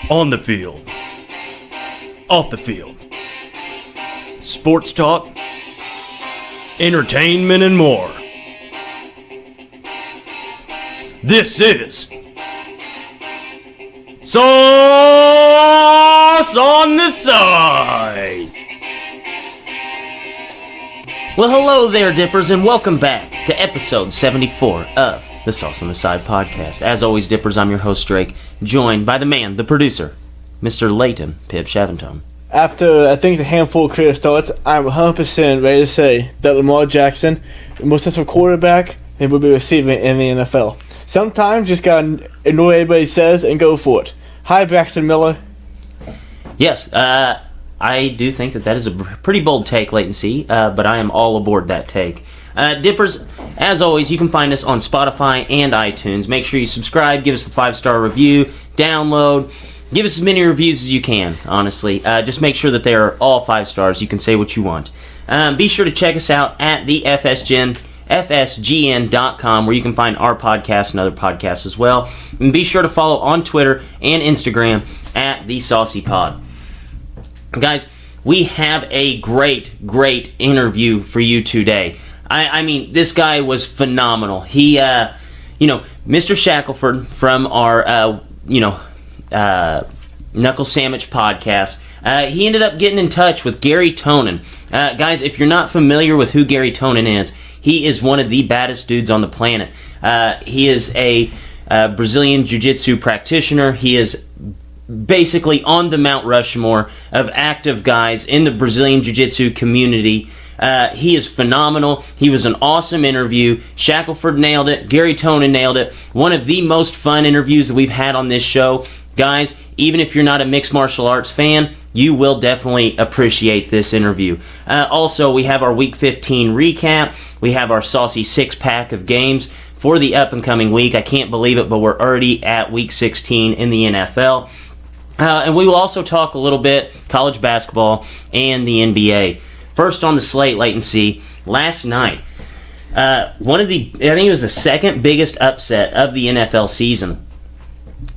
On the field, off the field, sports talk, entertainment, and more. This is Sauce on the Side. Well, hello there, Dippers, and welcome back to episode 74 of the Sauce on the Side podcast. As always, Dippers, I'm your host, Drake, joined by the man, the producer, Mr. Leighton Pib Shaventone. After, I think, the handful of career starts, I'm 100% ready to say that Lamar Jackson, the most successful quarterback, and will be receiving in the NFL. Sometimes just gotta ignore what everybody says and go for it. Hi, Braxton Miller. Yes, I do think that is a pretty bold take, Leighton C., but I am all aboard that take. Dippers, as always, you can find us on Spotify and iTunes. Make sure you subscribe, give us a 5-star review, download, give us as many reviews as you can, honestly. Just make sure that they are all 5 stars. You can say what you want. Be sure to check us out at the FSGN.com, where you can find our podcast and other podcasts as well. And be sure to follow on Twitter and Instagram at the Saucy Pod. Guys, we have a great interview for you today. I mean, this guy was phenomenal. He, Mr. Shackelford from our, Knuckle Sandwich podcast, he ended up getting in touch with Garry Tonon. Guys, if you're not familiar with who Garry Tonon is, he is one of the baddest dudes on the planet. He is a Brazilian Jiu-Jitsu practitioner. He is basically on the Mount Rushmore of active guys in the Brazilian Jiu-Jitsu community. He is phenomenal. He was an awesome interview. Shackelford nailed it. Garry Tonon nailed it. One of the most fun interviews that we've had on this show. Guys, even if you're not a mixed martial arts fan, you will definitely appreciate this interview. Also, we have our Week 15 recap. We have our saucy 6-pack of games for the up-and-coming week. I can't believe it, but we're already at Week 16 in the NFL. And we will also talk a little bit college basketball and the NBA. First on the slate, Leighton C., last night, I think it was the second biggest upset of the NFL season,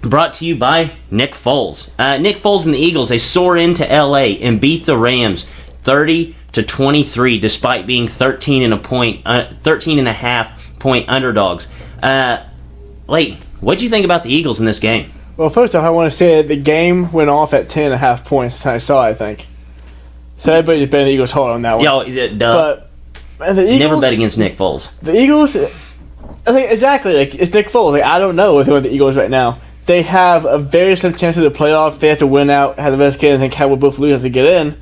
brought to you by Nick Foles. Nick Foles and the Eagles, they soar into LA and beat the Rams 30-23, despite being 13.5 point underdogs. Leighton, what'd you think about the Eagles in this game? Well, first off, I want to say that the game went off at 10.5 points. I saw, I think. So everybody just bet the Eagles hard on that one. But the Eagles, never bet against Nick Foles. The Eagles, I think exactly, it's Nick Foles. I don't know if they're with the Eagles right now. They have a very slim chance of the playoffs. They have to win out, have the best game, and think Cowboys both lose to get in.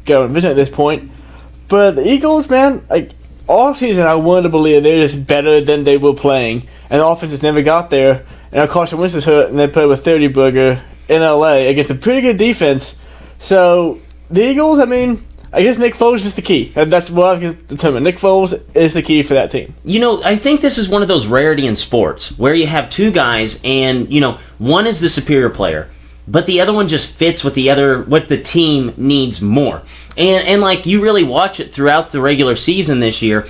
Go and visit at this point. But the Eagles, man, all season I wanted to believe they're just better than they were playing. And the offense just never got there. And our Carson Wentz is hurt, and they played with 30 burger in LA against a pretty good defense. So the Eagles, I guess Nick Foles is the key. That's what I can determine. Nick Foles is the key for that team. I think this is one of those rarity in sports where you have two guys, and one is the superior player, but the other one just fits what the team needs more. And you really watch it throughout the regular season this year.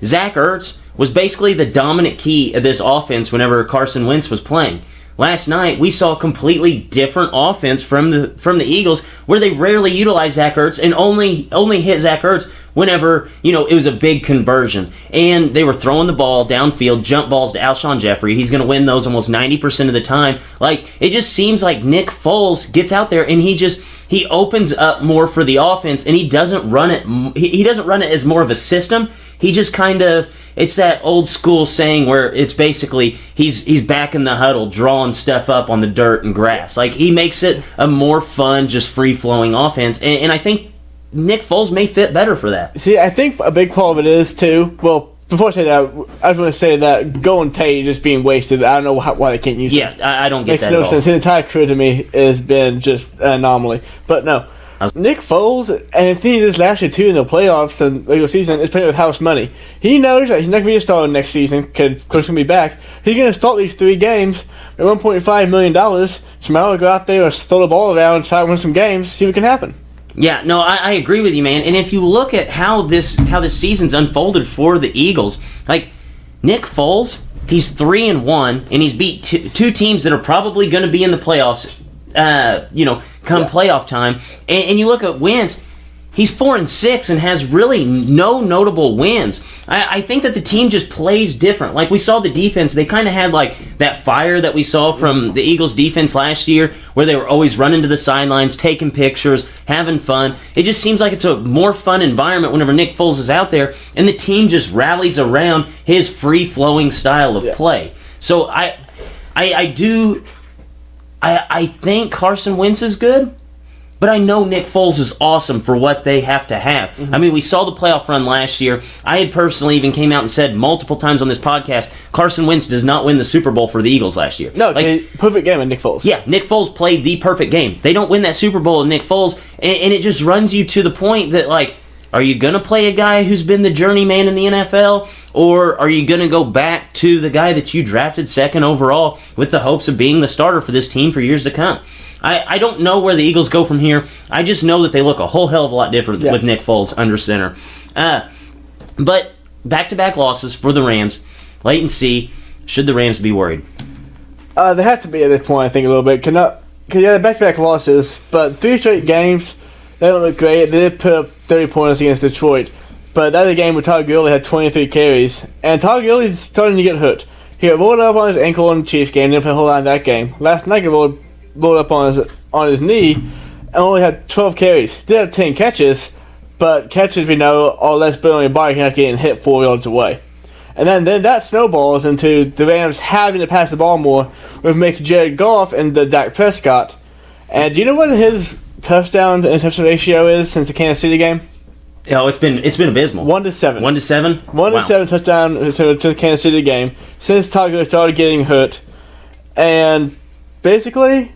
Zach Ertz was basically the dominant key of this offense whenever Carson Wentz was playing. Last night, we saw a completely different offense from the Eagles, where they rarely utilize Zach Ertz and only hit Zach Ertz whenever, it was a big conversion. And they were throwing the ball downfield, jump balls to Alshon Jeffrey. He's going to win those almost 90% of the time. It just seems like Nick Foles gets out there and he opens up more for the offense, and he doesn't run it. He doesn't run it as more of a system. He just it's that old school saying where it's basically he's back in the huddle drawing stuff up on the dirt and grass. He makes it a more fun, just free-flowing offense, and I think Nick Foles may fit better for that. See, I think a big part of it is, too, well, before I say that, I just want to say that Golden Tate is being wasted. I don't know why they can't use him. Yeah, I don't get that at all. Makes no sense. His entire career to me has been just an anomaly. But no, Nick Foles, and I think this last year too in the playoffs and regular season, is playing with house money. He knows that he's not going to be a starter next season because Coach's going to be back. He's going to start these 3 games at $1.5 million. So now we'll go out there and throw the ball around and try to win some games, see what can happen. Yeah, no, I agree with you, man. And if you look at how this season's unfolded for the Eagles, Nick Foles, he's 3-1, and he's beat two teams that are probably going to be in the playoffs come playoff time. And you look at wins. He's 4-6 and has really no notable wins. I think that the team just plays different. Like we saw the defense, they kind of had like that fire that we saw from the Eagles defense last year where they were always running to the sidelines, taking pictures, having fun. It just seems like it's a more fun environment whenever Nick Foles is out there and the team just rallies around his free-flowing style of play. So I think Carson Wentz is good. But I know Nick Foles is awesome for what they have to have. Mm-hmm. I mean, we saw the playoff run last year. I had personally even came out and said multiple times on this podcast, Carson Wentz does not win the Super Bowl for the Eagles last year. No, perfect game with Nick Foles. Yeah, Nick Foles played the perfect game. They don't win that Super Bowl with Nick Foles, and it just runs you to the point that, like, are you going to play a guy who's been the journeyman in the NFL, or are you going to go back to the guy that you drafted second overall with the hopes of being the starter for this team for years to come? I don't know where the Eagles go from here. I just know that they look a whole hell of a lot different with Nick Foles under center. But back-to-back losses for the Rams. Wait and see. Should the Rams be worried? They have to be at this point, I think, a little bit. Because they're back-to-back losses, but 3 straight games, they don't look great. They did put up 30 points against Detroit. But that was a game where Todd Gurley had 23 carries. And Todd Gurley's starting to get hurt. He got rolled up on his ankle in the Chiefs game, didn't play a whole lot in that game. Last night, he rolled up on his knee and only had 12 carries. Did have 10 catches, but catches, we know, are less burden on your body. You're not getting hit 4 yards away. And then that snowballs into the Rams having to pass the ball more with making Jared Goff and the Dak Prescott. And do you know what his touchdown to interception ratio is since the Kansas City game? Oh, it's been abysmal. 1-7. 1-7? 1-7 touchdown to the Kansas City game since Todd Gurley started getting hurt. And basically,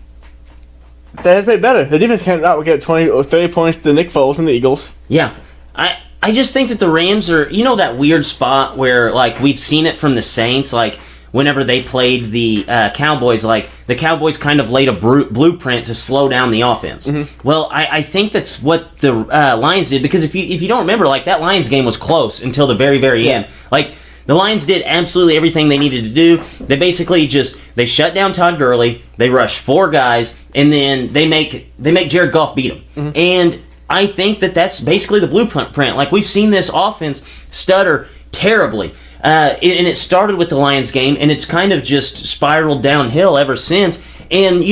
that has made better. The defense came out get 20 or 30 points to Nick Foles and the Eagles. Yeah. I just think that the Rams are, that weird spot where, like, we've seen it from the Saints, like, whenever they played the Cowboys, like, the Cowboys kind of laid a blueprint to slow down the offense. Mm-hmm. Well, I think that's what the Lions did, because if you don't remember, like, that Lions game was close until the very, very end. Like, the Lions did absolutely everything they needed to do. They basically they shut down Todd Gurley, they rushed 4 guys, and then they make Jared Goff beat him. Mm-hmm. And I think that that's basically the blueprint. Like, we've seen this offense stutter terribly. And it started with the Lions game, and it's kind of just spiraled downhill ever since. And,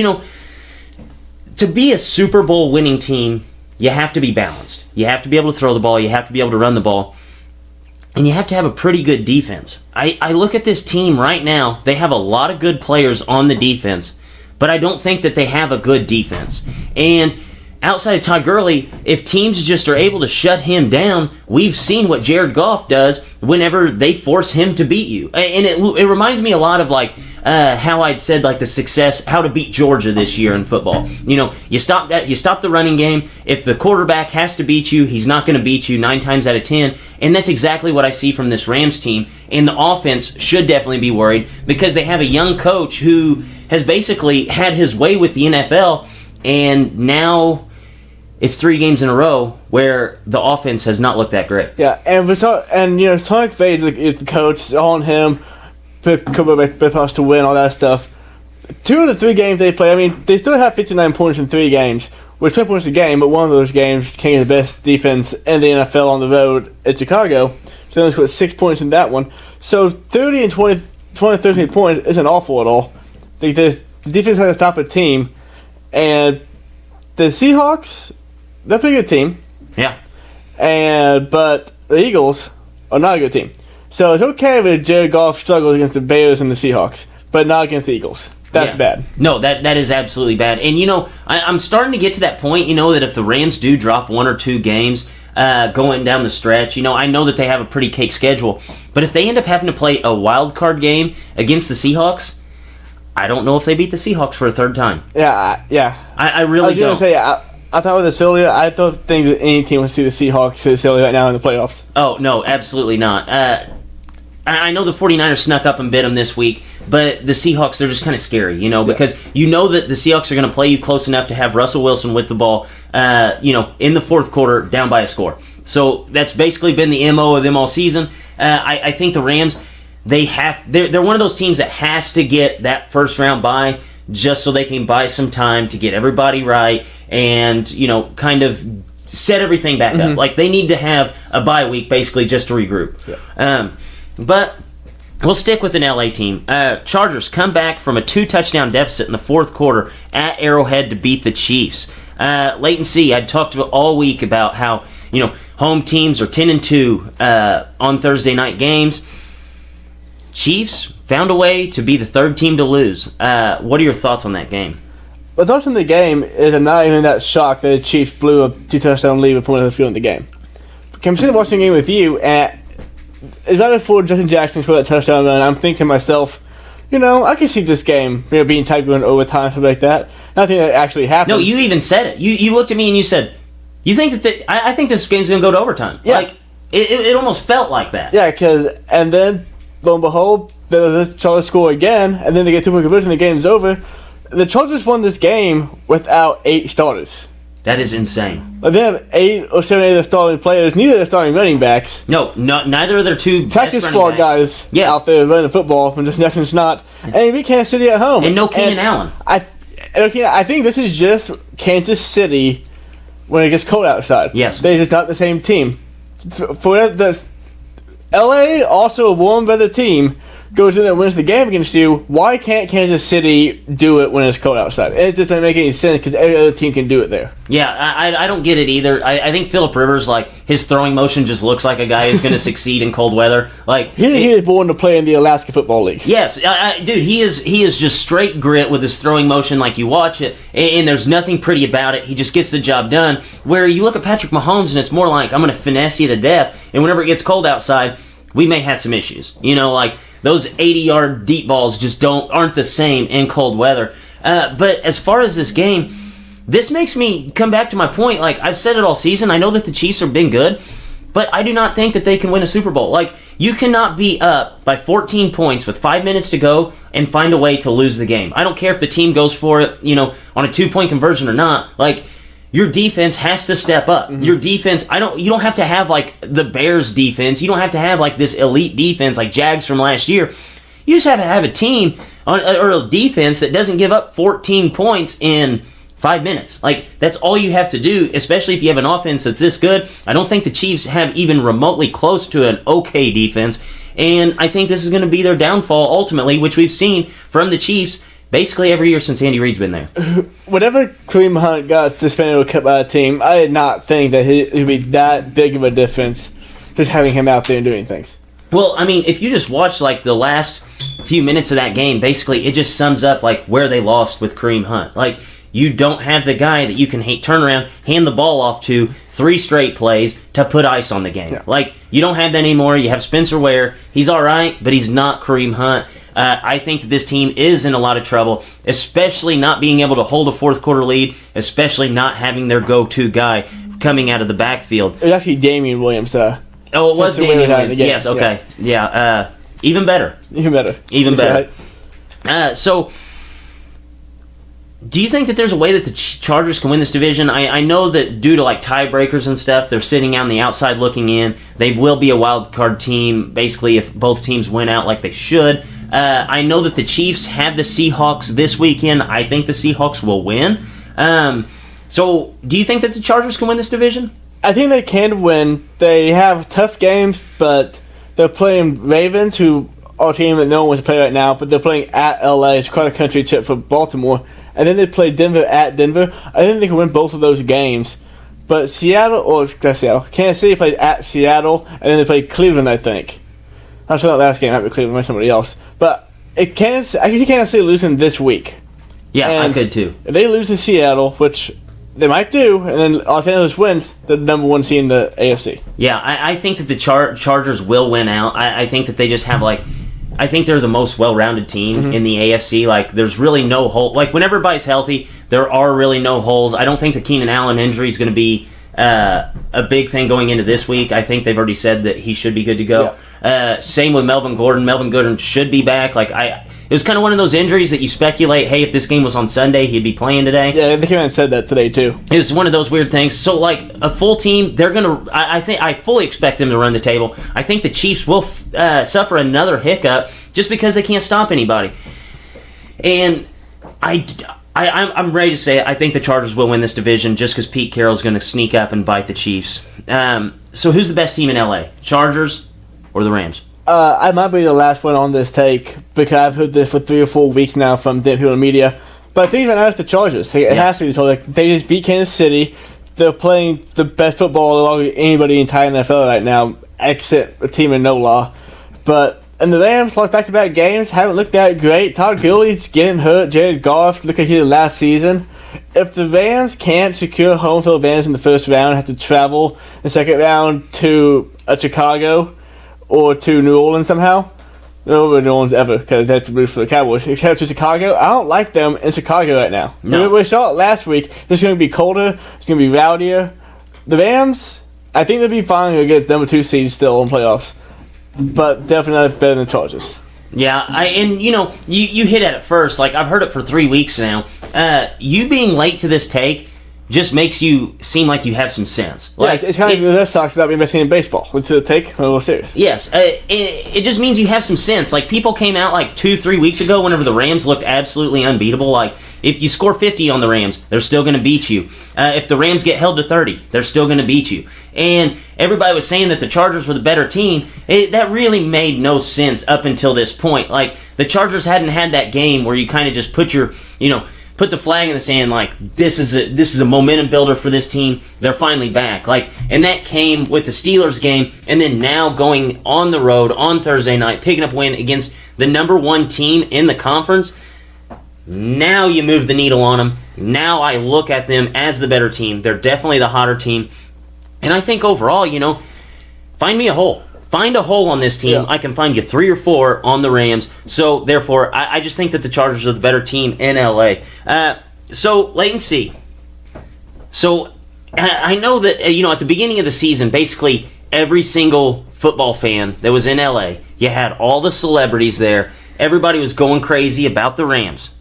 to be a Super Bowl winning team, you have to be balanced. You have to be able to throw the ball. You have to be able to run the ball. And you have to have a pretty good defense. I look at this team right now. They have a lot of good players on the defense, but I don't think that they have a good defense. And outside of Todd Gurley, if teams just are able to shut him down, we've seen what Jared Goff does whenever they force him to beat you. And it reminds me a lot of, like, how I'd said, like, the success, how to beat Georgia this year in football. You stop the running game. If the quarterback has to beat you, he's not going to beat you 9 times out of 10. And that's exactly what I see from this Rams team. And the offense should definitely be worried because they have a young coach who has basically had his way with the NFL, and now it's 3 games in a row where the offense has not looked that great. Yeah, and Tony McVay is the coach, on him, pick us to win, all that stuff. 2 of the 3 games they play, I mean, they still have 59 points in 3 games, with 20 points a game, but one of those games came the best defense in the NFL on the road at Chicago. So they only scored 6 points in that one. So 30 and 20, 13 points isn't awful at all. The defense has to stop a team, and the Seahawks, they're a pretty good team. Yeah. But the Eagles are not a good team. So it's okay if Jared Goff struggles against the Bears and the Seahawks, but not against the Eagles. That's bad. No, that is absolutely bad. And, I'm starting to get to that point, that if the Rams do drop 1 or 2 games going down the stretch, I know that they have a pretty cake schedule. But if they end up having to play a wild card game against the Seahawks, I don't know if they beat the Seahawks for a 3rd time. Yeah. I really don't. Say, I thought with the Celia, I don't think that any team would see the Seahawks to the Celia right now in the playoffs. Oh, no, absolutely not. I know the 49ers snuck up and bit them this week, but the Seahawks, they're just kind of scary, because you know that the Seahawks are going to play you close enough to have Russell Wilson with the ball, in the 4th quarter down by a score. So that's basically been the MO of them all season. I think the Rams, they're one of those teams that has to get that first round bye just so they can buy some time to get everybody right and, kind of set everything back up. Like, they need to have a bye week, basically, just to regroup. Yeah. But we'll stick with an LA team. Chargers come back from a 2-touchdown deficit in the fourth quarter at Arrowhead to beat the Chiefs. Late C, I talked all week about how, home teams are 10-2 on Thursday night games. Chiefs found a way to be the third team to lose. What are your thoughts on that game? My thoughts on the game is I'm not even that shocked that the Chiefs blew a 2-touchdown lead before the field in the game. I'm sitting watching the game with you, and it's right before Justin Jackson scored that touchdown run. I'm thinking to myself, I can see this game being tied going overtime, something like that. Nothing that actually happened. No, you even said it. You looked at me and you said, "You think that I think this game's going to go to overtime." Yeah. Like it almost felt like that. Yeah, and then lo and behold, the Chargers score again, and then they get 2-point conversion. The game's over. The Chargers won this game without 8 starters. That is insane. Like, they have 8 or 7 of their starting players. Neither of their starting running backs. No, neither of their two Practice best squad running backs. guys out there running football from just Jackson's not. And we Kansas City at home. And no Keenan Allen. I think this is just Kansas City when it gets cold outside. Yes. They're just not the same team. For the LA, also a warm weather team, goes in there and wins the game against you. Why can't Kansas City do it when it's cold outside? It just doesn't make any sense because every other team can do it there. Yeah, I don't get it either. I think Phillip Rivers, his throwing motion just looks like a guy who's going to succeed in cold weather. He is born to play in the Alaska Football League. Yes, dude, he is just straight grit with his throwing motion. Like, you watch it, and there's nothing pretty about it. He just gets the job done. Where you look at Patrick Mahomes, and it's more like, I'm going to finesse you to death, and whenever it gets cold outside, we may have some issues. Those 80-yard deep balls just aren't the same in cold weather. But as far as this game, this makes me come back to my point. I've said it all season. I know that the Chiefs have been good, but I do not think that they can win a Super Bowl. You cannot be up by 14 points with 5 minutes to go and find a way to lose the game. I don't care if the team goes for it, on a 2-point conversion or not. Your defense has to step up. Mm-hmm. Your defense, you don't have to have the Bears defense. You don't have to have this elite defense like Jags from last year. You just have to have a team or a defense that doesn't give up 14 points in 5 minutes. That's all you have to do, especially if you have an offense that's this good. I don't think the Chiefs have even remotely close to an okay defense, and I think this is going to be their downfall ultimately, which we've seen from the Chiefs basically every year since Andy Reid's been there. Whenever Kareem Hunt got suspended or cut by a team, I did not think that it would be that big of a difference just having him out there and doing things. Well, if you just watch the last few minutes of that game, basically it just sums up where they lost with Kareem Hunt. You don't have the guy that you can turn around, hand the ball off to 3 straight plays to put ice on the game. Yeah. You don't have that anymore. You have Spencer Ware. He's all right, but he's not Kareem Hunt. I think that this team is in a lot of trouble, especially not being able to hold a fourth quarter lead, especially not having their go-to guy coming out of the backfield. It was actually Damian Williams. It was Damian Williams. Yes, okay. Yeah, even better. Even better. Even better. Right. So, do you think that there's a way that the Chargers can win this division? I know that due to tiebreakers and stuff, they're sitting on the outside looking in. They will be a wild card team, basically, if both teams win out like they should. I know that the Chiefs have the Seahawks this weekend. I think the Seahawks will win. So, do you think that the Chargers can win this division? I think they can win. They have tough games, but they're playing Ravens, who are a team that no one wants to play right now, but they're playing at LA. It's quite a country trip for Baltimore. And then they play Denver at Denver. I think they can win both of those games. But Kansas City plays at Seattle, and then they play Cleveland, I think. I'm sure that last game, not with Cleveland, or somebody else. But I can see Kansas City losing this week. Yeah, and I could too. If they lose to Seattle, which they might do, and then Los Angeles wins, the number 1 seed in the AFC. Yeah, I think that the Chargers will win out. I think that they just have I think they're the most well-rounded team in the AFC. There's really no hole. When everybody's healthy, there are really no holes. I don't think the Keenan Allen injury is going to be a big thing going into this week. I think they've already said that he should be good to go. Yeah. Same with Melvin Gordon. Melvin Gordon should be back. It was kind of one of those injuries that you speculate, hey, if this game was on Sunday, he'd be playing today. Yeah, they came out and said that today, too. It was one of those weird things. So, a full team, they're going to... I fully expect them to run the table. I think the Chiefs will suffer another hiccup just because they can't stop anybody. And I'm ready to say it. I think the Chargers will win this division just because Pete Carroll's going to sneak up and bite the Chiefs. So who's the best team in LA? Chargers or the Rams? I might be the last one on this take because I've heard this for 3 or 4 weeks now from different people in the media. But I think right now it's the Chargers. It has to be the Chargers. They just beat Kansas City. They're playing the best football along with anybody in the entire NFL right now, except a team in NOLA. And the Rams lost back-to-back games, haven't looked that great. Todd Gurley's getting hurt. Jared Goff looked like he did last season. If the Rams can't secure home field advantage in the first round, have to travel in the second round to Chicago or to New Orleans somehow, no New Orleans ever, because that's the roof for the Cowboys. Except to Chicago, I don't like them in Chicago right now. No. We saw it last week. It's going to be colder. It's going to be rowdier. The Rams, I think they'll be fine. They'll get number 2 seed still in playoffs. But definitely not better than the Chargers. Yeah, you hit at it first. Like, I've heard it for 3 weeks now. You being late to this take just makes you seem like you have some sense. Like, it's kind of the Red Sox without being investing in baseball. Went to the take, a little serious. Yes, it just means you have some sense. Like, people came out like 2-3 weeks ago whenever the Rams looked absolutely unbeatable. Like, if you score 50 on the Rams, they're still going to beat you. If the Rams get held to 30, they're still going to beat you. And everybody was saying that the Chargers were the better team. That really made no sense up until this point. Like, the Chargers hadn't had that game where you kind of just put put the flag in the sand, like, this is a momentum builder for this team. They're finally back. Like, and that came with the Steelers game, and then now going on the road on Thursday night, picking up a win against the number 1 team in the conference. Now you move the needle on them. Now I look at them as the better team. They're definitely the hotter team. And I think overall, find me a hole. Find a hole on this team. Yeah. I can find you 3 or 4 on the Rams. So, therefore, I just think that the Chargers are the better team in L.A. So, wait and see. So, I know that, at the beginning of the season, basically every single football fan that was in L.A., you had all the celebrities there. Everybody was going crazy about the Rams.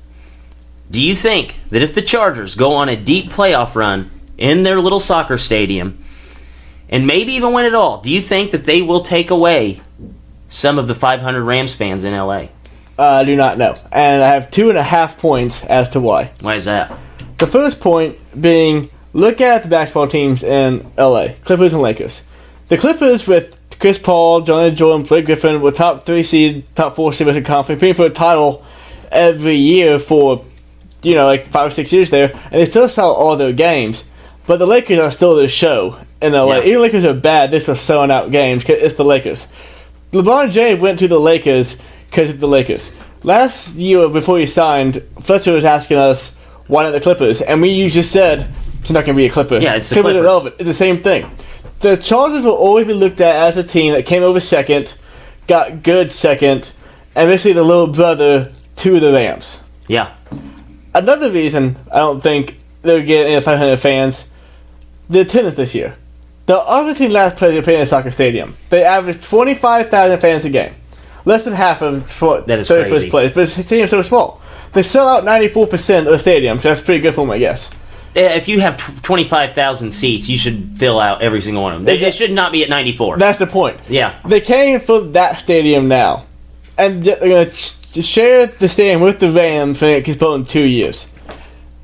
Do you think that if the Chargers go on a deep playoff run in their little soccer stadium, and maybe even win it all, do you think that they will take away some of the 500 Rams fans in L.A.? I do not know. And I have 2.5 points as to why. Why is that? The first point being, look at the basketball teams in L.A., Clippers and Lakers. The Clippers with Chris Paul, Johnny Jordan, Blake Griffin were top 3 seed, top 4 seed Western Conference, competing for a title every year for, 5 or 6 years there, and they still sell all their games. But the Lakers are still the show in LA. Yeah. Even Lakers are bad, they're still selling out games because it's the Lakers. LeBron James went to the Lakers because of the Lakers. Last year, before he signed, Fletcher was asking us, why not the Clippers? And we just said, he's not going to be a Clipper. Yeah, it's the Clippers are Clippers. relevant. It's the same thing. The Chargers will always be looked at as a team that came over second, got good second, and basically the little brother to the Rams. Yeah. Another reason I don't think they'll get any 500 fans, the attendance this year. The other team last place they played in a soccer stadium. They averaged 25,000 fans a game. Less than half of That is 31st crazy. place, but the stadium's so small. They sell out 94% of the stadium, so that's pretty good for them, I guess. If you have 25,000 seats, you should fill out every single one of them. They should not be at 94. That's the point. Yeah. They can't even fill that stadium now. And they're going to share the stadium with the Rams when it gets built in 2 years.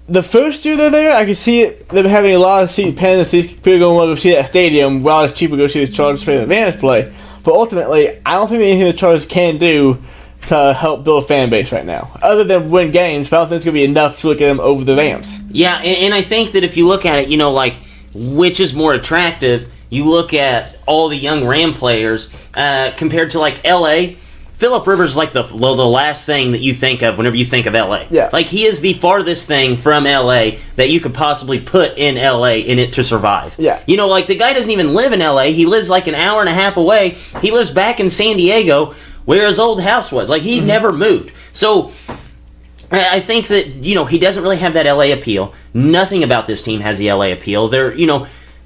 The first year they're there, I could see it, them having a lot of seat penalties. People going to go see that stadium while it's cheaper to go see the Chargers play the Rams play. But ultimately, I don't think there's anything the Chargers can do to help build a fan base right now. Other than win games, I don't think it's going to be enough to look at them over the Rams. Yeah, and I think that if you look at it, which is more attractive, you look at all the young Ram players compared to, L.A., Phillip Rivers is the last thing that you think of whenever you think of L.A. Yeah. He is the farthest thing from L.A. that you could possibly put in L.A. in it to survive. Yeah. The guy doesn't even live in L.A. He lives an hour and a half away. He lives back in San Diego where his old house was. He never moved. So I think that, he doesn't really have that L.A. appeal. Nothing about this team has the L.A. appeal. They're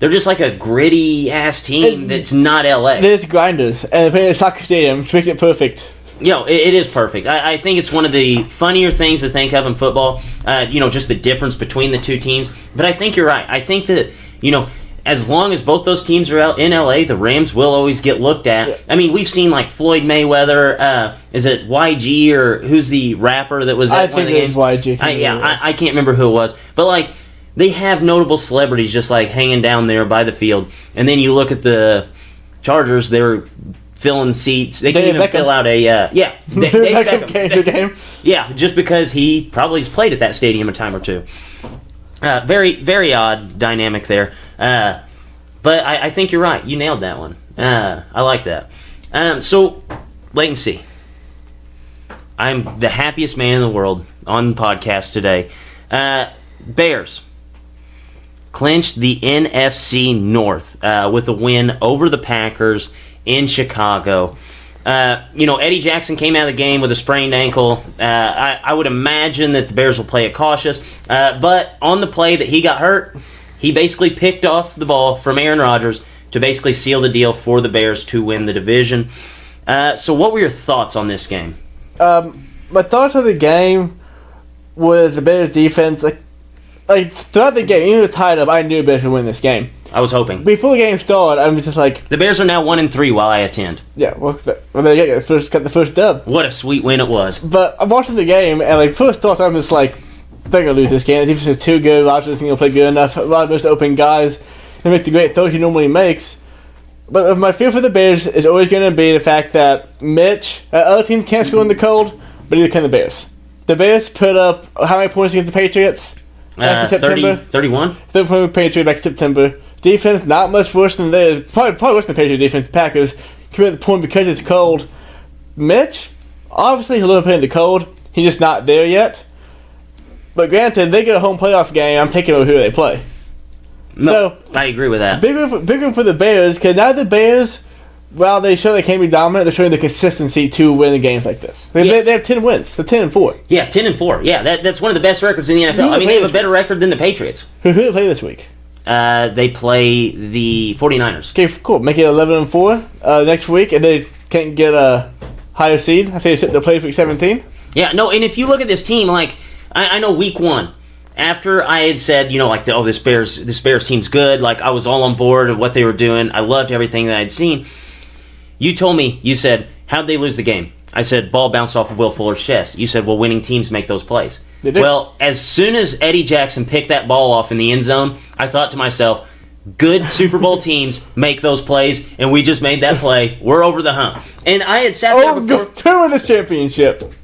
just a gritty-ass team that's not L.A. They're just grinders, and they play in a soccer stadium, which makes it perfect. It is perfect. I think it's one of the funnier things to think of in football, just the difference between the two teams. But I think you're right. I think that, as long as both those teams are out in LA, the Rams will always get looked at. Yeah. I mean, we've seen like Floyd Mayweather. Is it YG or who's the rapper that was at one of the games? I think it was YG. I can't remember who it was, but like they have notable celebrities just like hanging down there by the field, and then you look at the Chargers; they're filling seats. They can even fill out a Dave Beckham came to the game. Yeah, just because he probably has played at that stadium a time or two. Very, very odd dynamic there. But I think you're right. You nailed that one. I like that. So, wait and see. I'm the happiest man in the world on the podcast today. Bears clinched the NFC North with a win over the Packers in Chicago. Eddie Jackson came out of the game with a sprained ankle. I would imagine that the Bears will play it cautious. But on the play that he got hurt, he basically picked off the ball from Aaron Rodgers to basically seal the deal for the Bears to win the division. So what were your thoughts on this game? My thoughts on the game was the Bears defense. Like throughout the game, even though it was tied up, I knew the Bears would win this game. I was hoping. Before the game started, I was just like... The Bears are now 1-3 while I attend. Yeah, well they got the first dub. What a sweet win it was. But I'm watching the game, and like first thoughts, I'm just like, they're going to lose this game. The defense is too good. Rodgers isn't going to play good enough. Rodgers open guys and make the great throws he normally makes. But my fear for the Bears is always going to be the fact that Mitch, other teams can't score in the cold, but neither can the Bears. The Bears put up how many points against the Patriots? Back in September? 31? 30 points Patriots back in September. Defense not much worse than theirs. Probably worse than the Patriots defense. Packers commit the point because it's cold. Mitch, obviously he'll learn to play in the cold. He's just not there yet. But granted, they get a home playoff game. I'm taking over who they play. No, So I agree with that. big room for the Bears because now the Bears, while they show they can be dominant, they're showing the consistency to win games like this. They have 10 wins. They're 10-4. Yeah, 10-4. Yeah, that's one of the best records in the NFL. I mean, they have a better record than the Patriots. Who do they play this week? They play the 49ers. Okay, cool. Make it 11-4 next week, and they can't get a higher seed. I say they'll play for week 17. Yeah, no, and if you look at this team, like, I know week one, after I had said, this Bears team's good, like, I was all on board of what they were doing. I loved everything that I'd seen. You told me, you said, how'd they lose the game? I said, ball bounced off of Will Fuller's chest. You said, well, winning teams make those plays. They do. Well, as soon as Eddie Jackson picked that ball off in the end zone, I thought to myself, good Super Bowl teams make those plays, and we just made that play. We're over the hump. And I had sat there before. Go win this championship.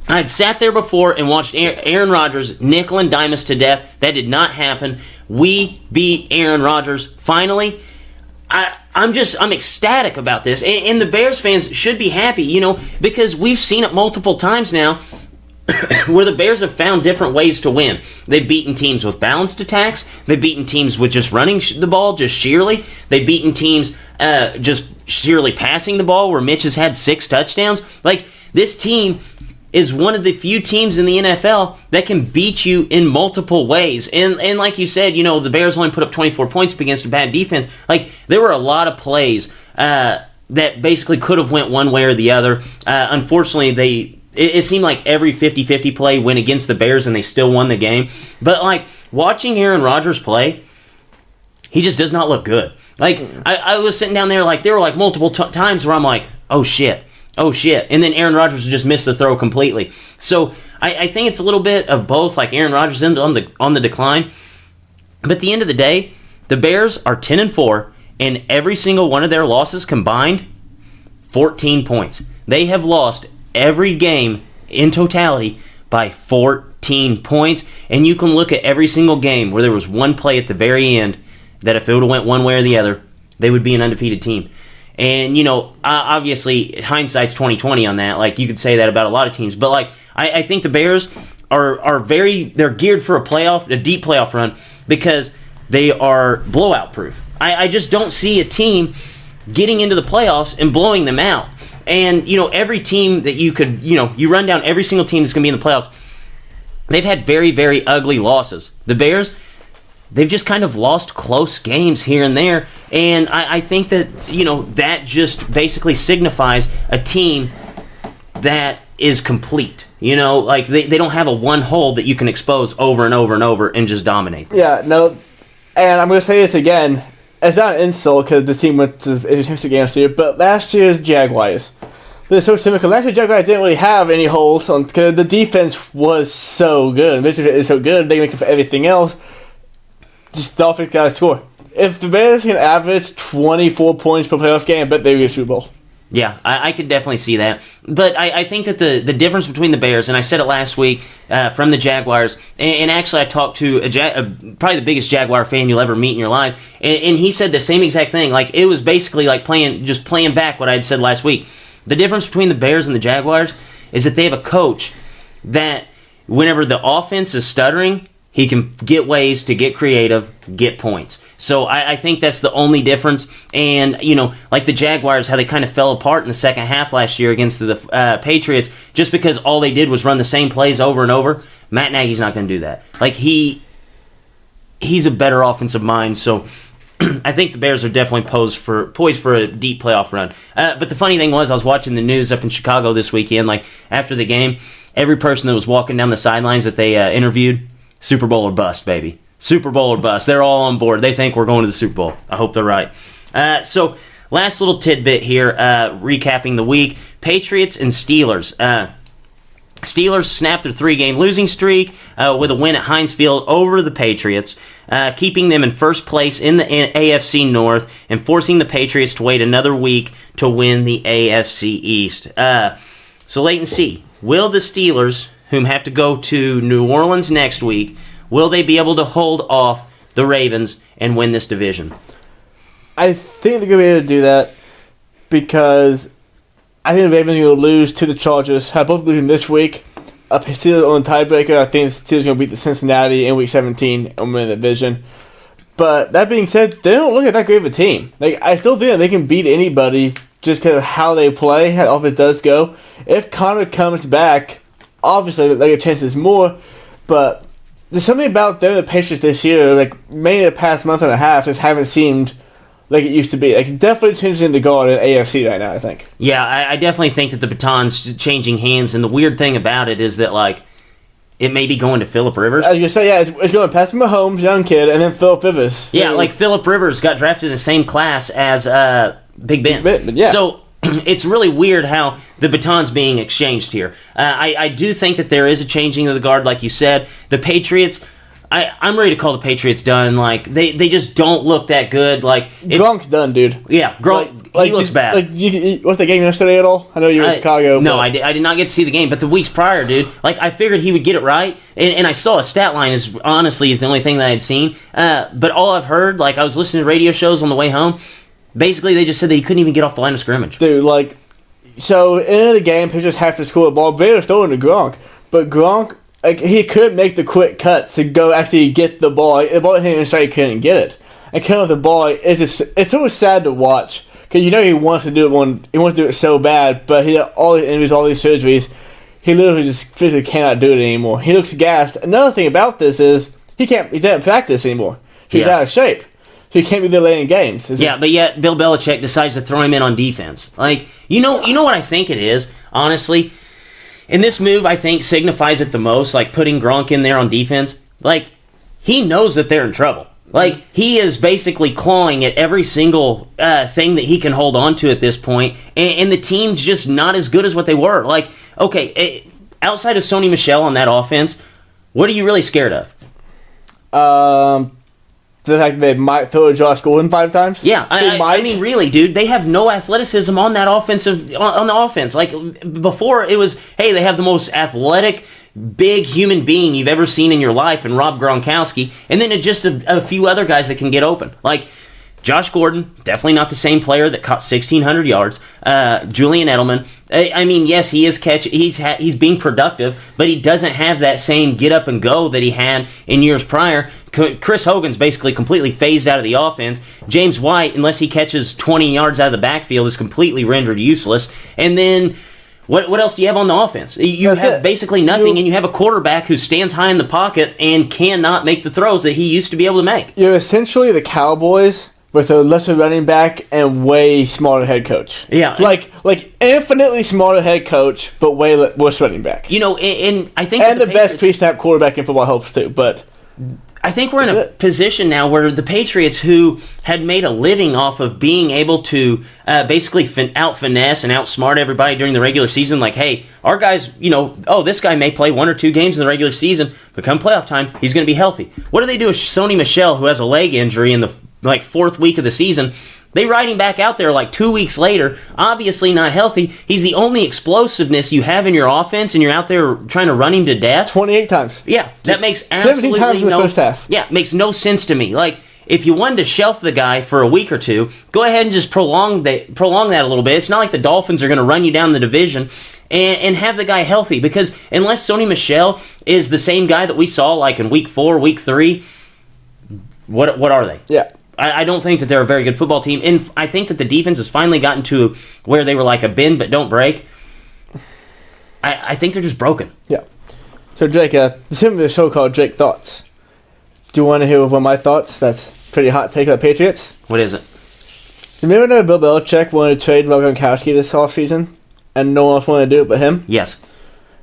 I had sat there before and watched Aaron Rodgers nickel and dime us to death. That did not happen. We beat Aaron Rodgers finally. I'm ecstatic about this, and the Bears fans should be happy, because we've seen it multiple times now where the Bears have found different ways to win. They've beaten teams with balanced attacks. They've beaten teams with just running the ball, just sheerly. They've beaten teams just sheerly passing the ball, where Mitch has had 6 touchdowns. Like, this team is one of the few teams in the NFL that can beat you in multiple ways. And like you said, the Bears only put up 24 points up against a bad defense. Like, there were a lot of plays that basically could have went one way or the other. Unfortunately, it seemed like every 50-50 play went against the Bears and they still won the game. But, like, watching Aaron Rodgers play, he just does not look good. Like, I was sitting down there, like, there were, like, multiple times where I'm like, oh, shit. And then Aaron Rodgers just missed the throw completely. So I think it's a little bit of both, like Aaron Rodgers is on the decline. But at the end of the day, the Bears are 10-4, and every single one of their losses combined, 14 points. They have lost every game in totality by 14 points. And you can look at every single game where there was one play at the very end that if it would have went one way or the other, they would be an undefeated team. And, obviously, hindsight's 20/20 on that. Like, you could say that about a lot of teams. But, like, I think the Bears they're geared for a deep playoff run because they are blowout proof. I just don't see a team getting into the playoffs and blowing them out. And, every team that you could, you run down every single team that's going to be in the playoffs, they've had very, very ugly losses. The Bears, they've just kind of lost close games here and there, and I think that, that just basically signifies a team that is complete. Like, they don't have a one hole that you can expose over and over and over and just dominate. Yeah, no, and I'm going to say this again. it's not an insult because the team went to the championship game last year, but last year's Jaguars, they're so similar. Last year's Jaguars didn't really have any holes because the defense was so good. The defense is so good, they can make it for everything else. Just the offense got to score. If the Bears can average 24 points per playoff game, I bet they win a Super Bowl. Yeah, I could definitely see that. But I think that the difference between the Bears, and I said it last week from the Jaguars, and actually I talked to probably the biggest Jaguar fan you'll ever meet in your life, and he said the same exact thing. Like, it was basically like playing back what I had said last week. The difference between the Bears and the Jaguars is that they have a coach that whenever the offense is stuttering, he can get ways to get creative, get points. So I think that's the only difference. And, like the Jaguars, how they kind of fell apart in the second half last year against the Patriots, just because all they did was run the same plays over and over. Matt Nagy's not going to do that. Like, he's a better offensive mind, so I think the Bears are definitely poised for a deep playoff run. But the funny thing was, I was watching the news up in Chicago this weekend, like, after the game, every person that was walking down the sidelines that they interviewed, Super Bowl or bust, baby. Super Bowl or bust. They're all on board. They think we're going to the Super Bowl. I hope they're right. So, last little tidbit here, recapping the week. Patriots and Steelers. Steelers snapped their 3-game losing streak with a win at Heinz Field over the Patriots, keeping them in first place in the AFC North and forcing the Patriots to wait another week to win the AFC East. So, wait and see. Will the Steelers, whom have to go to New Orleans next week, will they be able to hold off the Ravens and win this division? I think they're going to be able to do that because I think the Ravens are going to lose to the Chargers. Have both losing this week. Steelers on the tiebreaker. I think the Steelers are going to beat the Cincinnati in Week 17 and win the division. But that being said, they don't look like that great of a team. Like, I still think they can beat anybody just because of how they play, how the offense does go. If Connor comes back, obviously their chances more, but there's something about them, the Patriots this year, like maybe the past month and a half, just haven't seemed like it used to be. Like, definitely changing the guard in AFC right now, I think. Yeah, I definitely think that the baton's changing hands, and the weird thing about it is that, like, it may be going to Phillip Rivers. I was going to say, yeah, it's going to Patrick Mahomes, young kid, and then Phillip Rivers. Yeah, like Phillip Rivers got drafted in the same class as Big Ben. Yeah. So it's really weird how the baton's being exchanged here. I do think that there is a changing of the guard, like you said. The Patriots, I'm ready to call the Patriots done. Like, they just don't look that good. Like, Gronk's done, dude. Yeah, Gronk, he looks bad. Like, what's the game yesterday at all? I know you were in Chicago. No, I did not get to see the game, but the weeks prior, dude, like, I figured he would get it right, and I saw a stat line is the only thing that I had seen. But all I've heard, like, I was listening to radio shows on the way home. Basically, they just said that he couldn't even get off the line of scrimmage. Dude, like, so in the game, Patriots have to score the ball. They were throwing to Gronk, but Gronk, like, he could make the quick cut to go actually get the ball. The ball hit him inside, he couldn't get it. And coming with the ball, it's sort of sad to watch because he wants to do it. He wants to do it so bad, but he had all these injuries, all these surgeries. He literally just physically cannot do it anymore. He looks gassed. Another thing about this is he doesn't practice anymore. He's out of shape. He can't be there late in games. But yet Bill Belichick decides to throw him in on defense. Like, you know what I think it is, honestly? And this move, I think, signifies it the most, like putting Gronk in there on defense. Like, he knows that they're in trouble. Like, he is basically clawing at every single thing that he can hold on to at this point, and the team's just not as good as what they were. Like, okay, outside of Sony Michel on that offense, what are you really scared of? The fact they might throw Josh Gordon 5 times? Yeah, I mean, really, dude, they have no athleticism on that on the offense. Like, before, it was, hey, they have the most athletic, big human being you've ever seen in your life, and Rob Gronkowski, and then just a few other guys that can get open. Like, Josh Gordon, definitely not the same player that caught 1,600 yards. Julian Edelman, I mean, yes, he is he's being productive, but he doesn't have that same get up and go that he had in years prior. Chris Hogan's basically completely phased out of the offense. James White, unless he catches 20 yards out of the backfield, is completely rendered useless. And then what else do you have on the offense? You have basically nothing, and you have a quarterback who stands high in the pocket and cannot make the throws that he used to be able to make. You're essentially the Cowboys with a lesser running back and way smarter head coach. Yeah. Like infinitely smarter head coach, but way worse running back. And I think... And the best pre-snap quarterback in football helps too, but... I think we're in a position now where the Patriots, who had made a living off of being able to basically out-finesse and outsmart everybody during the regular season, like, hey, our guys, this guy may play 1 or 2 games in the regular season, but come playoff time, he's going to be healthy. What do they do with Sony Michel, who has a leg injury in the 4th week of the season? They ride him back out there 2 weeks later, obviously not healthy. He's the only explosiveness you have in your offense, and you're out there trying to run him to death. 28 times. Yeah, that makes absolutely 17 times in the first half. Yeah, makes no sense to me. If you wanted to shelf the guy for a week or two, go ahead and just prolong that a little bit. It's not like the Dolphins are going to run you down the division and have the guy healthy, because unless Sony Michel is the same guy that we saw in week 4, week 3, what are they? Yeah. I don't think that they're a very good football team, and I think that the defense has finally gotten to where they were like a bend but don't break. I think they're just broken. Yeah. So Drake, this is the show called Drake Thoughts. Do you want to hear one of my thoughts? That's a pretty hot take about the Patriots. What is it? Remember when Bill Belichick wanted to trade Rob Gronkowski this offseason, and no one else wanted to do it but him? Yes.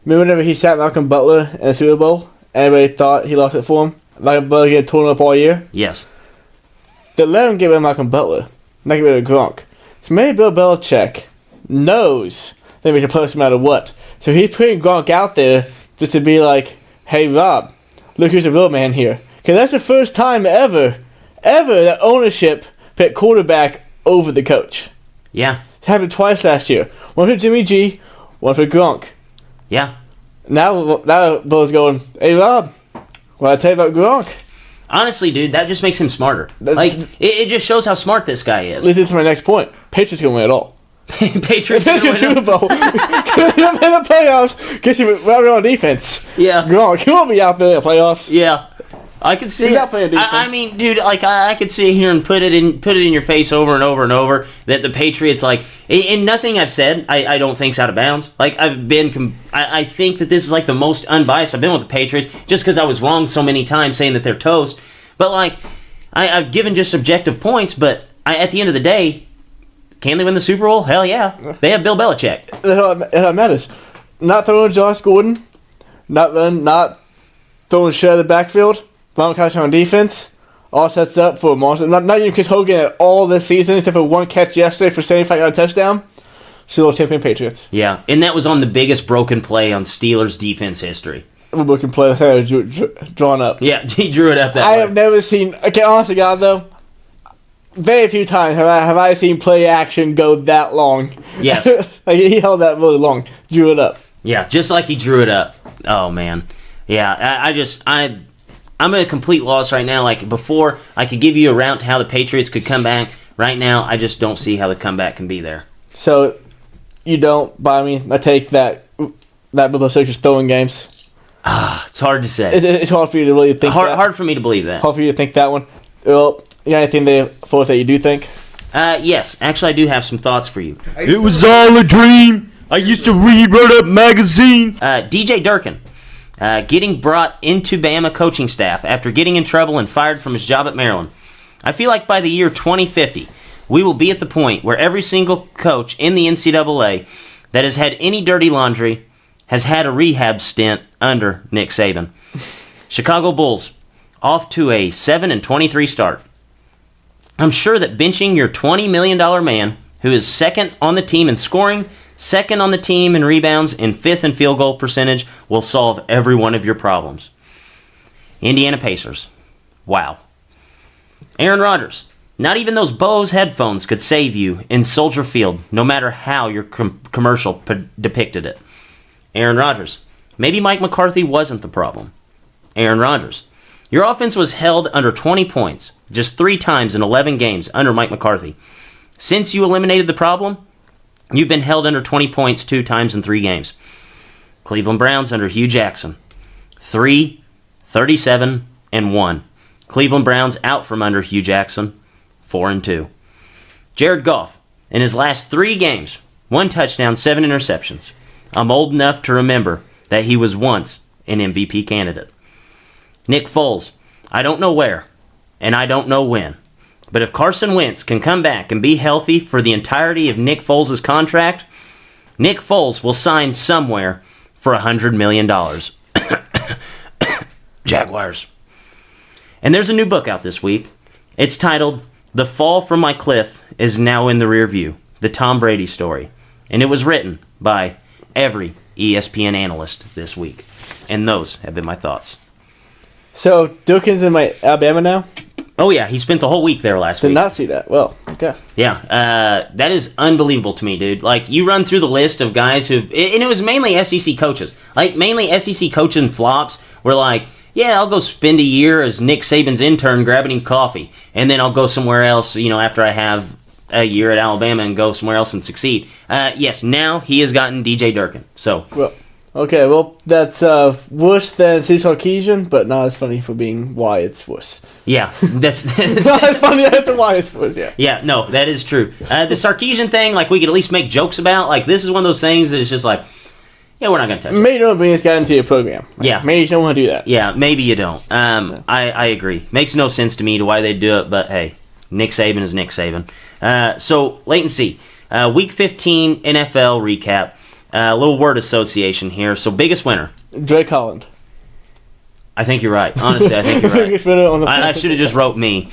Remember whenever he sat Malcolm Butler in the Super Bowl? Everybody thought he lost it for him? Malcolm Butler getting torn up all year? Yes. They let him get rid of Malcolm Butler, not get rid of Gronk. So maybe Bill Belichick knows that he can play no matter what. So he's putting Gronk out there just to be like, hey Rob, look who's the real man here. Because that's the first time ever that ownership picked quarterback over the coach. Yeah. It happened twice last year. One for Jimmy G, one for Gronk. Yeah. Now Bill's going, hey Rob, what I tell you about Gronk? Honestly, dude, that just makes him smarter. It just shows how smart this guy is. Leads into my next point. Patriots can win it all. Patriots If gonna Super win. Bowl, get you in the playoffs, get you right on defense. Yeah. Gronk, he won't be out there in the playoffs. Yeah. I can see He's it. not playing defense. I mean, dude, I could sit here and put it in your face over and over and over that the Patriots, and nothing I've said I don't think's out of bounds. I think that this is the most unbiased I've been with the Patriots, just because I was wrong so many times saying that they're toast. But I've given just subjective points, but at the end of the day, can they win the Super Bowl? Hell yeah. They have Bill Belichick. That's what matters. Not throwing Josh Gordon, not throwing shit out of the backfield, Ron Couch on defense, all sets up for a monster. Not even Chris Hogan at all this season, except for one catch yesterday for 75-yard touchdown. Still champion Patriots. Yeah, and that was on the biggest broken play on Steelers defense history. We can play that drawn up. Yeah, he drew it up that way. I have never seen. Okay, honestly, God, though, very few times have I seen play action go that long. Yes. He held that really long, drew it up. Yeah, just like he drew it up. Oh man, yeah. I'm at a complete loss right now. Before, I could give you a route to how the Patriots could come back. Right now, I just don't see how the comeback can be there. So, you don't buy me? I take that Bill Belichick's throwing games. It's hard to say. It's hard for you to really think that. Hard for me to believe that. Hard for you to think that one. Well, you got anything there for us that you do think? Yes, actually, I do have some thoughts for you. It was all a dream. I used to read Word Up magazine. DJ Durkin, getting brought into Bama coaching staff after getting in trouble and fired from his job at Maryland. I feel like by the year 2050, we will be at the point where every single coach in the NCAA that has had any dirty laundry has had a rehab stint under Nick Saban. Chicago Bulls, off to a 7-23 start. I'm sure that benching your $20 million man, who is second on the team in scoring, second on the team in rebounds, and fifth in field goal percentage, will solve every one of your problems. Indiana Pacers. Wow. Aaron Rodgers. Not even those Bose headphones could save you in Soldier Field, no matter how your commercial depicted it. Aaron Rodgers. Maybe Mike McCarthy wasn't the problem. Aaron Rodgers. Your offense was held under 20 points just 3 times in 11 games under Mike McCarthy. Since you eliminated the problem, you've been held under 20 points 2 times in 3 games. Cleveland Browns under Hugh Jackson. 3-37-1. Cleveland Browns out from under Hugh Jackson. 4-2. Jared Goff. In his last 3 games, 1 touchdown, 7 interceptions. I'm old enough to remember that he was once an MVP candidate. Nick Foles. I don't know where, and I don't know when. But if Carson Wentz can come back and be healthy for the entirety of Nick Foles' contract, Nick Foles will sign somewhere for $100 million. Jaguars. And there's a new book out this week. It's titled The Fall from My Cliff is Now in the Rear View, the Tom Brady story. And it was written by every ESPN analyst this week. And those have been my thoughts. So, Dukins in my Alabama now? Oh, yeah, he spent the whole week there last Did week. not see that. Well, okay. Yeah, that is unbelievable to me, dude. Like, you run through the list of guys who... And it was mainly SEC coaches. Like, mainly SEC coaching flops were like, yeah, I'll go spend a year as Nick Saban's intern grabbing him coffee. And then I'll go somewhere else, after I have a year at Alabama and go somewhere else and succeed. Yes, now he has gotten DJ Durkin. So... Well, okay, well, that's worse than Steve Sarkisian, but not as funny for being why it's worse. Yeah, that's... Not as funny as the why it's worse, yeah. Yeah, no, that is true. The Sarkisian thing, like, we could at least make jokes about. Like, this is one of those things that is just like, yeah, we're not going to touch it. Maybe you don't bring this guy into your program. Yeah. Maybe you don't want to do that. Yeah, maybe you don't. I agree. Makes no sense to me to why they do it, but hey, Nick Saban is Nick Saban. So, wait and see. Week 15 NFL recap. A little word association here. So, biggest winner. Drake Holland. I think you're right. Honestly, I think you're Biggest right. winner on the I should have just wrote me.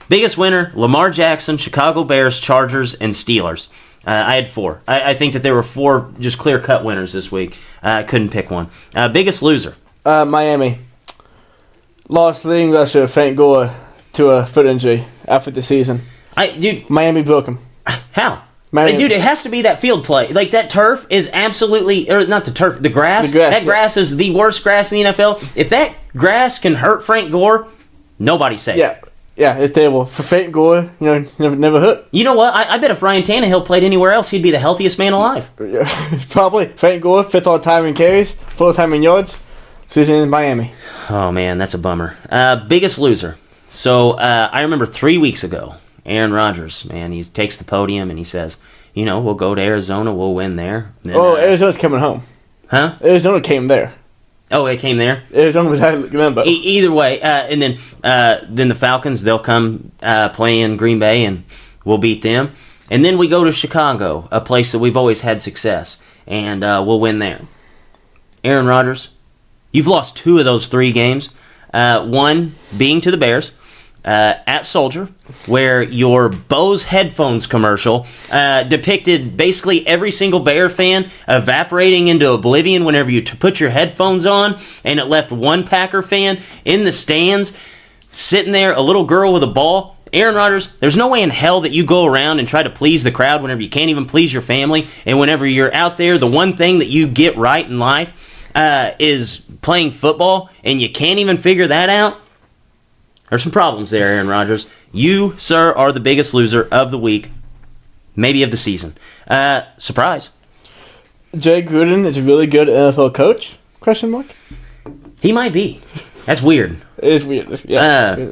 Biggest winner, Lamar Jackson, Chicago Bears, Chargers, and Steelers. I had 4. I think that there were 4 just clear-cut winners this week. I couldn't pick one. Biggest loser. Miami. Lost leading rusher Frank Gore to a foot injury after the season. Dude, Miami broke him. how? Miami. Dude, it has to be that field play. Like, that turf is absolutely... Or not the turf, the grass. The grass, that grass is the worst grass in the NFL. If that grass can hurt Frank Gore, nobody's safe. Yeah, it's terrible. For Frank Gore, never hurt. You know what? I bet if Ryan Tannehill played anywhere else, he'd be the healthiest man alive. Yeah, probably. Frank Gore, 5th all time in carries, 4th all time in yards. Season in Miami. Oh, man, that's a bummer. Biggest loser. So, I remember 3 weeks ago, Aaron Rodgers, man, he takes the podium and he says, we'll go to Arizona, we'll win there. Then, Arizona's coming home. Huh? Arizona came there. Oh, it came there? Arizona was at Limbo. Either way, and then the Falcons, they'll come play in Green Bay and we'll beat them. And then we go to Chicago, a place that we've always had success, and we'll win there. Aaron Rodgers, you've lost 2 of those 3 games. One being to the Bears at Soldier, where your Bose headphones commercial depicted basically every single Bear fan evaporating into oblivion whenever you put your headphones on, and it left one Packer fan in the stands sitting there, a little girl with a ball. Aaron Rodgers, there's no way in hell that you go around and try to please the crowd whenever you can't even please your family, and whenever you're out there, the one thing that you get right in life is playing football, and you can't even figure that out. There's some problems there, Aaron Rodgers. You, sir, are the biggest loser of the week, maybe of the season. Surprise. Jay Gruden is a really good NFL coach? Question mark. He might be. That's weird. It is weird. Yeah.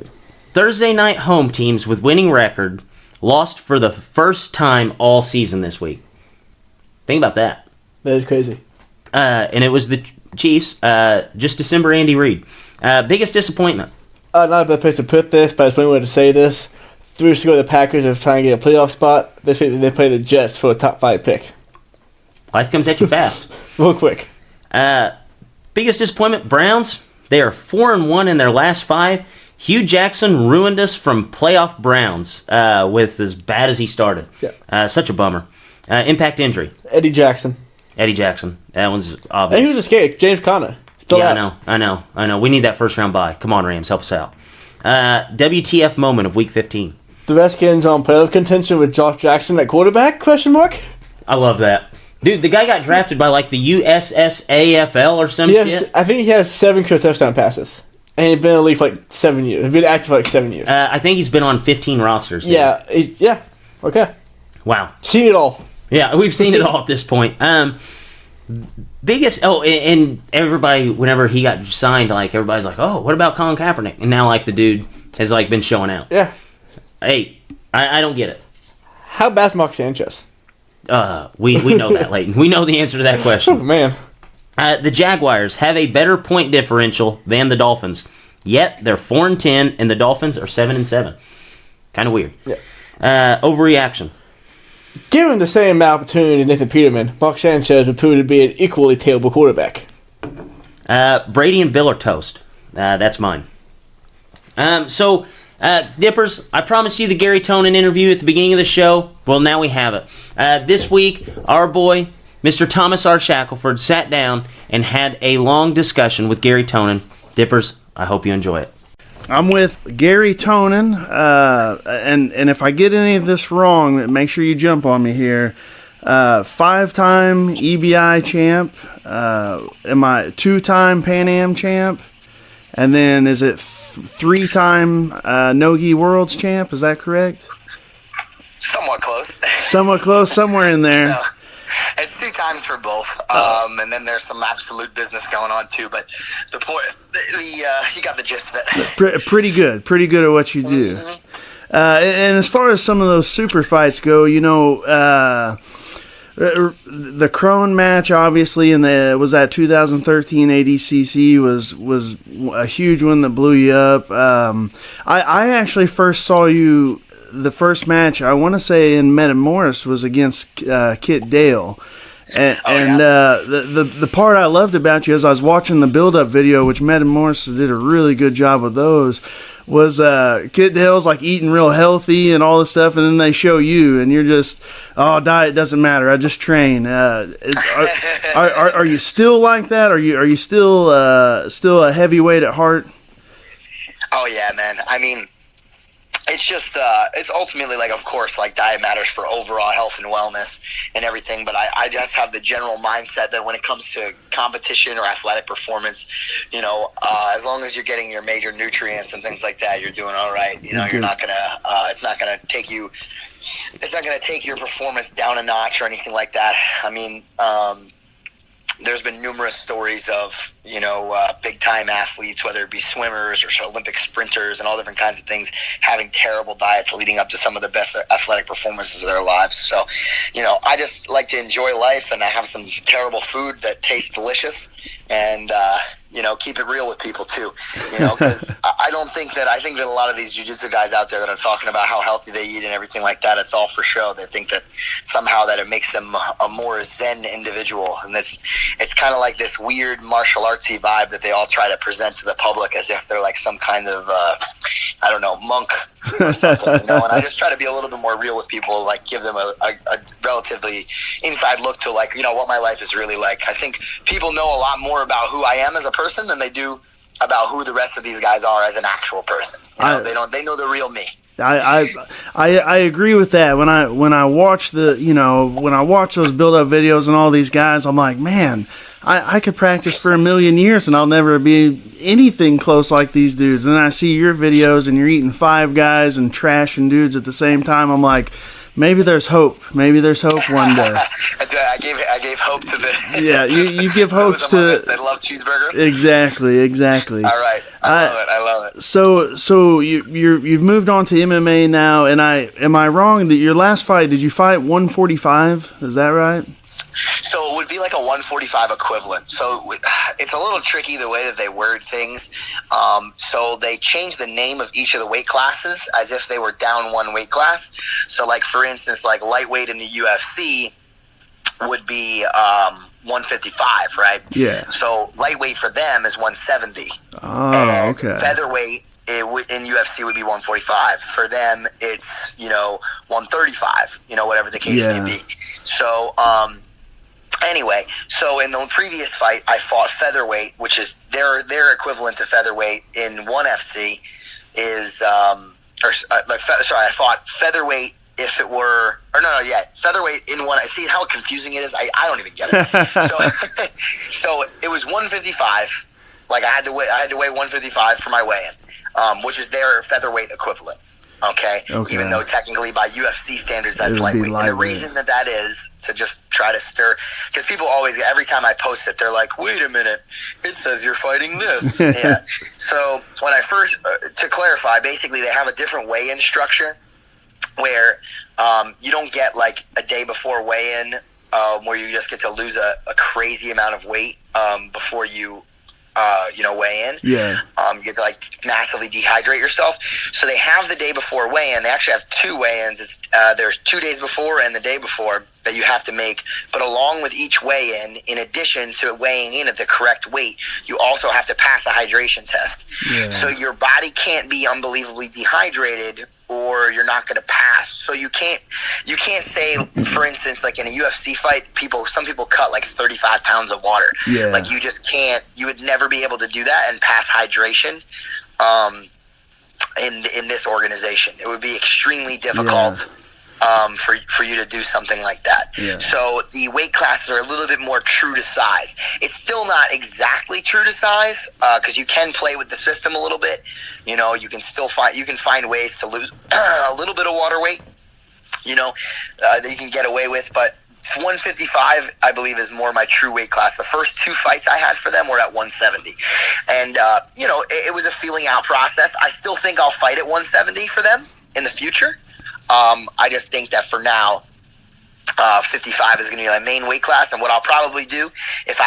Thursday night home teams with winning record lost for the first time all season this week. Think about that. That is crazy. And it was the Chiefs, just December Andy Reid. Biggest disappointment. Not a bad place to put this, but I just wanted to say this. 3 weeks ago, the Packers are trying to get a playoff spot. This week, they play the Jets for a top 5 pick. Life comes at you fast. Real quick. Biggest disappointment, Browns. They are 4-1 in their last 5. Hugh Jackson ruined us from playoff Browns with as bad as he started. Yeah. Such a bummer. Impact injury. Eddie Jackson. That one's obvious. And he was escaped. James Conner. Still out. I know. We need that first round bye. Come on, Rams, help us out. WTF moment of Week 15. The Redskins on playoff contention with Josh Jackson at quarterback? Question mark. I love that. Dude, the guy got drafted by like the USSAFL or some shit. I think he has 7 career touchdown passes. And he's been in the league for like 7 years. He's been active for like 7 years. I think he's been on 15 rosters. Yeah. Okay. Wow. Seen it all. Yeah, we've seen it all at this point. Biggest and everybody, whenever he got signed, like everybody's like, oh, what about Colin Kaepernick? And now like the dude has like been showing out. Yeah. Hey, I don't get it. How bad's Mark Sanchez? We know that, Leighton. We know the answer to that Oh question. man. The Jaguars have a better point differential than the Dolphins, yet they're 4-10 and the Dolphins are 7-7. Kind of weird. Yeah. Overreaction. Given the same opportunity to Nathan Peterman, Mark Sanchez would prove to be an equally terrible quarterback. Brady and Bill are toast. That's mine. Dippers, I promised you the Garry Tonon interview at the beginning of the show. Well, now we have it. This week, our boy, Mr. Thomas R. Shackelford, sat down and had a long discussion with Garry Tonon. Dippers, I hope you enjoy it. I'm with Garry Tonon, and if I get any of this wrong, make sure you jump on me here. 5-time EBI champ, am I 2-time Pan Am champ, and then is it 3-time Nogi Worlds champ? Is that correct? Somewhat close. Somewhat close, somewhere in there. So, it's 2 times for both, and then there's some absolute business going on too. But the point, you got the gist of it. Pretty good at what you do. Mm-hmm. And as far as some of those super fights go, the Crone match, obviously, and was that 2013 ADCC was a huge one that blew you up. I actually first saw you. The first match, I want to say, in Metamoris was against Kit Dale. And the part I loved about you as I was watching the build-up video, which Metamoris did a really good job with those, was Kit Dale's like eating real healthy and all this stuff, and then they show you, and you're just, diet doesn't matter, I just train. Are you still like that? Are you still a heavyweight at heart? Oh yeah, man. I mean, it's just, it's ultimately, like, of course, like, diet matters for overall health and wellness and everything, but I just have the general mindset that when it comes to competition or athletic performance, as long as you're getting your major nutrients and things like that, you're doing all right. You're not going to, it's not going to take your performance down a notch or anything like that. I mean, there's been numerous stories of, big-time athletes, whether it be swimmers or Olympic sprinters and all different kinds of things, having terrible diets leading up to some of the best athletic performances of their lives. So, I just like to enjoy life, and I have some terrible food that tastes delicious, and, keep it real with people too, because I think that a lot of these jiu-jitsu guys out there that are talking about how healthy they eat and everything like that, it's all for show. They think that somehow that it makes them a more zen individual, and it's kind of like this weird martial artsy vibe that they all try to present to the public as if they're like some kind of, monk or something, and I just try to be a little bit more real with people, like give them a relatively inside look to, like, what my life is really like. I think people know a lot more about who I am as a person than they do about who the rest of these guys are as an actual person. They know the real me. I agree with that. When I watch those build up videos and all these guys, I'm like, man, I could practice for 1,000,000 years and I'll never be anything close like these dudes. And then I see your videos and you're eating 5 guys and trashing dudes at the same time. I'm like, maybe there's hope. Maybe there's hope one day. I gave hope to the. Yeah, you give hope to. That love cheeseburgers. Exactly. All right, I love it. So you've moved on to MMA now, and am I wrong that your last fight, did you fight 145? Is that right? So it would be like a 145 equivalent. So it's a little tricky the way that they word things. So they changed the name of each of the weight classes as if they were down one weight class. So, like, for instance, like lightweight in the UFC would be 155, right? Yeah. So lightweight for them is 170. Oh, and okay. Featherweight in UFC would be 145. For them, it's 135. Whatever the case may be. So anyway, so in the previous fight, I fought featherweight, which is their equivalent to featherweight in ONE FC is I fought featherweight. If it were, featherweight in one. See how confusing it is. I don't even get it. So it was 155. Like I had to weigh 155 for my weigh-in, which is their featherweight equivalent. Okay. Even though technically by UFC standards that's lightweight. And the reason that is to just try to stir, because people always, every time I post it, they're like, "Wait a minute, it says you're fighting this." Yeah. So when I first, to clarify, basically they have a different weigh-in structure, where you don't get like a day before weigh-in where you just get to lose a crazy amount of weight before you weigh in. Yeah. You get to like massively dehydrate yourself. So they have the day before weigh in. They actually have two weigh-ins. There's 2 days before and the day before that you have to make. But along with each weigh-in, in addition to weighing in at the correct weight, you also have to pass a hydration test. Yeah. So your body can't be unbelievably dehydrated, or you're not going to pass. So you can't say, for instance, like in a UFC fight, some people cut like 35 pounds of water. Yeah. Like you just can't. You would never be able to do that and pass hydration. In this organization, it would be extremely difficult. For you to do something like that. Yeah. So the weight classes are a little bit more true to size. It's still not exactly true to size because you can play with the system a little bit. You can still find ways to lose a little bit of water weight. That you can get away with, but 155, I believe, is more my true weight class. The first 2 fights I had for them were at 170. And, it was a feeling out process. I still think I'll fight at 170 for them in the future. I just think that for now, 55 is going to be my main weight class. And what I'll probably do if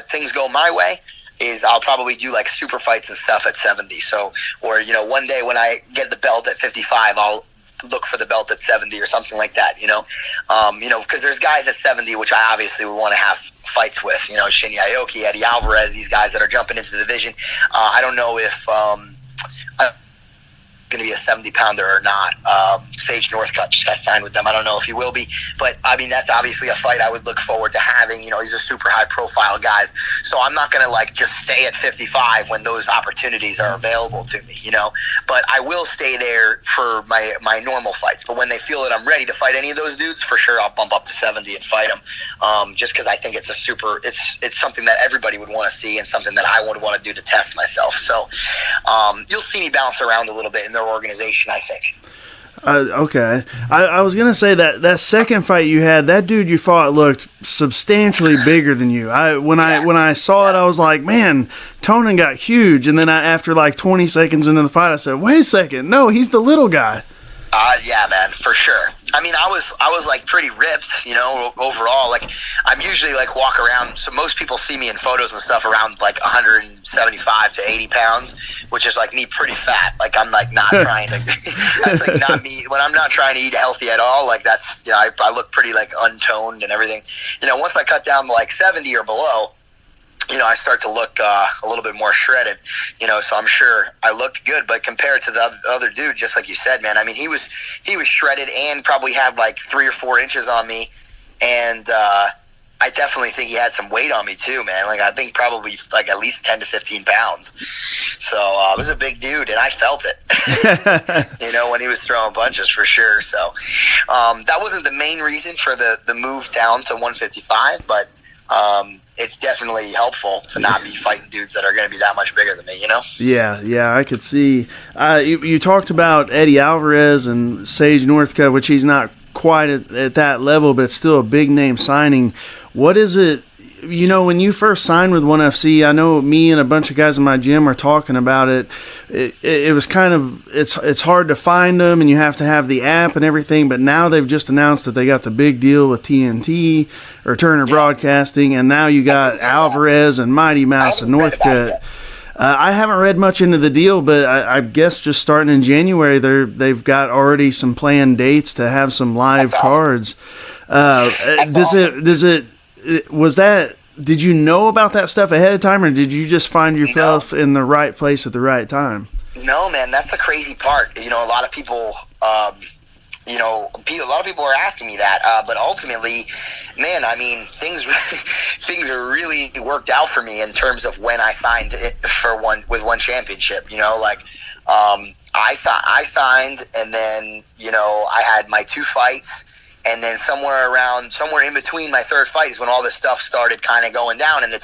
things go my way is I'll probably do like super fights and stuff at 70. So, or, one day when I get the belt at 55, I'll look for the belt at 70 or something like that, because there's guys at 70, which I obviously would want to have fights with, Shinya Aoki, Eddie Alvarez, these guys that are jumping into the division. I don't know if, going to be a 70-pounder or not. Sage Northcutt just got signed with them. I don't know if he will be, but I mean that's obviously a fight I would look forward to having. These are super high-profile guys, so I'm not going to just stay at 55 when those opportunities are available to me. But I will stay there for my normal fights. But when they feel that I'm ready to fight any of those dudes, for sure I'll bump up to 70 and fight them. Just because I think it's something that everybody would want to see and something that I would want to do to test myself. So you'll see me bounce around a little bit in their organization, I think. Okay. I was going to say that second fight you had, that dude you fought looked substantially bigger than you. When I saw it, I was like, man, Tonon got huge. And then after like 20 seconds into the fight, I said, wait a second. No, he's the little guy. Yeah, man, for sure. I mean, I was like pretty ripped, overall. Like I'm usually like walk around. So most people see me in photos and stuff around like 175 to 80 pounds, which is like me pretty fat. Like I'm like not trying to, that's like not me. When I'm not trying to eat healthy at all, like that's, I look pretty like untoned and everything. Once I cut down to like 70 or below, I start to look a little bit more shredded, so I'm sure I looked good. But compared to the other dude, just like you said, man, I mean, he was shredded and probably had like 3 or 4 inches on me. And I definitely think he had some weight on me too, man. Like I think probably like at least 10 to 15 pounds. So it was a big dude, and I felt it, when he was throwing punches for sure. So that wasn't the main reason for the move down to 155, but it's definitely helpful to not be fighting dudes that are going to be that much bigger than me, Yeah, I could see. You talked about Eddie Alvarez and Sage Northcutt, which he's not quite at that level, but it's still a big name signing. What is it, when you first signed with 1FC, I know me and a bunch of guys in my gym are talking about it. It was kind of, it's hard to find them, and you have to have the app and everything, but now they've just announced that they got the big deal with TNT or Turner Broadcasting, and now you got Alvarez and Mighty Mouse and Northcutt. I haven't read much into the deal, but I guess just starting in January, they've got already some planned dates to have some live cards. Did you know about that stuff ahead of time, or did you just find yourself in the right place at the right time? No, man, that's the crazy part. A lot of people, a lot of people are asking me that, but ultimately, man, I mean, things are really worked out for me in terms of when I signed it with one championship. I signed, and then I had my 2 fights. And then somewhere in between my 3rd fight is when all this stuff started kind of going down. And it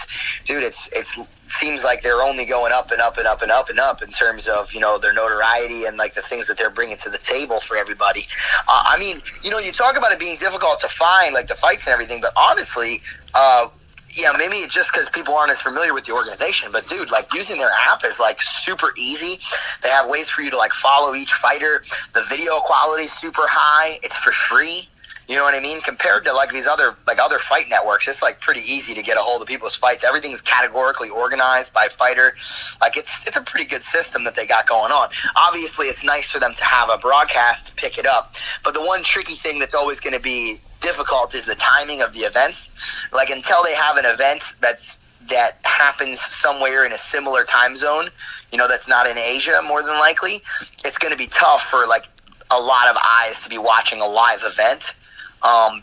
seems like they're only going up and up and up and up and up in terms of, their notoriety and like the things that they're bringing to the table for everybody. I mean, you talk about it being difficult to find like the fights and everything, but honestly, maybe it's just because people aren't as familiar with the organization. But dude, like using their app is like super easy. They have ways for you to like follow each fighter. The video quality is super high. It's for free. You know what I mean? Compared to like these other fight networks, it's like pretty easy to get a hold of people's fights. Everything's categorically organized by fighter. Like it's a pretty good system that they got going on. Obviously, it's nice for them to have a broadcast to pick it up. But the one tricky thing that's always going to be difficult is the timing of the events. Like until they have an event that happens somewhere in a similar time zone, that's not in Asia, more than likely, it's going to be tough for like a lot of eyes to be watching a live event.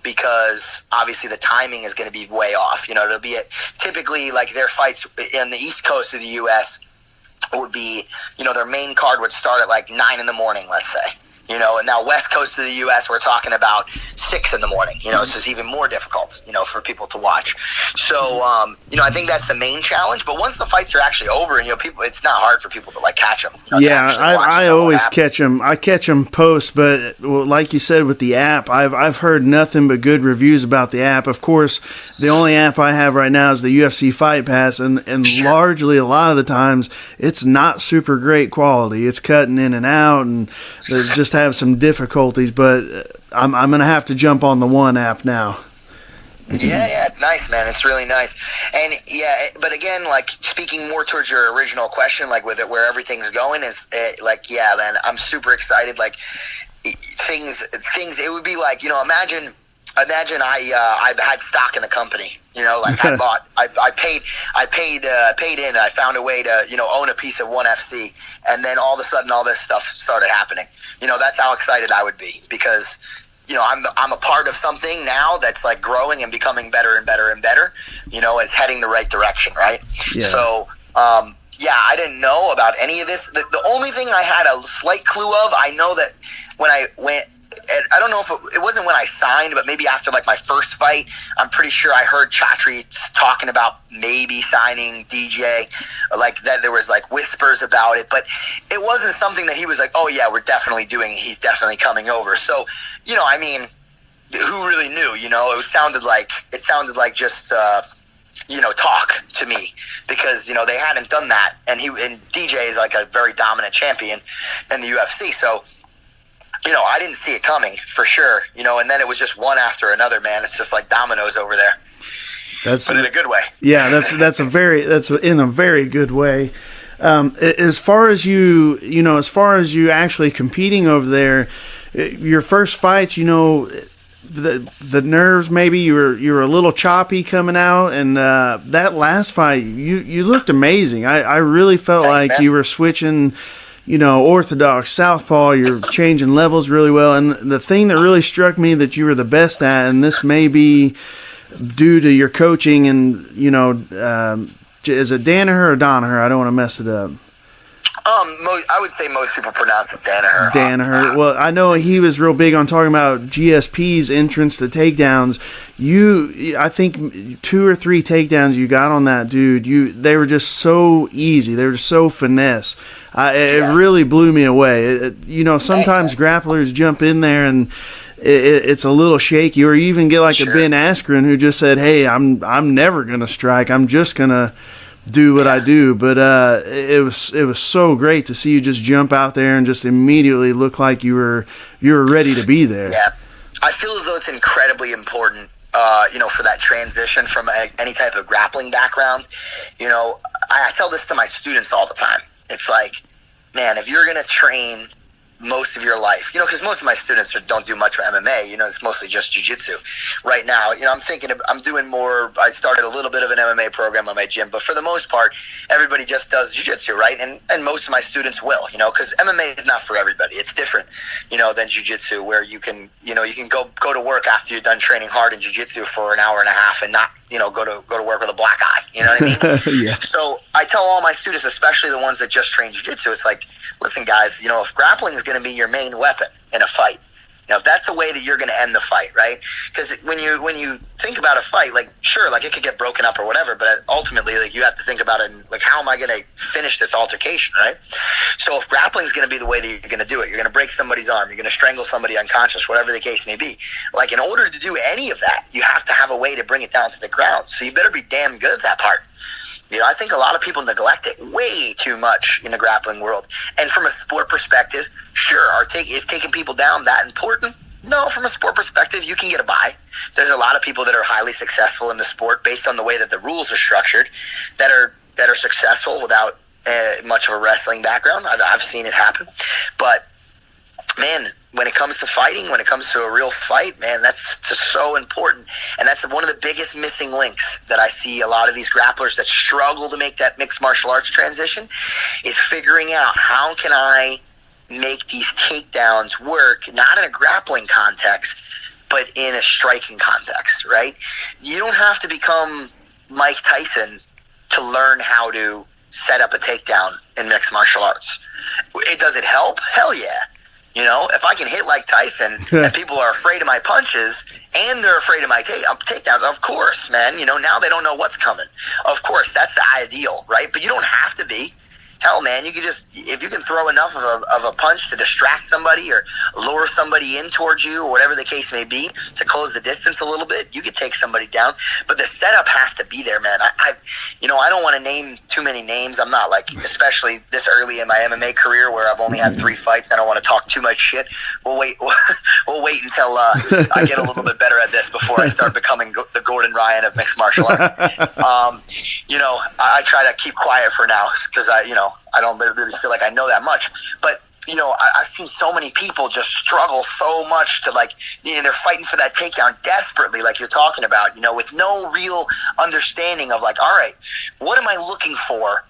Because obviously the timing is going to be way off. It'll be typically like their fights in the East Coast of the U.S. would be, their main card would start at like 9 in the morning, let's say. And now West Coast of the U.S., we're talking about 6 in the morning, so it's even more difficult, for people to watch. So, I think that's the main challenge. But once the fights are actually over, people, it's not hard for people to like catch them. Yeah, I always catch them. I catch them post, but like you said with the app, I've heard nothing but good reviews about the app. Of course, the only app I have right now is the UFC Fight Pass, and largely a lot of the times it's not super great quality. It's cutting in and out, and there's just have some difficulties, but I'm going to have to jump on the One app now. Yeah, it's nice, man. It's really nice. And but again, like speaking more towards your original question, like with it, where everything's going is man, I'm super excited. Like things, it would be like, imagine I had stock in the company, like I paid in, I found a way to, own a piece of ONE FC, and then all of a sudden all this stuff started happening. That's how excited I would be, because, I'm a part of something now that's like growing and becoming better and better and better, it's heading the right direction. Right. Yeah. So, I didn't know about any of this. The only thing I had a slight clue of, I know that when I went, I don't know if it wasn't when I signed, but maybe after like my first fight, I'm pretty sure I heard Chatri talking about maybe signing DJ, like that there was like whispers about it, but it wasn't something that he was like, oh yeah, we're definitely doing it. He's definitely coming over. So, I mean, who really knew, it sounded like just, talk to me, because, they hadn't done that. And DJ is like a very dominant champion in the UFC. So, I didn't see it coming for sure, and then it was just one after another, man. It's just like dominoes over there. But in a good way. Yeah, that's in a very good way. As far as you actually competing over there, your first fights, the nerves, maybe you were a little choppy coming out, and that last fight, you looked amazing. I really felt like you were switching, orthodox, southpaw, you're changing levels really well. And the thing that really struck me that you were the best at, and this may be due to your coaching and, is it Danaher or Donaher? I don't want to mess it up. I would say most people pronounce it Danaher. Danaher. Well, I know he was real big on talking about GSP's entrance to takedowns. I think 2 or 3 takedowns you got on that dude. They were just so easy. They were just so finesse. It really blew me away. Sometimes grapplers jump in there and it's a little shaky, or you even get like a Ben Askren who just said, "Hey, I'm never gonna strike. I'm just gonna do what I do." But it was so great to see you just jump out there and just immediately look like you were ready to be there. Yeah, I feel as though it's incredibly important, for that transition from any type of grappling background. I tell this to my students all the time. It's like, man, if you're gonna train most of your life, because most of my students don't do much for MMA, it's mostly just jiu-jitsu right now. I'm doing more. I started a little bit of an MMA program on my gym, but for the most part, everybody just does jiu-jitsu, right? And most of my students will, because MMA is not for everybody. It's different, than jiu-jitsu, where you can go to work after you're done training hard in jiu-jitsu for an hour and a half and not, go to work with a black eye. You know what I mean? Yeah. So I tell all my students, especially the ones that just train jiu-jitsu, it's like, listen, guys, if grappling is going to be your main weapon in a fight, that's the way that you're going to end the fight, right? Because when you think about a fight, like, sure, like it could get broken up or whatever, but ultimately, like, you have to think about it, and, like, how am I going to finish this altercation, right? So if grappling is going to be the way that you're going to do it, you're going to break somebody's arm, you're going to strangle somebody unconscious, whatever the case may be. Like, in order to do any of that, you have to have a way to bring it down to the ground. So you better be damn good at that part. I think a lot of people neglect it way too much in the grappling world. And from a sport perspective, sure, is taking people down that important? No, from a sport perspective, you can get a bye. There's a lot of people that are highly successful in the sport based on the way that the rules are structured that are successful without much of a wrestling background. I've seen it happen. But, man, when it comes to fighting, when it comes to a real fight, man, that's just so important. And that's one of the biggest missing links that I see a lot of these grapplers that struggle to make that mixed martial arts transition is figuring out how can I make these takedowns work, not in a grappling context, but in a striking context, right? You don't have to become Mike Tyson to learn how to set up a takedown in mixed martial arts. Does it help? Hell yeah. You know, if I can hit like Tyson and people are afraid of my punches and they're afraid of my takedowns, of course, man. You know, now they don't know what's coming. Of course, that's the ideal, right? But you don't have to be. Hell, man, you can just, if you can throw enough of a punch to distract somebody or lure somebody in towards you or whatever the case may be to close the distance a little bit, you could take somebody down. But the setup has to be there, man. I don't want to name too many names. I'm not like, especially this early in my MMA career where I've only had 3 fights. I don't want to talk too much shit. We'll wait until I get a little bit better at this before I start becoming the Gordon Ryan of mixed martial arts. I try to keep quiet for now because I don't really feel like I know that much. But, I've seen so many people just struggle so much to, like, they're fighting for that takedown desperately, like you're talking about, with no real understanding of, like, all right, what am I looking for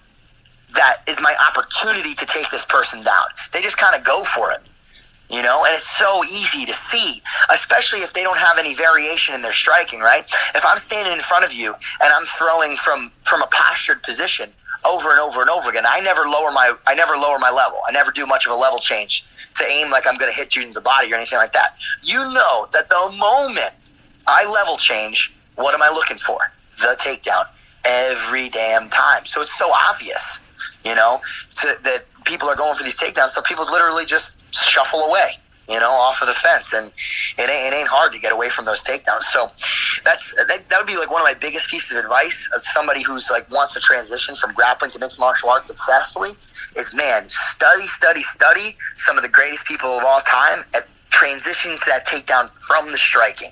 that is my opportunity to take this person down? They just kind of go for it, and it's so easy to see, especially if they don't have any variation in their striking, right? If I'm standing in front of you and I'm throwing from a postured position over and over and over again, I never lower my level. I never do much of a level change to aim like I'm going to hit you in the body or anything like that. You know that the moment I level change, what am I looking for? The takedown every damn time. So it's so obvious, that people are going for these takedowns. So people literally just shuffle away, off of the fence, and it ain't hard to get away from those takedowns. So that would be like one of my biggest pieces of advice of somebody who's like wants to transition from grappling to mixed martial arts successfully is, man, study some of the greatest people of all time at transitioning to that takedown from the striking.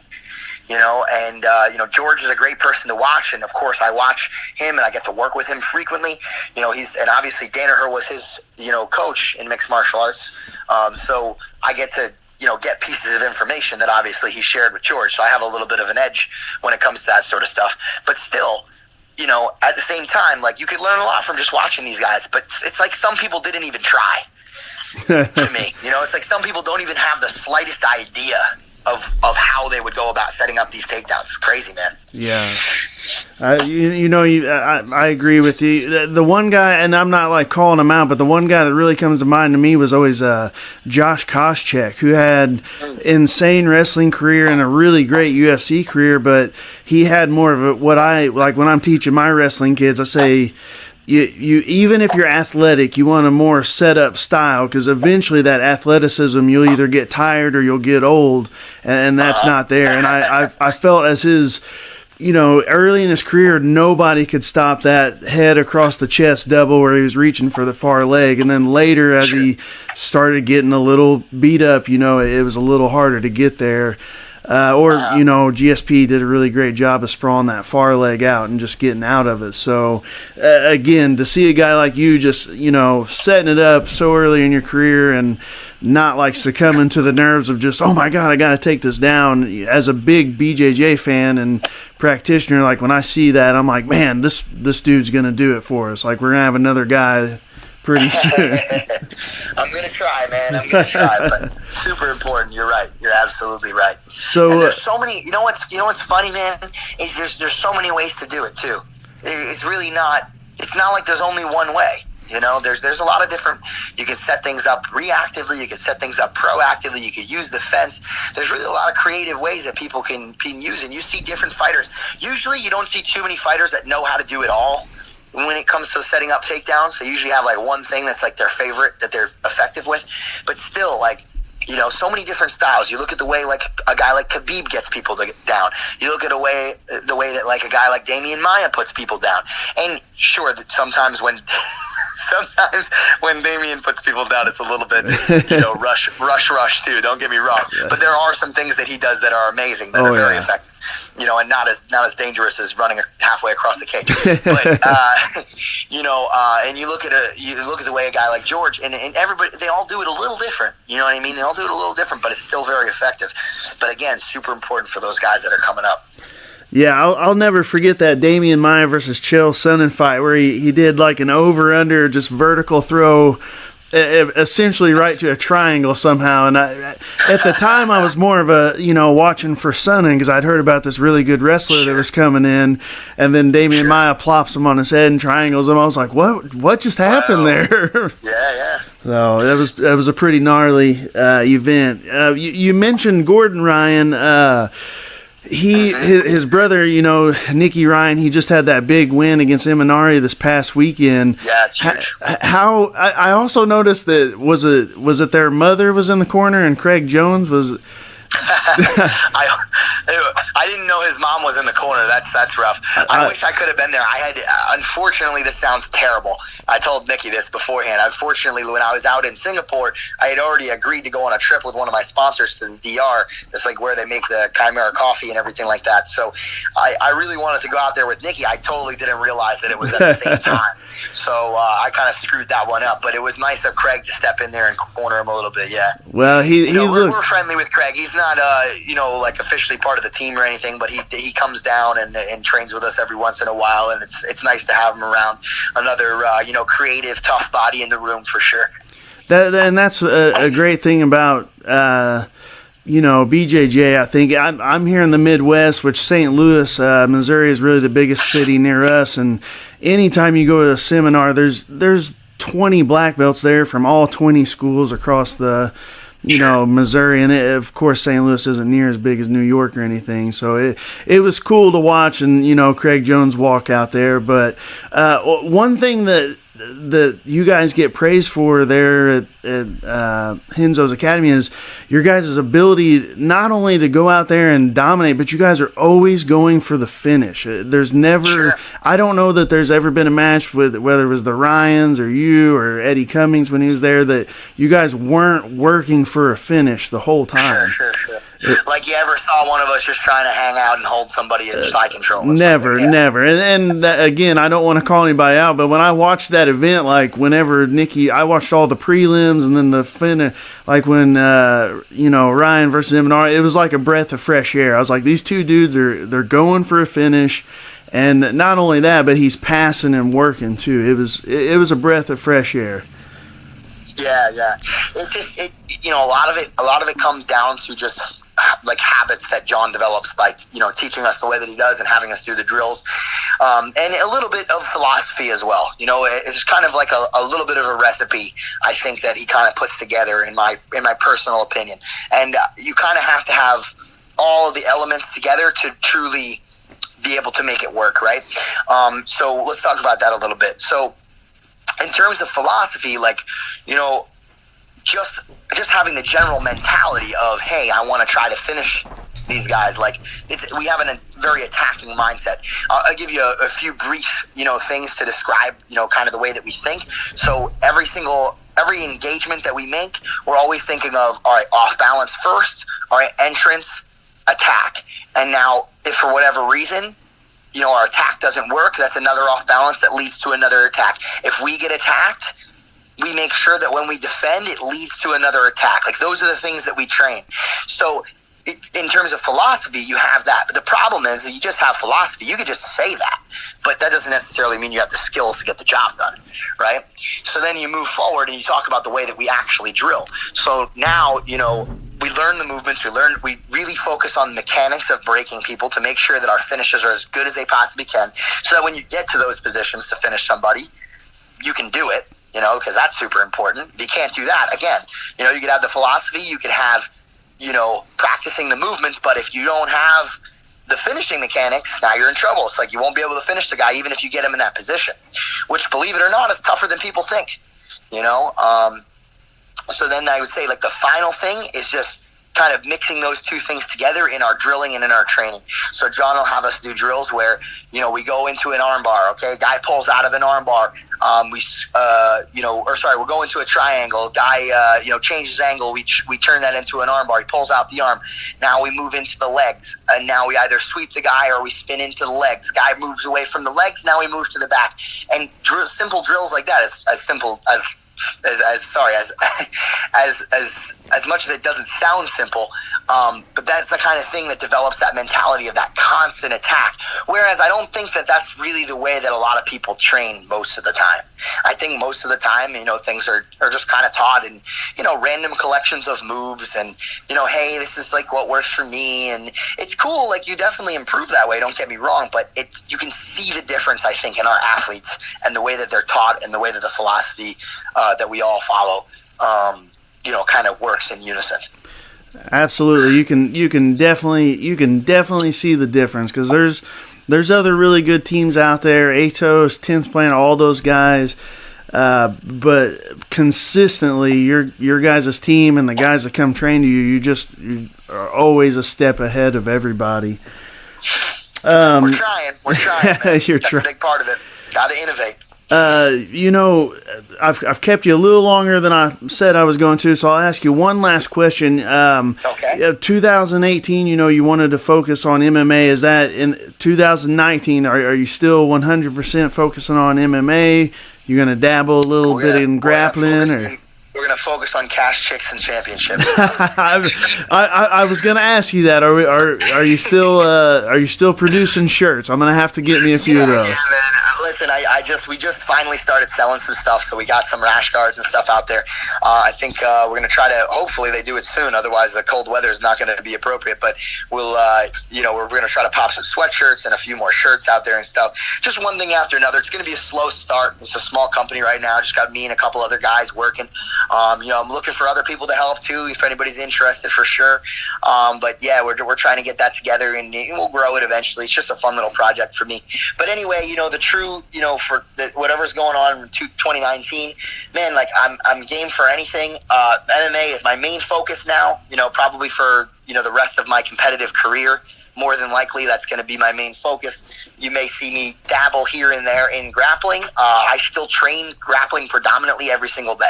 George is a great person to watch, and of course I watch him and I get to work with him frequently. And obviously Danaher was his, coach in mixed martial arts. So I get to, get pieces of information that obviously he shared with George. So I have a little bit of an edge when it comes to that sort of stuff. But still, at the same time, like, you could learn a lot from just watching these guys. But it's like some people didn't even try to me. It's like some people don't even have the slightest idea of how they would go about setting up these takedowns. Crazy, man. Yeah. I agree with you. The one guy, and I'm not like calling him out, but the one guy that really comes to mind to me was always Josh Koscheck, who had insane wrestling career and a really great UFC career, but he had more of what I like when I'm teaching my wrestling kids. I say, You even if you're athletic, you want a more set up style, because eventually that athleticism, you'll either get tired or you'll get old, and that's not there. And I felt as his, early in his career, nobody could stop that head across the chest double where he was reaching for the far leg. And then later, as he started getting a little beat up, it was a little harder to get there. GSP did a really great job of sprawling that far leg out and just getting out of it. So, again, to see a guy like you just, setting it up so early in your career and not like succumbing to the nerves of just, oh my God, I got to take this down. As a big BJJ fan and practitioner, like when I see that, I'm like, man, this dude's going to do it for us. Like, we're going to have another guy pretty soon. I'm going to try, man. But super important. You're right. You're absolutely right. So and there's so many. What's funny, man, is there's so many ways to do it too. It's really not. It's not like there's only one way. There's a lot of different. You can set things up reactively. You can set things up proactively. You can use the fence. There's really a lot of creative ways that people can use, and you see different fighters. Usually, you don't see too many fighters that know how to do it all. When it comes to setting up takedowns, they usually have like one thing that's like their favorite that they're effective with. But still, like, so many different styles. You look at the way like a guy like Khabib gets people down. You look at the way that like a guy like Damian Maia puts people down. And sure, that sometimes when sometimes when Damien puts people down, it's a little bit, rush too. Don't get me wrong, but there are some things that he does that are amazing, that are very effective. And not as dangerous as running halfway across the cage. But and you look at the way a guy like George and everybody, they all do it a little different. You know what I mean? They all do it a little different, but it's still very effective. But again, super important for those guys that are coming up. Yeah, I'll never forget that Damian Maya versus Chael Sonnen fight where he did like an over-under just vertical throw, essentially right to a triangle somehow. And at the time, I was more of a, watching for Sonnen because I'd heard about this really good wrestler that was coming in. And then Damian Maya plops him on his head and triangles him. I was like, what just happened there? Yeah. So that was a pretty gnarly event. You mentioned Gordon Ryan. His brother, Nicky Ryan, he just had that big win against Eminari this past weekend. Yeah, it's huge. I also noticed that was it their mother was in the corner and Craig Jones was. I didn't know his mom was in the corner. That's rough. I wish I could have been there. Unfortunately, this sounds terrible. I told Nikki this beforehand. Unfortunately, when I was out in Singapore, I had already agreed to go on a trip with one of my sponsors to the DR. It's like where they make the Chimera coffee and everything like that. So I really wanted to go out there with Nikki. I totally didn't realize that it was at the same time. So I kind of screwed that one up. But it was nice of Craig to step in there and corner him a little bit, yeah. Well, we're friendly with Craig. He's not, like officially part of the team or anything, but he comes down and trains with us every once in a while, and it's nice to have him around. Another, creative, tough body in the room for sure. And that's a great thing about, BJJ. I think I'm here in the Midwest, which St. Louis, Missouri is really the biggest city near us, and anytime you go to a seminar, there's 20 black belts there from all 20 schools across the Missouri, and of course St. Louis isn't near as big as New York or anything, so it was cool to watch, and Craig Jones walk out there. But one thing that you guys get praised for there at Henzo's Academy is your guys' ability not only to go out there and dominate, but you guys are always going for the finish. There's never, I don't know that there's ever been a match with, whether it was the Ryans or you or Eddie Cummings when he was there, that you guys weren't working for a finish the whole time. Sure. Like you ever saw one of us just trying to hang out and hold somebody in side control? Never. And that, again, I don't want to call anybody out, but when I watched that event, like whenever I watched all the prelims and then the finish, like when Ryan versus Eminari, it was like a breath of fresh air. I was like, these two dudes they're going for a finish, and not only that, but he's passing and working too. It was a breath of fresh air. Yeah. It's just a lot of it comes down to just like habits that John develops by teaching us the way that he does and having us do the drills, and a little bit of philosophy as well. It's kind of like a little bit of a recipe, I think, that he kind of puts together in my personal opinion. And you kind of have to have all of the elements together to truly be able to make it work, right? So let's talk about that a little bit. So in terms of philosophy, just having the general mentality of, hey, I want to try to finish these guys. Like, we have a very attacking mindset. I'll give you a few brief, things to describe, kind of the way that we think. So every engagement that we make, we're always thinking of, all right, off balance first, all right, entrance, attack. And now, if for whatever reason, our attack doesn't work, that's another off balance that leads to another attack. If we get attacked, we make sure that when we defend, it leads to another attack. Like, those are the things that we train. So in terms of philosophy, you have that. But the problem is that you just have philosophy. You could just say that, but that doesn't necessarily mean you have the skills to get the job done, right? So then you move forward and you talk about the way that we actually drill. So now, we learn the movements. We really focus on the mechanics of breaking people to make sure that our finishes are as good as they possibly can, so that when you get to those positions to finish somebody, you can do it. Because that's super important. You can't do that. Again, you could have the philosophy, you could have, practicing the movements, but if you don't have the finishing mechanics, now you're in trouble. It's like you won't be able to finish the guy even if you get him in that position, which, believe it or not, is tougher than people think, So then I would say, like, the final thing is just kind of mixing those two things together in our drilling and in our training. So John will have us do drills where, we go into an arm bar, okay? Guy pulls out of an arm bar. We're going to a triangle. Guy, changes angle. We turn that into an armbar. He pulls out the arm. Now we move into the legs, and now we either sweep the guy or we spin into the legs. Guy moves away from the legs. Now we move to the back, and simple drills like that is as simple as much as it doesn't sound simple, but that's the kind of thing that develops that mentality of that constant attack. Whereas I don't think that that's really the way that a lot of people train most of the time. I think most of the time, things are just kind of taught in, random collections of moves and, hey, this is like what works for me. And it's cool. Like, you definitely improve that way. Don't get me wrong. But you can see the difference, I think, in our athletes and the way that they're taught and the way that the philosophy that we all follow, kind of works in unison. Absolutely, you can definitely see the difference, because there's other really good teams out there, Atos, 10th Planet, all those guys, but consistently your guys' team and the guys that come train you are always a step ahead of everybody. We're trying. Man. That's a big part of it. Got to innovate. I've kept you a little longer than I said I was going to, so I'll ask you one last question. Okay. 2018, you wanted to focus on MMA. Is that in 2019? Are you still 100% focusing on MMA? You're going to dabble a little bit in grappling, or? We're going to focus on cash, chicks, and championships. I was going to ask you that. Are you still producing shirts? I'm going to have to get me a few of those. Yeah, man. Listen, we just finally started selling some stuff, so we got some rash guards and stuff out there. I think we're going to try to. Hopefully, they do it soon. Otherwise, the cold weather is not going to be appropriate. But we'll, we're going to try to pop some sweatshirts and a few more shirts out there and stuff. Just one thing after another. It's going to be a slow start. It's a small company right now. Just got me and a couple other guys working. I'm looking for other people to help too, if anybody's interested, for sure. But yeah, we're trying to get that together, and we'll grow it eventually. It's just a fun little project for me. But anyway, the true, for whatever's going on in 2019, man, like I'm game for anything. MMA is my main focus now. Probably for the rest of my competitive career. More than likely, that's going to be my main focus. You may see me dabble here and there in grappling. I still train grappling predominantly every single day.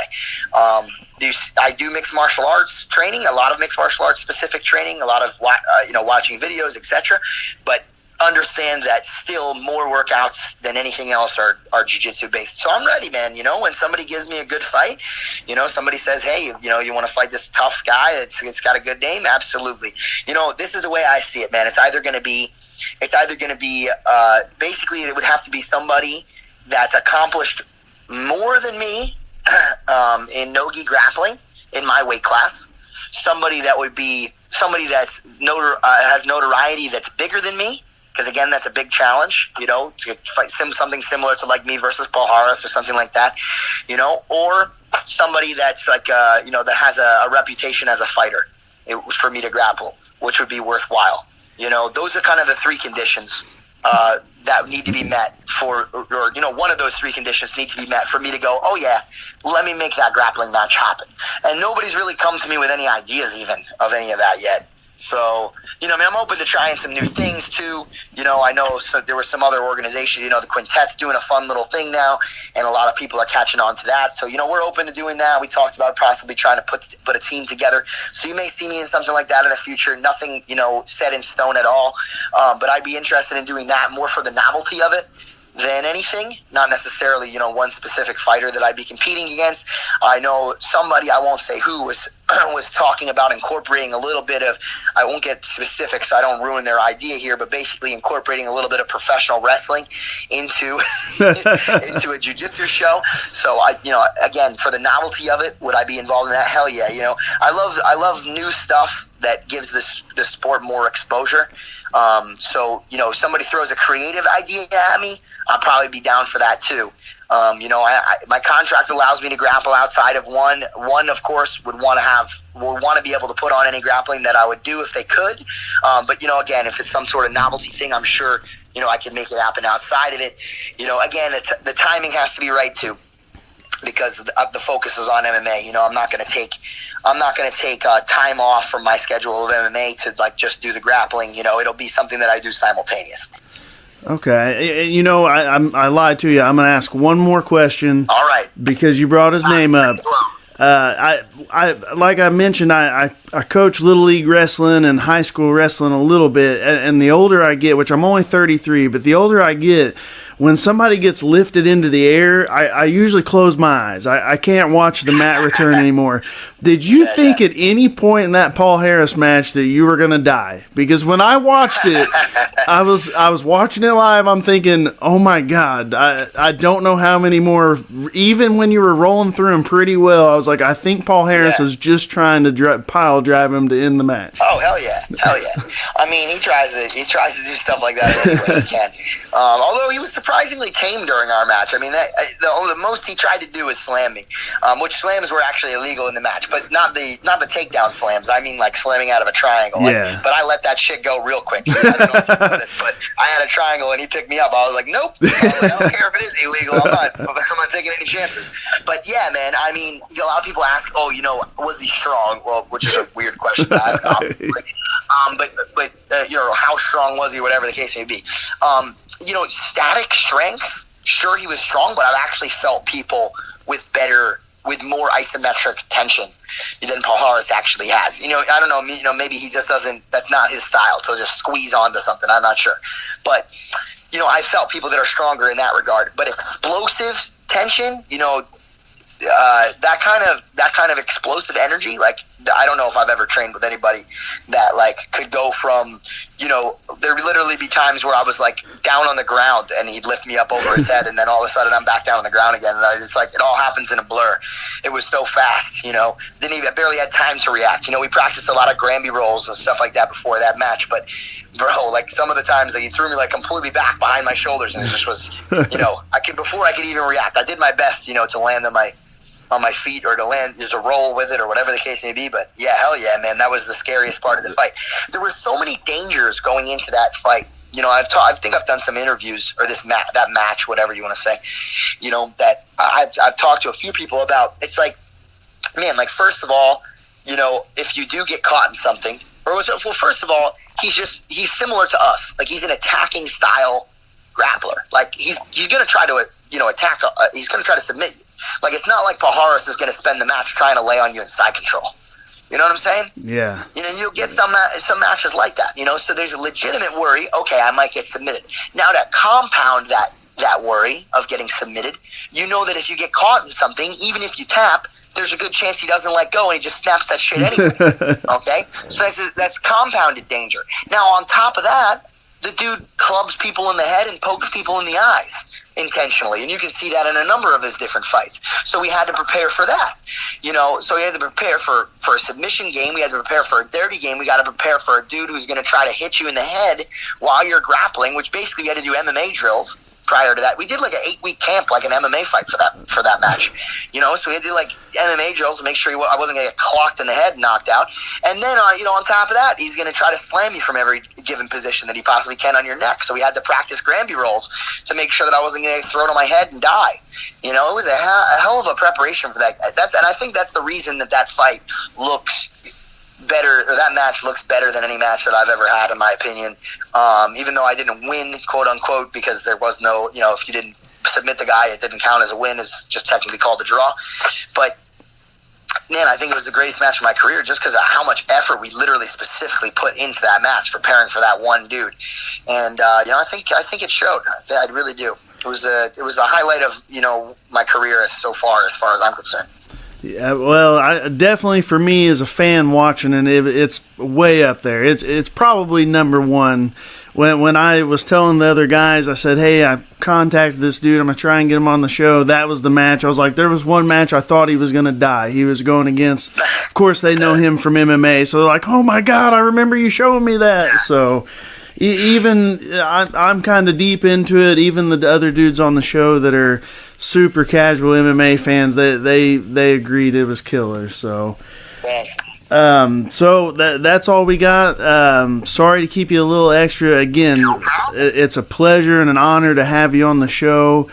I do mixed martial arts training, a lot of mixed martial arts specific training, a lot of watching videos, etc. But understand that still more workouts than anything else are jiu-jitsu based. So I'm ready, man. When somebody gives me a good fight, somebody says, hey, you want to fight this tough guy? It's got a good name. Absolutely. This is the way I see it, man. It's either going to be basically it would have to be somebody that's accomplished more than me in no-gi grappling in my weight class. Somebody that would be somebody that's has notoriety that's bigger than me. Because, again, that's a big challenge, to fight something similar to like me versus Paul Harris or something like that, or somebody that's like, that has a reputation as a fighter for me to grapple, which would be worthwhile. Those are kind of the three conditions that need to be met one of those three conditions need to be met for me to go, oh, yeah, let me make that grappling match happen. And nobody's really come to me with any ideas even of any of that yet. So, I'm open to trying some new things too. I know there were some other organizations, the Quintet's doing a fun little thing now, and a lot of people are catching on to that. So, we're open to doing that. We talked about possibly trying to put a team together. So you may see me in something like that in the future. Nothing, set in stone at all. But I'd be interested in doing that more for the novelty of it than anything, not necessarily, one specific fighter that I'd be competing against. I know somebody, I won't say who, was talking about incorporating a little bit of, I won't get specific so I don't ruin their idea here, but basically incorporating a little bit of professional wrestling into into a jiu-jitsu show. So again, for the novelty of it, would I be involved in that? Hell yeah. I love new stuff that gives the sport more exposure. So if somebody throws a creative idea at me, I'll probably be down for that too. My contract allows me to grapple outside of one. One, of course, would want to be able to put on any grappling that I would do if they could. But again, if it's some sort of novelty thing, I'm sure I can make it happen outside of it. Again, the timing has to be right too, because the focus is on MMA. I'm not going to take time off from my schedule of MMA to just do the grappling. It'll be something that I do simultaneous. Okay. You know, I lied to you. I'm going to ask one more question. All right. Because you brought his name up. I like I mentioned, I coach Little League wrestling and high school wrestling a little bit. And the older I get, which I'm only 33, but the older I get, when somebody gets lifted into the air, I usually close my eyes. I can't watch the mat return anymore. Did you think at any point in that Paul Harris match that you were going to die? Because when I watched it, I was watching it live. I'm thinking, oh my God, I don't know how many more. Even when you were rolling through them pretty well, I was like, I think Paul Harris is just trying to pile drive him to end the match. Oh hell yeah. I mean, he tries to do stuff like that any way he can. Although he was surprisingly tame during our match. I mean, the most he tried to do was slam me, which slams were actually illegal in the match, but not the takedown slams. I mean, like slamming out of a triangle. Yeah. But I let that shit go real quick. I don't know if you noticed, but I had a triangle and he picked me up. I was like, nope. I don't care if it is illegal. I'm not taking any chances. But yeah, man. I mean, a lot of people ask, oh, you know, was he strong? Well, which is a weird question to ask. But you know, how strong was he? Whatever the case may be. You know, static strength. Sure, he was strong, but I've actually felt people with more isometric tension than Paul Harris actually has. You know, I don't know. You know, maybe he just doesn't. That's not his style to just squeeze onto something. I'm not sure, but you know, I felt people that are stronger in that regard. But explosive tension, you know, that kind of explosive energy, like I don't know if I've ever trained with anybody that like could go from, you know, there would literally be times where I was like down on the ground and he'd lift me up over his head, and then all of a sudden I'm back down on the ground again, and it's like it all happens in a blur. It was so fast, you know. I barely had time to react. You know, we practiced a lot of Granby rolls and stuff like that before that match, but bro, like some of the times that he threw me like completely back behind my shoulders, and it just was, you know, before I could even react, I did my best, you know, to land on my feet or to roll with it or whatever the case may be. But yeah, hell yeah, man, that was the scariest part of the fight. There was so many dangers going into that fight. You know, I think I've done some interviews or that match, whatever you want to say. You know, that I've talked to a few people about. It's like, man, like first of all, you know, if you do get caught in something, well, first of all, he's similar to us. Like he's an attacking style grappler. Like he's gonna try to, you know, attack. He's gonna try to submit you. Like, it's not like Paul Harris is going to spend the match trying to lay on you in side control. You know what I'm saying? Yeah. You know, you'll get some matches like that, you know? So there's a legitimate worry, okay, I might get submitted. Now, to compound that worry of getting submitted, you know that if you get caught in something, even if you tap, there's a good chance he doesn't let go and he just snaps that shit anyway. Okay? So that's compounded danger. Now, on top of that, the dude clubs people in the head and pokes people in the eyes intentionally, and you can see that in a number of his different fights. So we had to prepare for that, you know. So we had to prepare for a submission game. We had to prepare for a dirty game. We got to prepare for a dude who's going to try to hit you in the head while you're grappling, which basically we had to do MMA drills prior to that. We did like an 8-week camp, like an MMA fight for that match, you know. So we had to do like MMA drills to make sure I wasn't going to get clocked in the head, knocked out. And then you know, on top of that, he's going to try to slam you from every given position that he possibly can on your neck. So we had to practice Granby rolls to make sure that I wasn't going to throw it on my head and die. You know, it was a hell of a preparation for that. And I think that's the reason that fight looks better, or that match looks better than any match that I've ever had, in my opinion. Even though I didn't win, quote unquote, because there was no, you know, if you didn't submit the guy, it didn't count as a win. It's just technically called a draw. But man, I think it was the greatest match of my career just because of how much effort we literally specifically put into that match, preparing for that one dude. And you know, I think it showed. I really do. It was a highlight of, you know, my career so far as I'm concerned. Yeah, well, definitely for me as a fan watching it, it's way up there. It's probably number one. When I was telling the other guys, I said, hey, I contacted this dude. I'm going to try and get him on the show. That was the match. I was like, there was one match I thought he was going to die. He was going against, of course, they know him from MMA. So they're like, oh, my God, I remember you showing me that. So even I'm kind of deep into it. Even the other dudes on the show that are super casual MMA fans, they agreed it was killer. So that's all we got. Sorry to keep you a little extra. Again, it's a pleasure and an honor to have you on the show.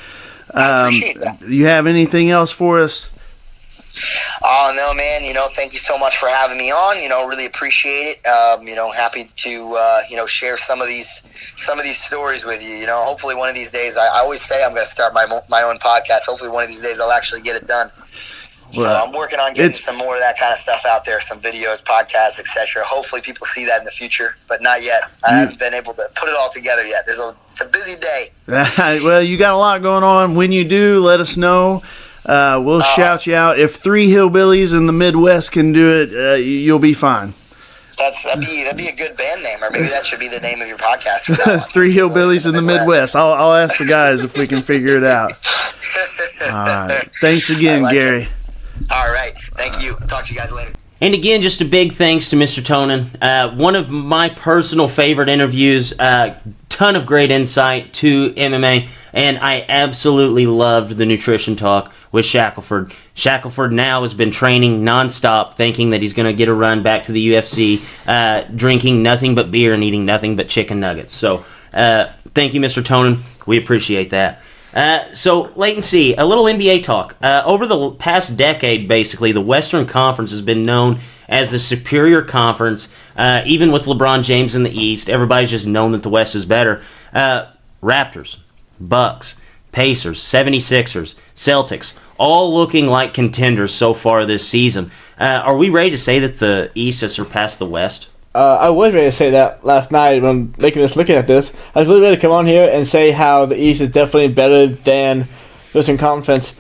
I appreciate that. You have anything else for us? Oh, no, man. You know, thank you so much for having me on. You know, really appreciate it. You know, happy to, you know, share some of these some of these stories with you. Hopefully one of these days, I always say I'm going to start my own podcast. Hopefully one of these days I'll actually get it done. So I'm working on getting some more of that kind of stuff out there, some videos, podcasts, etc. Hopefully people see that in the future, but not yet. I haven't been able to put it all together yet. It's a busy day. Well, you got a lot going on. When you do, let us know. We'll shout you out. If 3 hillbillies in the Midwest can do it, you'll be fine. That'd be a good band name, or maybe that should be the name of your podcast. From now on. 3 hillbillies in the Midwest. I'll ask the guys if we can figure it out. All right. Thanks again, Garry. It. All right. Thank you. Talk to you guys later. And again, just a big thanks to Mr. Tonon. One of my personal favorite interviews. Ton of great insight to MMA, and I absolutely loved the nutrition talk with Shackelford. Shackelford now has been training nonstop, thinking that he's going to get a run back to the UFC, drinking nothing but beer and eating nothing but chicken nuggets. So, thank you, Mr. Tonon. We appreciate that. So, latency, a little NBA talk. Over the past decade, basically, the Western Conference has been known as the superior conference. Even with LeBron James in the East, everybody's just known that the West is better. Raptors, Bucks, Pacers, 76ers, Celtics, all looking like contenders so far this season. Are we ready to say that the East has surpassed the West? I was ready to say that last night when looking at this. I was really ready to come on here and say how the East is definitely better than the Western Conference.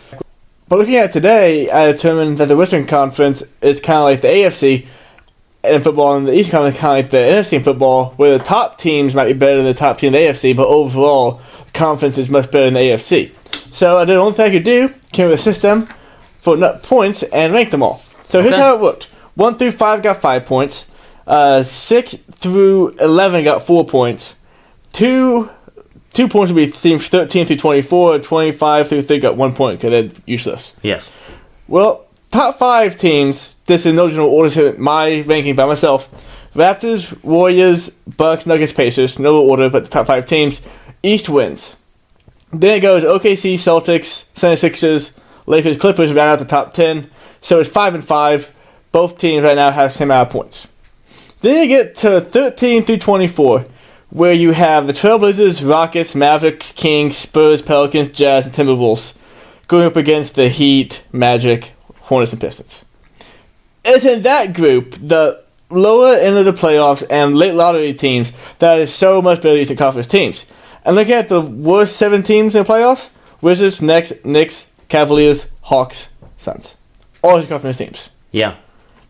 But looking at it today, I determined that the Western Conference is kind of like the AFC in football, and the Eastern Conference is kind of like the NFC in football, where the top teams might be better than the top team in the AFC, but overall, the conference is much better than the AFC. So I did the only thing I could do, came up with a system for points, and ranked them all. So here's how it worked. 1 through 5 got 5 points. 6 through 11 got 4 points. 2 points would be teams 13 through 24. 25 through 30 got 1 point because they're useless. Yes. Well, top 5 teams, this is no general order to my ranking by myself. Raptors, Warriors, Bucks, Nuggets, Pacers. No order, but the top 5 teams. East wins. Then it goes OKC, Celtics, 76ers, Lakers, Clippers round out the top 10. So it's 5 and 5. Both teams right now have the same amount of points. Then you get to 13 through 24, where you have the Trailblazers, Rockets, Mavericks, Kings, Spurs, Pelicans, Jazz, and Timberwolves going up against the Heat, Magic, Hornets, and Pistons. It's in that group, the lower end of the playoffs and late lottery teams, that is so much better than Eastern Conference teams. And looking at the worst 7 teams in the playoffs, Wizards, Knicks, Cavaliers, Hawks, Suns. All Eastern Conference teams. Yeah.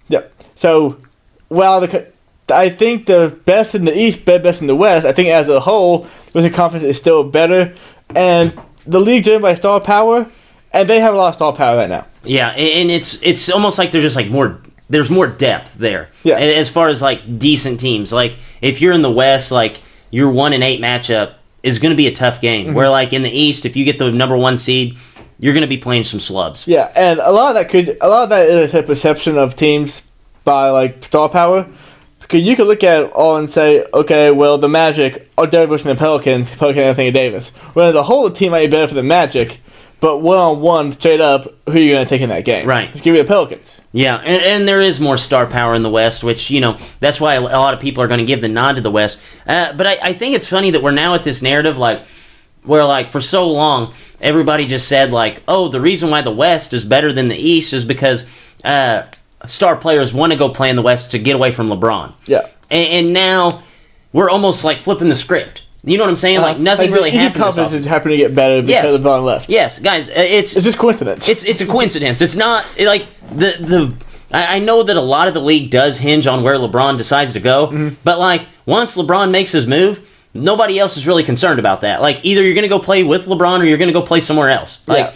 Yep. So, while I think the best in the East, best in the West, I think as a whole, the Western Conference is still better. And the league's driven by star power, and they have a lot of star power right now. Yeah, and it's almost like there's just like there's more depth there. Yeah. As far as like decent teams. Like if you're in the West, like your 1-8 matchup is going to be a tough game. Mm-hmm. Where like in the East, if you get the number 1 seed, you're going to be playing some slubs. Yeah, and a lot of that is a perception of teams by like star power. Because you could look at it all and say, okay, well, the Magic are better versus the Pelicans Anthony Davis. Well, the whole team might be better for the Magic, but one-on-one, straight up, who are you going to take in that game? Right. Let's give you the Pelicans. Yeah, and there is more star power in the West, which, that's why a lot of people are going to give the nod to the West. But I think it's funny that we're now at this narrative, like, where, like, for so long, everybody just said, like, oh, the reason why the West is better than the East is because star players want to go play in the West to get away from LeBron. Yeah. And now we're almost like flipping the script. You know what I'm saying? Like nothing really happened. Conference is happening to get better because LeBron left. Yes, guys, it's just coincidence. It's a coincidence. It's not like I know that a lot of the league does hinge on where LeBron decides to go, but like once LeBron makes his move, nobody else is really concerned about that. Like either you're going to go play with LeBron or you're going to go play somewhere else. Like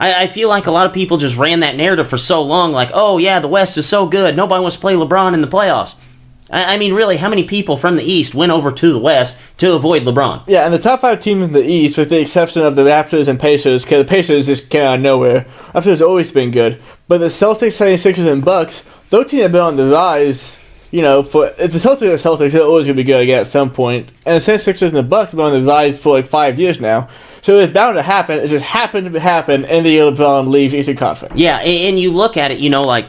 I feel like a lot of people just ran that narrative for so long, like, oh, yeah, the West is so good. Nobody wants to play LeBron in the playoffs. I mean, really, how many people from the East went over to the West to avoid LeBron? Yeah, and the top 5 teams in the East, with the exception of the Raptors and Pacers, because the Pacers just came out of nowhere. Raptors have always been good. But the Celtics, 76ers, and Bucks, those teams have been on the rise. For if the Celtics are Celtics, they're always going to be good again at some point. And the 76ers and the Bucks have been on the rise for like 5 years now. So it's bound to happen. It just happened to happen, and the LeBron leaves Eastern Conference. Yeah, and you look at it, like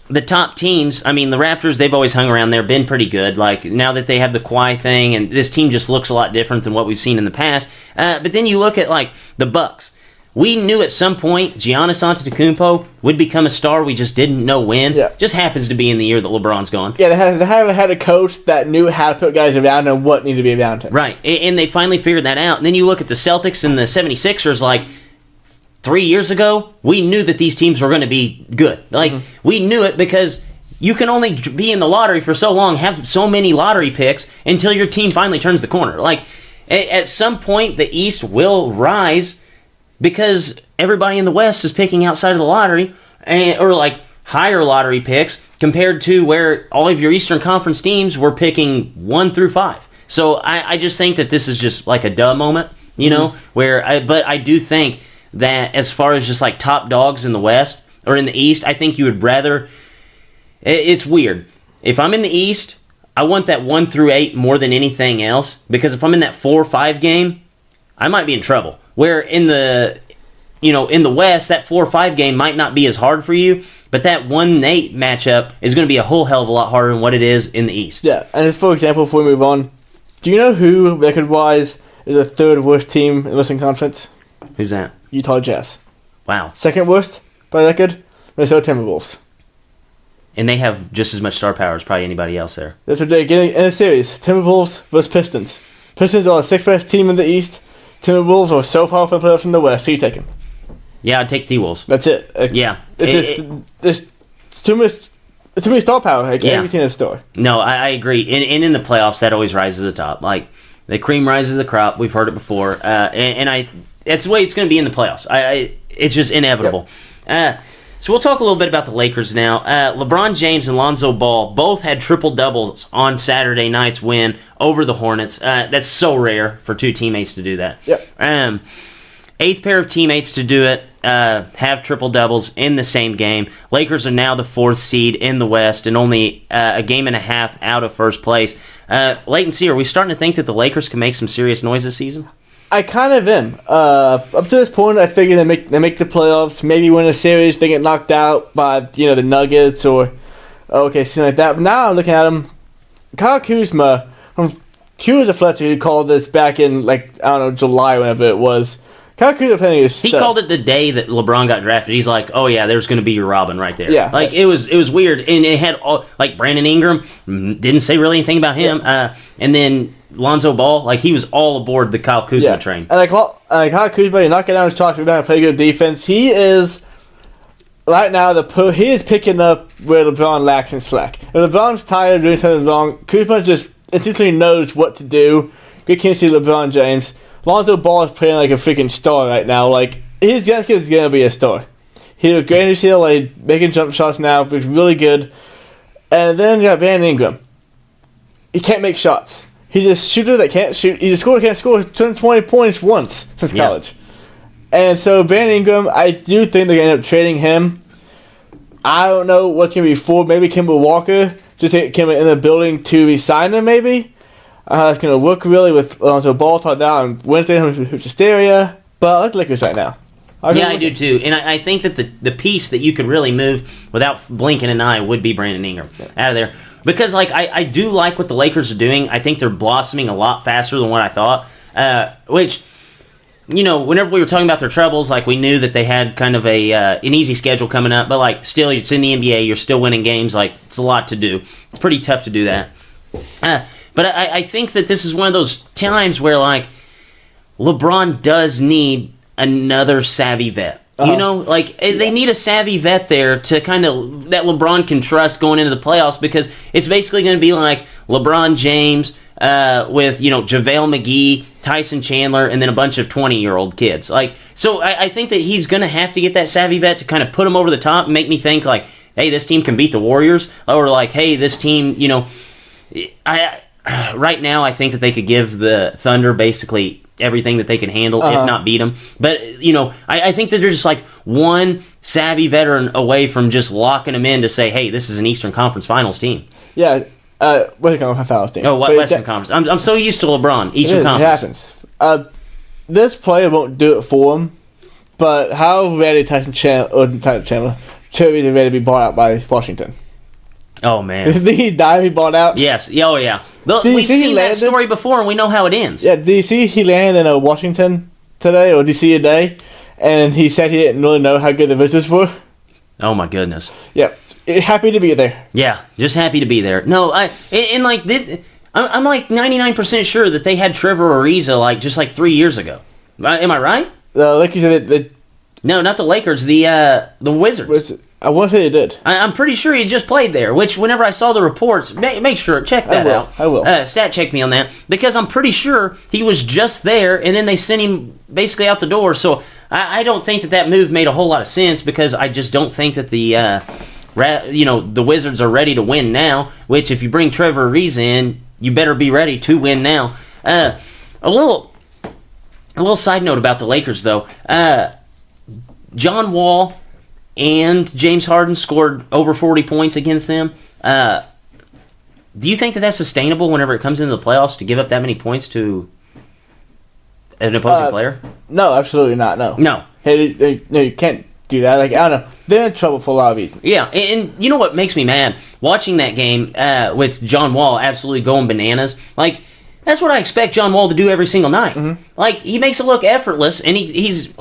the top teams, I mean, the Raptors, they've always hung around there, been pretty good. Like, now that they have the Kawhi thing, and this team just looks a lot different than what we've seen in the past. But then you look at, like, the Bucks. We knew at some point Giannis Antetokounmpo would become a star. We just didn't know when. Yeah. Just happens to be in the year that LeBron's gone. Yeah, they had a coach that knew how to put guys around him and what needed to be around him. Right, and they finally figured that out. And then you look at the Celtics and the 76ers, like, 3 years ago, we knew that these teams were going to be good. Like, we knew it because you can only be in the lottery for so long, have so many lottery picks, until your team finally turns the corner. Like, at some point, the East will rise because everybody in the West is picking outside of the lottery, or like higher lottery picks compared to where all of your Eastern Conference teams were picking 1 through 5. So I just think that this is just like a duh moment, you know, but I do think that as far as just like top dogs in the West or in the East, I think you would rather. It's weird. If I'm in the East, I want that 1 through 8 more than anything else, because if I'm in that 4 or 5 game, I might be in trouble. Where in the West, that 4 or 5 game might not be as hard for you, but that 1-8 matchup is going to be a whole hell of a lot harder than what it is in the East. Yeah, and for example, before we move on, do you know who, record-wise, is the third worst team in the Western Conference? Who's that? Utah Jazz. Wow. Second worst, by record, Minnesota Timberwolves. And they have just as much star power as probably anybody else there. That's what they're getting in a series. Timberwolves versus Pistons. Pistons are the 6th best team in the East. Timberwolves are so far from the playoffs in the West. Who you taking? Yeah, I'd take T-Wolves. That's it. Yeah. There's too many star power. Like, everything is a star. No, I agree. And in the playoffs, that always rises to the top. Like, the cream rises to the crop. We've heard it before. And that's the way it's going to be in the playoffs. It's just inevitable. Yep. So we'll talk a little bit about the Lakers now. LeBron James and Lonzo Ball both had triple-doubles on Saturday night's win over the Hornets. That's so rare for two teammates to do that. Yep. 8th pair of teammates to do it, have triple-doubles in the same game. Lakers are now the 4th seed in the West and only a game and a half out of first place. Leighton C., are we starting to think that the Lakers can make some serious noise this season? I kind of am. Up to this point, I figure they make the playoffs, maybe win a series, they get knocked out by the Nuggets or something like that. But now I'm looking at them. Kyle Kuzma from Fletcher, who called this back in July, whenever it was. Kyle Kuzma playing his He called it the day that LeBron got drafted. He's like, "Oh yeah, there's going to be your Robin right there." Yeah, like it was weird, and it had all Brandon Ingram didn't say really anything about him, and then Lonzo Ball, he was all aboard the Kyle Kuzma train. And Kyle Kuzma, you're knocking down his chalk, you're play good defense. He is right now he is picking up where LeBron lacks in slack. If LeBron's tired of doing something wrong, Kuzma just instinctively knows what to do. Good chemistry with LeBron James. Lonzo Ball is playing like a freaking star right now. His young kid is gonna be a star. He's a great UCLA, making jump shots now, which is really good. And then you got Van Ingram. He can't make shots. He's a shooter that can't shoot. He's a scorer that can't score. He's turned 20 points once since college. And so Van Ingram, I do think they're going to end up trading him. I don't know what's going to be for. Maybe Kemba Walker. Just get Kemba in the building to re-sign him, maybe. It's going to work really with Lonzo Ball talked out on Wednesday with Hysteria. But I like the Lakers right now. I do too. And I think that the piece that you could really move without blinking an eye would be Brandon Ingram out of there. Because, I do like what the Lakers are doing. I think they're blossoming a lot faster than what I thought. Which, whenever we were talking about their troubles, we knew that they had kind of an easy schedule coming up. But, still, it's in the NBA. You're still winning games. It's a lot to do. It's pretty tough to do that. But I think that this is one of those times where, LeBron does need another savvy vet. They need a savvy vet there to kind of that LeBron can trust going into the playoffs, because it's basically going to be like LeBron James with JaVale McGee, Tyson Chandler, and then a bunch of 20-year-old kids. So I think that he's going to have to get that savvy vet to kind of put him over the top and make me think hey, this team can beat the Warriors, or hey, this team, right now I think that they could give the Thunder basically everything that they can handle, if not beat them. But, I think that they're just one savvy veteran away from just locking them in to say, hey, this is an Eastern Conference Finals team. Yeah, Western Conference Finals team. Oh, what Western Conference? I'm so used to LeBron, Eastern Conference. It happens. This player won't do it for him, but how ready Tyson Chandler Cherry's ready to be bought out by Washington. Oh man. Did he die? He bought out. Yes. Oh yeah. you We've see he seen that landed? story before, and we know how it ends. Yeah. Did you see he landed in Washington today or DC today? And he said he didn't really know how good the visitors were. Oh my goodness. Yeah. Happy to be there. Yeah, just happy to be there. No, I'm like 99% sure that they had Trevor Ariza just 3 years ago. Am I right? Like you said, No, not the Lakers. The Wizards. I want to say they did. I'm pretty sure he just played there. Which, whenever I saw the reports, check that out. I will. Stat check me on that, because I'm pretty sure he was just there, and then they sent him basically out the door. So I don't think that move made a whole lot of sense, because I just don't think that the Wizards are ready to win now. Which, if you bring Trevor Ariza in, you better be ready to win now. A little side note about the Lakers, though. John Wall and James Harden scored over 40 points against them. Do you think that that's sustainable whenever it comes into the playoffs to give up that many points to an opposing player? No, absolutely not. No. No. Hey, no, you can't do that. I don't know. They're in trouble for a lot of reasons. Yeah, and you know what makes me mad? Watching that game with John Wall absolutely going bananas. That's what I expect John Wall to do every single night. Mm-hmm. He makes it look effortless, and he's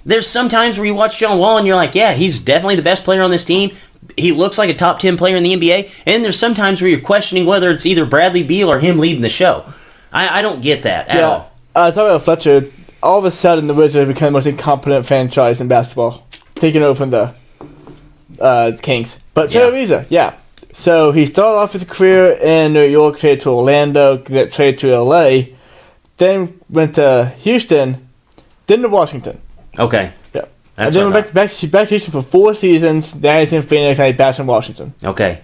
there's some times where you watch John Wall and you're like, yeah, he's definitely the best player on this team. He looks like a top 10 player in the NBA. And there's some times where you're questioning whether it's either Bradley Beal or him leading the show. I don't get that at all. Talking about Fletcher, all of a sudden the Wizards have become the most incompetent franchise in basketball, taking over from the Kings. But Trevor Ariza, So he started off his career in New York, traded to Orlando, traded to LA, then went to Houston, then to Washington. Okay. Yeah. That's and then went back to Houston for 4 seasons. Then he's in Phoenix and he's back in Washington. Okay.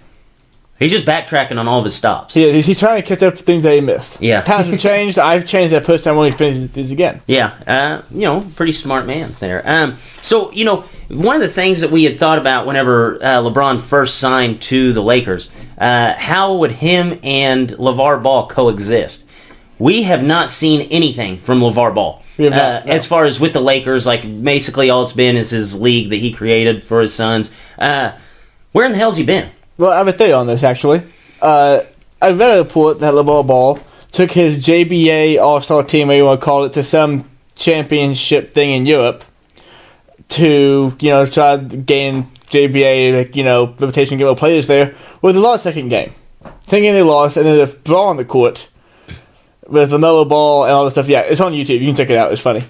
He's just backtracking on all of his stops. Yeah, he's trying to catch up to things that he missed. Yeah. Times have changed. I've changed that person. I want to experience this again. Yeah. Pretty smart man there. So, one of the things that we had thought about whenever LeBron first signed to the Lakers, how would him and LeVar Ball coexist? We have not seen anything from LeVar Ball. No. As far as with the Lakers, basically all it's been is his league that he created for his sons. Where in the hell's he been? Well, I have a theory on this, actually. I read a report that LeVar Ball took his JBA All-Star team, or you want to call it, to some championship thing in Europe to, try to gain JBA, reputation, get more players there. Well, they lost second game. Second game they lost, and then a brawl on the court with LaMelo Ball and all this stuff. Yeah, it's on YouTube. You can check it out. It's funny.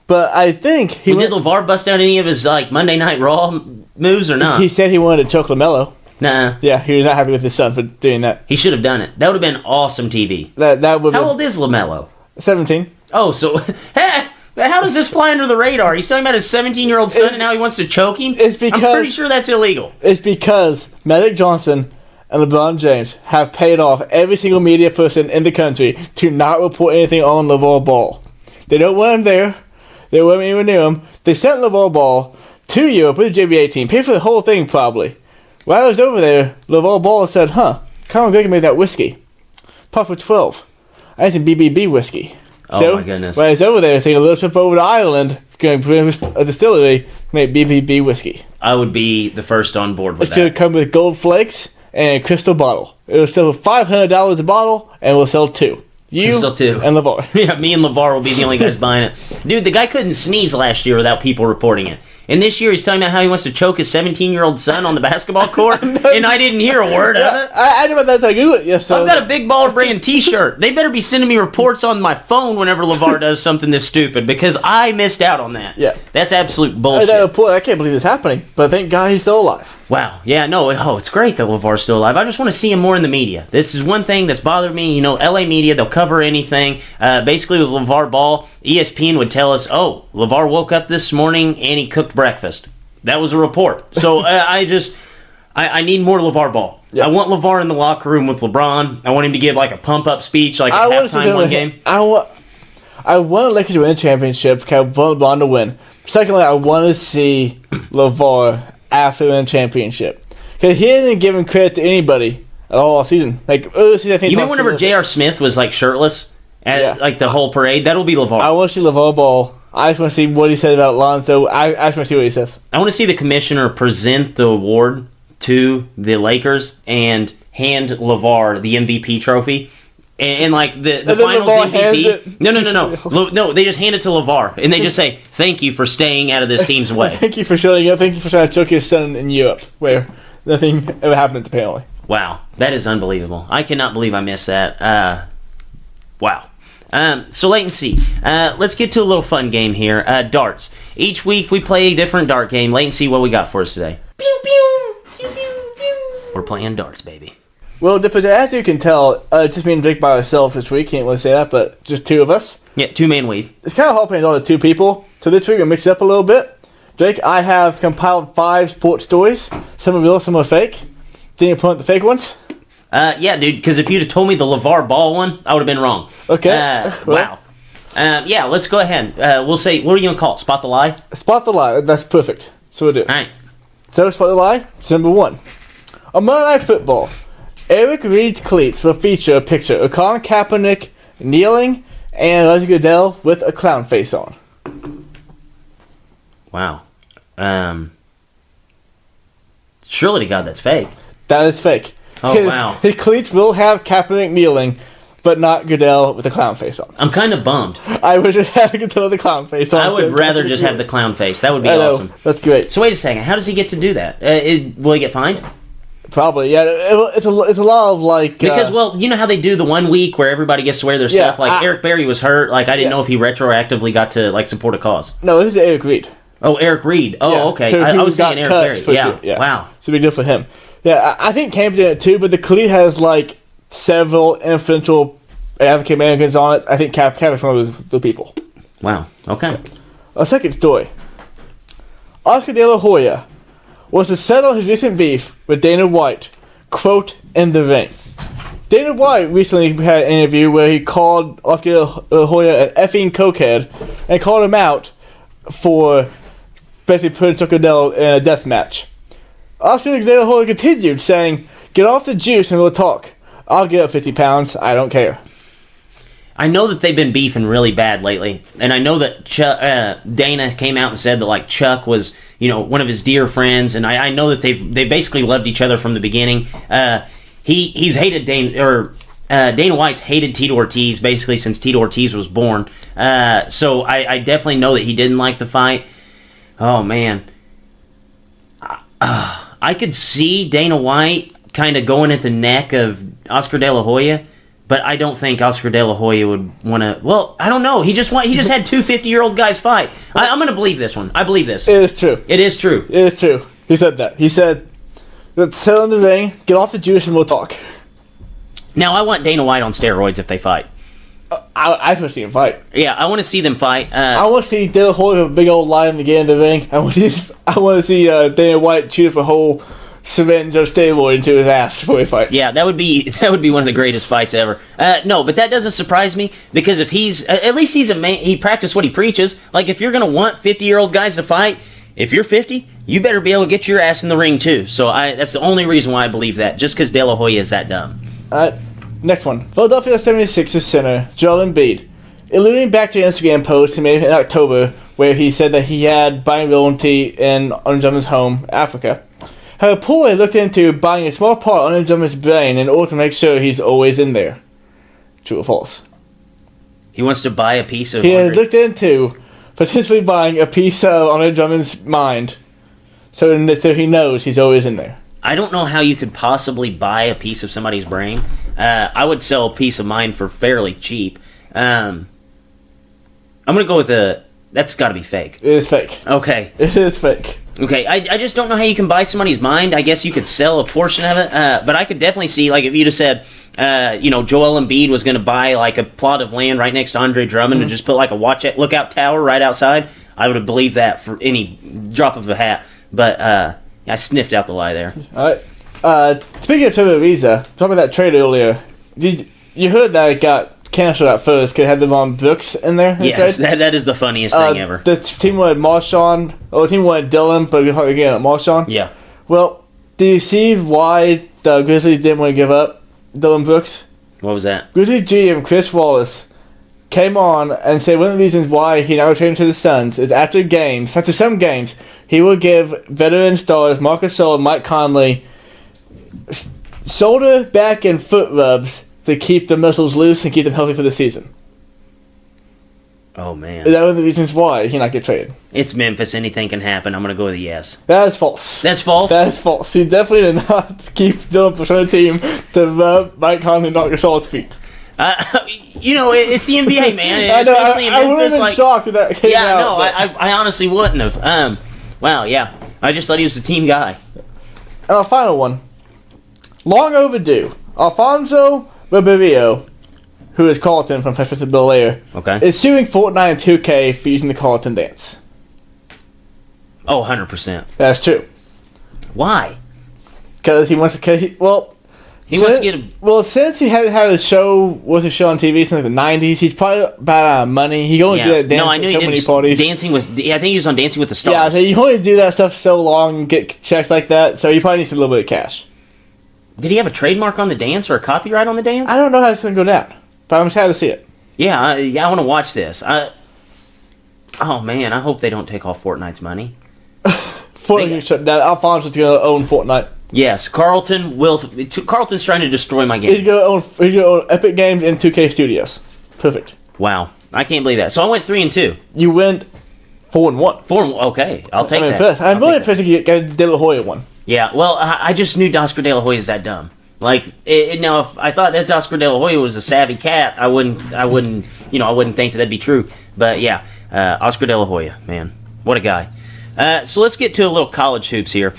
But I think did LeVar bust out any of his Monday Night Raw moves or not? He said he wanted to choke LaMelo. Nah. Yeah, he was not happy with his son for doing that. He should have done it. That would have been awesome TV. That would. How old is LaMelo? 17. Oh, so how does this fly under the radar? He's talking about his 17-year-old son and now he wants to choke him? It's because I'm pretty sure that's illegal. It's because Magic Johnson and LeBron James have paid off every single media person in the country to not report anything on LeVar Ball. They don't want him there. They won't even near him. They sent LeVar Ball to Europe with the JBA team. Paid for the whole thing, probably. While I was over there, LeVar Ball said, Conor McGregor made that whiskey. Pop for 12. I had some BBB whiskey. Oh, my goodness. While I was over there, taking a little trip over to Ireland, going to a distillery, made BBB whiskey. I would be the first on board with It should come with gold flakes and a crystal bottle. It will sell for $500 a bottle, and we'll sell 2. You sell 2. and LeVar. Yeah, me and LeVar will be the only guys buying it. Dude, the guy couldn't sneeze last year without people reporting it. And this year he's talking about how he wants to choke his 17-year-old son on the basketball court, and I didn't hear a word of it. I knew about that. I knew it. Yes, I've got a big baller brand T-shirt. They better be sending me reports on my phone whenever LeVar does something this stupid, because I missed out on that. Yeah. That's absolute bullshit. I can't believe this is happening, but thank God he's still alive. Wow. Yeah, no, it's great that LeVar's still alive. I just want to see him more in the media. This is one thing that's bothered me. LA media, they'll cover anything. Basically, with LeVar Ball, ESPN would tell us, LeVar woke up this morning and he cooked breakfast. That was a report. So I need more LeVar Ball. Yeah. I want LeVar in the locker room with LeBron. I want him to give a pump-up speech at halftime one game. I want the Lakers to win a championship. I want LeBron to win. Secondly, I want to see LeVar after winning a championship. Because he didn't give him credit to anybody at all season. Early season, I think. You remember whenever J.R. Smith was shirtless at the whole parade? That'll be LeVar. I want to see LeVar Ball I just want to see what he said about Lonzo. I just want to see what he says. I want to see the commissioner present the award to the Lakers and hand LeVar the MVP trophy. And like the finals MVP. No. They just hand it to LeVar and they just say, "Thank you for staying out of this team's way." Thank you for showing up. Thank you for trying to choke his son in Europe, where nothing ever happens apparently. Wow, that is unbelievable. I cannot believe I missed that. Wow. So wait and see. Let's get to a little fun game here. Darts. Each week we play a different dart game. Wait and see what we got for us today. Pew, pew, pew, pew, pew. We're playing darts, baby. Well, as you can tell, just me and Drake by ourselves this week. Can't really say that, but just two of us. Yeah, two-man weave. It's kind of hard playing all the two people. So this week we mix it up a little bit. Drake, I have compiled 5 sports stories. Some are real, some are fake. Can you point the fake ones? Yeah, dude, because if you'd have told me the LeVar Ball one, I would have been wrong. Okay. Wow. Yeah, let's go ahead. We'll say, what are you going to call it? Spot the lie? Spot the lie. That's perfect. So we'll do. All right. So, spot the lie. So number 1. On Monday Night Football, Eric Reed's cleats will feature a picture of Colin Kaepernick kneeling and Roger Goodell with a clown face on. Wow. Surely to God that's fake. That is fake. Oh, wow. His cleats will have Kaepernick kneeling, but not Goodell with a clown face on. I'm kind of bummed. I wish I had Goodell with a clown face on. I would rather just have the clown face. That would be I know. awesome. That's great. So wait a second. How does he get to do that? Will he get fined? Probably, yeah. It's a lot of like... Because, well, you know how they do the 1 week where everybody gets to wear their stuff? Like, Eric Berry was hurt. Like, I didn't know if he retroactively got to, like, support a cause. No, this is Eric Reed. Oh, Eric Reed. Oh, Yeah. okay. So I was got thinking cut Eric Berry. Yeah. Wow. It's a big deal for him. Yeah, I think Cam did it too, but the cleat has, like, several influential African Americans on it. I think Cap is one of the people. Wow. Okay. A second story. Oscar De La Hoya was to settle his recent beef with Dana White, quote, in the ring. Dana White recently had an interview where he called Oscar De La Hoya an effing cokehead and called him out for basically putting Chuck Liddell in a death match. Oscar De La Hoya continued saying, "Get off the juice and we'll talk. I'll get up 50 pounds. I don't care." I know that they've been beefing really bad lately, and I know that Dana came out and said that like Chuck was, one of his dear friends, and I know that they basically loved each other from the beginning. He's hated Dana White's hated Tito Ortiz basically since Tito Ortiz was born. So I definitely know that he didn't like the fight. Oh man, I could see Dana White kind of going at the neck of Oscar De La Hoya. But I don't think Oscar De La Hoya would want to... Well, I don't know. He just had two 50-year-old guys fight. I'm going to believe this one. I believe this. It is true. It is true. It is true. He said that. He said, "Let's settle in the ring, get off the juice, and we'll talk." Now, I want Dana White on steroids if they fight. I want to see him fight. Yeah, I want to see them fight. I want to see De La Hoya with a big old lion again in the ring. I want to see Dana White shoot up a whole syringe of steroid into his ass before he fight. Yeah, that would be one of the greatest fights ever. No, but that doesn't surprise me because if he's at least he's a man. He practiced what he preaches. Like if you're gonna want 50-year-old guys to fight, if you're 50, you better be able to get your ass in the ring too. So that's the only reason why I believe that. Just because De La Hoya is that dumb. Next one. Philadelphia 76ers center Joel Embiid, alluding back to an Instagram post he made in October where he said that he had buying realty in Andre Drummond's home, Africa. Her reporter looked into buying a small part on Drummond's brain in order to make sure he's always in there. True or false? He wants to buy a piece of... He had looked into potentially buying a piece of Andre Drummond's mind so he knows he's always in there. I don't know how you could possibly buy a piece of somebody's brain. I would sell a piece of mine for fairly cheap. I'm going to go with that's got to be fake. It is fake. Okay. It is fake. Okay, I just don't know how you can buy somebody's mind. I guess you could sell a portion of it, but I could definitely see, like, if you'd have said, Joel Embiid was going to buy, like, a plot of land right next to Andre Drummond and just put, like, a lookout tower right outside, I would have believed that for any drop of a hat. But I sniffed out the lie there. All right. Speaking of Trevor Ariza, talking about that trade earlier, you heard that it got canceled at first because it had Devon Brooks in there? Yes, that is the funniest thing ever. The team wanted Marshawn. The team wanted Dillon, but again, Marshawn. Yeah. Well, do you see why the Grizzlies didn't want to give up Dillon Brooks? What was that? Grizzlies GM Chris Wallace came on and said one of the reasons why he now traded to the Suns is after some games, he will give veteran stars Marc Gasol and Mike Conley shoulder, back, and foot rubs to keep the muscles loose and keep them healthy for the season. Oh, man. Is that one of the reasons why he not get traded? It's Memphis. Anything can happen. I'm going to go with a yes. That is false. That's false? That is false. He definitely did not keep Dylan Brooks on the team to rub Mike Conley and Marc Gasol's feet. It's the NBA, man. I know. Especially in I would Memphis, have been shocked if that came out. No, I honestly wouldn't have. Wow, yeah. I just thought he was a team guy. And our final one. Long overdue. Alfonso Ribeiro, who is Carlton from Freshman to Bel Air, Okay. is suing Fortnite and 2K for using the Carlton dance. Oh, 100%. That's true. Why? Because he wants to... He wants to get a... Well, since he hadn't had a show on TV since like the 90s, he's probably about out of money. He only did that dance I knew at so he many did parties. Dancing with... I think he was on Dancing with the Stars. Yeah, so you only do that stuff so long and get checks like that, so he probably needs a little bit of cash. Did he have a trademark on the dance or a copyright on the dance? I don't know how it's going to go down, but I'm excited to see it. Yeah, I want to watch this. Oh, man, I hope they don't take all Fortnite's money. Fortnite shut down. Alfonso's going to own Fortnite. Yes, Carlton's trying to destroy my He's game. going to own Epic Games and 2K Studios. Perfect. Wow, I can't believe that. So I went 3-2. You went 4-1. 4. Okay, I'll take I'm that. impressed. I'm I'll really take that. impressed you get De La Hoya one. Yeah, well, I just knew Oscar De La Hoya is that dumb. Like, now, if I thought that Oscar De La Hoya was a savvy cat, I wouldn't think that'd be true. But yeah, Oscar De La Hoya, man, what a guy. So let's get to a little college hoops here.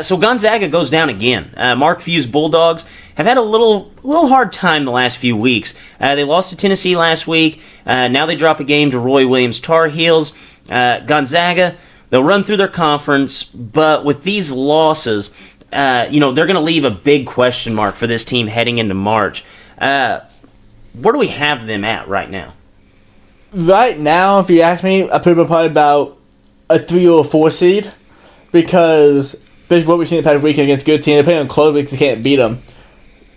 So Gonzaga goes down again. Mark Few's Bulldogs have had a little hard time the last few weeks. They lost to Tennessee last week. Now they drop a game to Roy Williams Tar Heels. Gonzaga, they'll run through their conference, but with these losses, they're going to leave a big question mark for this team heading into March. Where do we have them at right now? Right now, if you ask me, I put them probably about a 3 or a 4 seed, because based on what we've seen the past weekend against good teams, depending on close weeks, they can't beat them.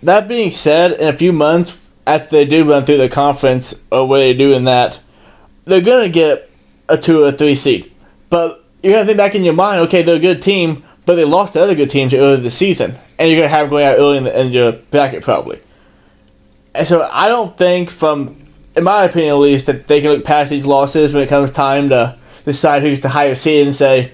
That being said, in a few months, after they do run through the conference, or what they do in that, they're going to get a 2 or a 3 seed. But you're going to think back in your mind, okay, they're a good team, but they lost to other good teams earlier this season, and you're going to have them going out early in your bracket, probably. And so I don't think, in my opinion at least, that they can look past these losses when it comes time to decide who's the higher seed and say,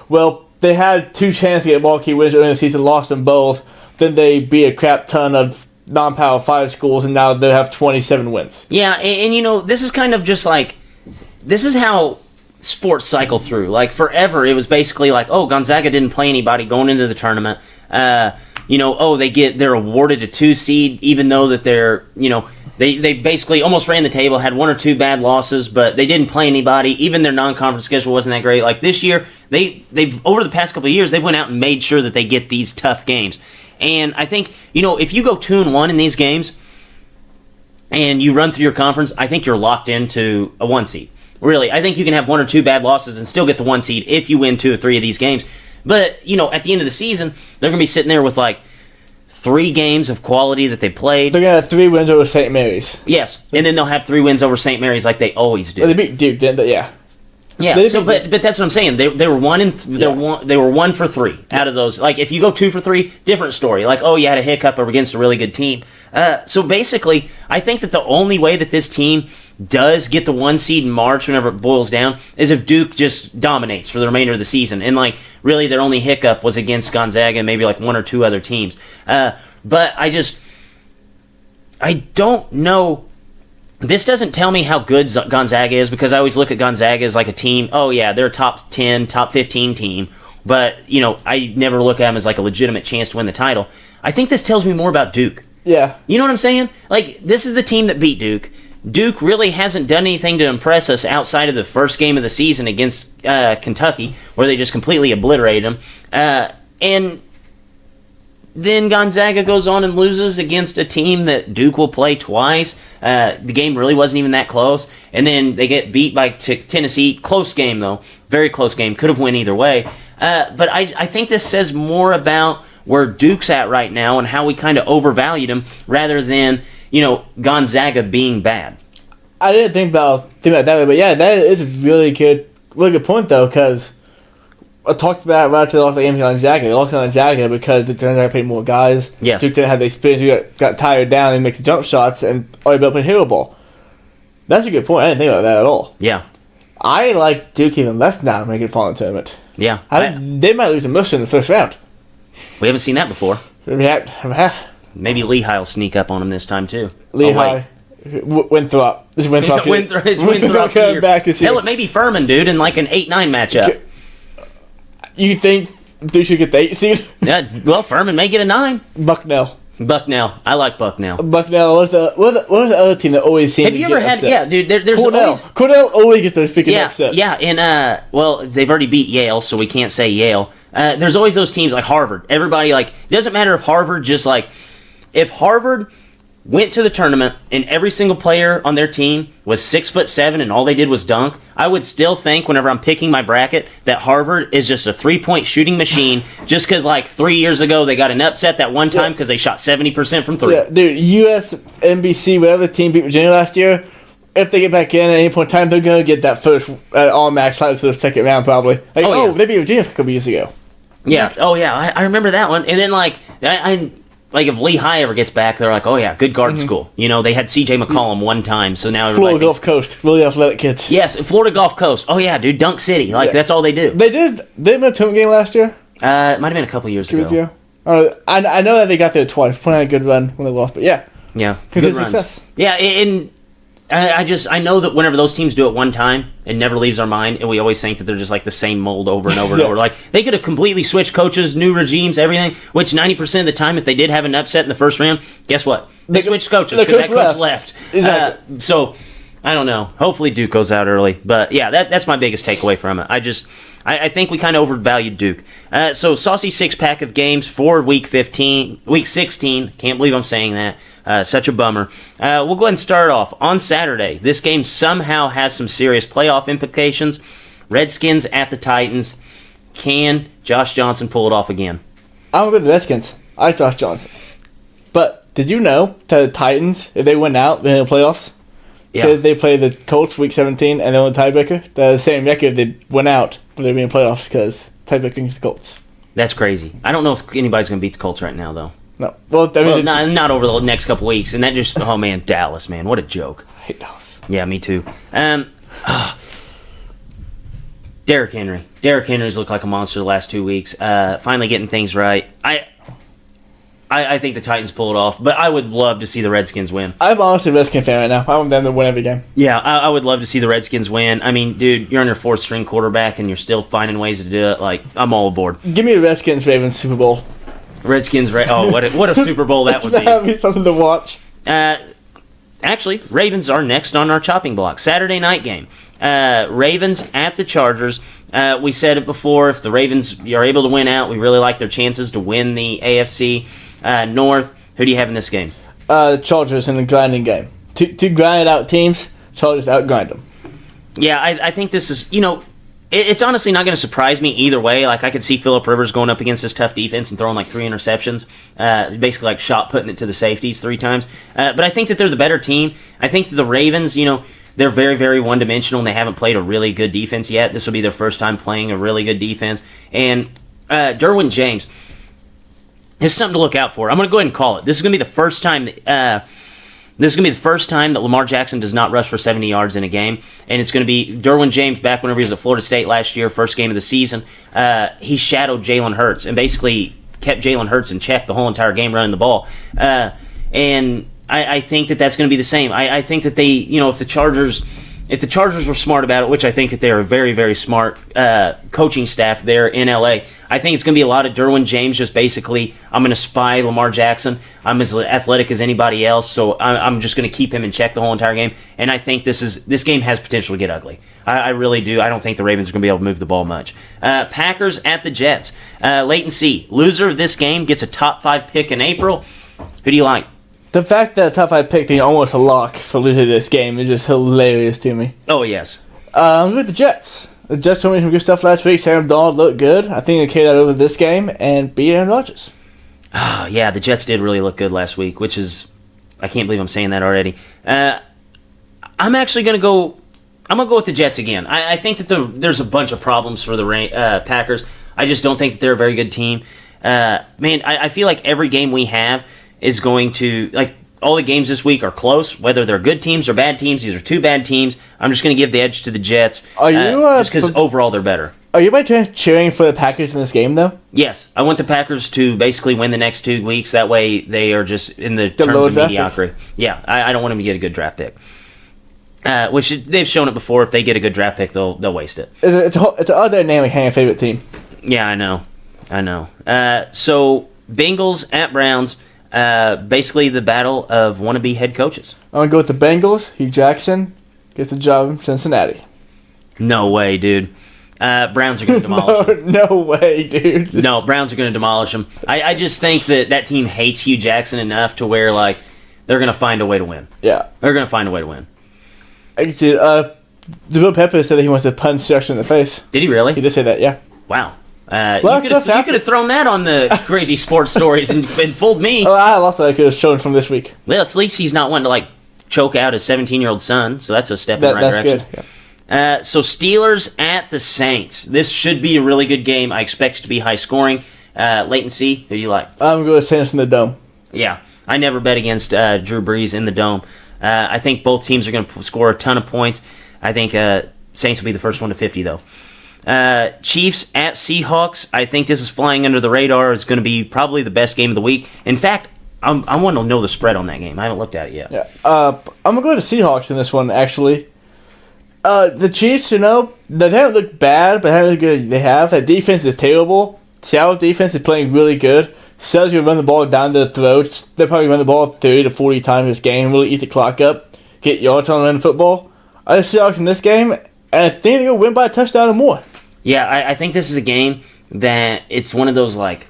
well, they had 2 chances to get marquee wins early in the season, lost them both, then they beat a crap ton of non-Power 5 schools, and now they have 27 wins. Yeah, and this is kind of just like, this is how sports cycle through. Like, forever, it was basically like, oh, Gonzaga didn't play anybody going into the tournament. They're awarded a 2 seed, even though that they're, they basically almost ran the table, had 1 or 2 bad losses, but they didn't play anybody. Even their non-conference schedule wasn't that great. Like this year, they've over the past couple of years, they went out and made sure that they get these tough games. And I think, if you go 2-1 in these games and you run through your conference, I think you're locked into a 1 seed. Really, I think you can have 1 or 2 bad losses and still get the 1 seed if you win 2 or 3 of these games. But, at the end of the season, they're going to be sitting there with, 3 games of quality that they played. They're going to have 3 wins over St. Mary's. Yes, and then they'll have 3 wins over St. Mary's like they always do. Well, they beat Duke, didn't they? Yeah. Yeah, but that's what I'm saying. They were 1 for 3 out of those. Like, if you go 2 for 3, different story. Like, oh, you had a hiccup against a really good team. So basically, I think that the only way that this team does get the 1 seed in March, whenever it boils down, is if Duke just dominates for the remainder of the season. And really, their only hiccup was against Gonzaga and maybe 1 or 2 other teams. But I don't know. This doesn't tell me how good Gonzaga is, because I always look at Gonzaga as like a team. Oh, yeah, they're a top 10, top 15 team. But, I never look at them as like a legitimate chance to win the title. I think this tells me more about Duke. Yeah. You know what I'm saying? Like, this is the team that beat Duke. Duke really hasn't done anything to impress us outside of the first game of the season against Kentucky, where they just completely obliterated them. And then Gonzaga goes on and loses against a team that Duke will play twice. The game really wasn't even that close. And then they get beat by Tennessee. Close game, though. Very close game. Could have went either way. But I think this says more about where Duke's at right now and how we kind of overvalued him, rather than, Gonzaga being bad. I didn't think about that way, but yeah, that is a really good point though, because I talked about right to the game on Gonzaga. They lost on Gonzaga because the Gonzaga played more guys. Yes. Duke didn't have the experience. We got tired down and make the jump shots, and all you able to play hero ball. That's a good point. I didn't think about that at all. Yeah. I like Duke even less now making the final tournament. Yeah. They might lose a mission in the first round. We haven't seen that before. Maybe Lehigh will sneak up on them this time too. Lehigh. Winthrop. This is Winthrop. It's Winthrop's year. Back this year. Hell, it may be Furman, dude, in like an 8-9 matchup. You think Duke should get the 8 seed? Yeah, well, Furman may get a 9. Bucknell. I like Bucknell. What's the other team that always seems Have you ever had? upsets? Yeah, dude. There's Cornell. always, Cornell always gets those freaking upsets. Yeah, and well, they've already beat Yale, so we can't say Yale. There's always those teams like Harvard. Everybody like it doesn't matter if Harvard if Harvard went to the tournament and every single player on their team was 6'7" and all they did was dunk, I would still think whenever I'm picking my bracket that Harvard is just a 3-point shooting machine just because like 3 years ago they got an upset that one time because they shot 70% from 3. Yeah, dude, US, NBC, whatever team beat Virginia last year, if they get back in at any point in time, they're going to get that first all-max slide to the second round probably. Like, they beat Virginia a couple years ago. Yeah, I remember that one. And then like, like if Lehigh ever gets back, they're like, oh yeah, good guard school. You know, they had C.J. McCollum one time, so now Florida Gulf Coast, really athletic kids. Yes, Florida Gulf Coast. Oh yeah, dude, Dunk City. Like that's all they do. They did. They win a tournament game last year. It might have been a couple years ago. I know that they got there twice. Put on a good run when they lost, but yeah, good runs. Success. Yeah, and I know that whenever those teams do it one time, it never leaves our mind, and we always think that they're just like the same mold over and over and over. Like they could have completely switched coaches, new regimes, everything. Which 90% of the time, if they did have an upset in the first round, guess what? They switched coaches because that coach left. Exactly. So I don't know. Hopefully Duke goes out early, but yeah, that's my biggest takeaway from it. I think we kind of overvalued Duke. So saucy 6-pack of games for week 16. Can't believe I'm saying that. Such a bummer. We'll go ahead and start off on Saturday. This game somehow has some serious playoff implications. Redskins at the Titans. Can Josh Johnson pull it off again? I'm with the Redskins. I like Josh Johnson. But did you know that the Titans, if they win out in the playoffs, they play the Colts week 17 and they won the tiebreaker? They're the same record if they went out when they were in playoffs because tiebreaker against the Colts. That's crazy. I don't know if anybody's going to beat the Colts right now, though. No. Well, not over the next couple weeks. And that just, oh man, Dallas, man. What a joke. I hate Dallas. Yeah, me too. Derrick Henry. Derrick Henry's looked like a monster the last 2 weeks. Finally getting things right. I think the Titans pull it off, but I would love to see the Redskins win. I'm honestly a Redskins fan right now. I want them to win every game. Yeah, I would love to see the Redskins win. I mean, dude, you're on your 4th-string quarterback, and you're still finding ways to do it. Like, I'm all aboard. Give me the Redskins-Ravens Super Bowl. Redskins, oh, what a Super Bowl that would be. That would be something to watch. Actually, Ravens are next on our chopping block. Saturday night game. Ravens at the Chargers. We said it before. If the Ravens are able to win out, we really like their chances to win the AFC North. Who do you have in this game? Chargers in the grinding game. Two grinded out teams, Chargers outgrind them. Yeah, I think this is, it's honestly not going to surprise me either way. Like, I could see Phillip Rivers going up against this tough defense and throwing like 3 interceptions. Basically like putting it to the safeties 3 times. But I think that they're the better team. I think that the Ravens, they're very, very one-dimensional, and they haven't played a really good defense yet. This will be their first time playing a really good defense. And Derwin James is something to look out for. I'm going to go ahead and call it. This is going to be the first time that Lamar Jackson does not rush for 70 yards in a game, and it's going to be Derwin James back whenever he was at Florida State last year, first game of the season. He shadowed Jalen Hurts and basically kept Jalen Hurts in check the whole entire game running the ball. And I think that that's going to be the same. I think that they, if the Chargers were smart about it, which I think that they're a very, very smart coaching staff there in LA, I think it's going to be a lot of Derwin James just basically, I'm going to spy Lamar Jackson. I'm as athletic as anybody else, so I'm just going to keep him in check the whole entire game. And I think this game has potential to get ugly. I really do. I don't think the Ravens are going to be able to move the ball much. Packers at the Jets. Wait and see. Loser of this game gets a top 5 pick in April. Who do you like? The fact that top 5 pick being almost a lock for losing this game is just hilarious to me. Oh, yes. I'm with the Jets. The Jets told me some good stuff last week. Sam Donald looked good. I think they carried that over this game and beat Aaron Rodgers. Yeah, the Jets did really look good last week, which is, I can't believe I'm saying that already. I'm actually going to go. I'm going to go with the Jets again. I think that there's a bunch of problems for the Packers. I just don't think that they're a very good team. Man, I feel like every game we have is going to, like, all the games this week are close, whether they're good teams or bad teams. These are two bad teams. I'm just going to give the edge to the Jets. Are you just because overall they're better. Are you by chance cheering for the Packers in this game, though? Yes, I want the Packers to basically win the next 2 weeks. That way they are just in the terms of mediocrity. Yeah, I don't want them to get a good draft pick. Which they've shown it before. If they get a good draft pick, they'll waste it. It's an odd dynamic having a favorite team. Yeah, I know. So Bengals at Browns. Basically the battle of wannabe head coaches. I'm going to go with the Bengals. Hugh Jackson gets the job in Cincinnati. No way, dude. Browns are going to demolish them. No way, dude. No, Browns are going to demolish them. I just think that team hates Hugh Jackson enough to where, like, they're going to find a way to win. Yeah. They're going to find a way to win. The Bill Pepper said that he wants to punch Jackson in the face. Did he really? He did say that, yeah. Wow. You could have thrown that on the crazy sports stories and fooled me. Oh, I lost that I could have shown from this week. Well, at least he's not one to, like, choke out his 17-year-old son, so that's a step in the right direction. That's good, yeah. So Steelers at the Saints. This should be a really good game. I expect it to be high scoring. Latency, who do you like? I'm going to Saints in the Dome. Yeah, I never bet against Drew Brees in the Dome. I think both teams are going to score a ton of points. I think Saints will be the first one to 50, though. Chiefs at Seahawks. I think this is flying under the radar. It's going to be probably the best game of the week. In fact, I want to know the spread on that game. I haven't looked at it yet. Yeah, I'm going to go to Seahawks in this one, actually. The Chiefs, they haven't looked bad, but haven't looked good. They have. That defense is terrible. Seattle's defense is playing really good. Seattle's going to run the ball down their throats. They'll probably run the ball 30 to 40 times this game, really eat the clock up, get yards on running football. I just Seahawks in this game, and I think they're going to win by a touchdown or more. Yeah, I think this is a game that it's one of those, like,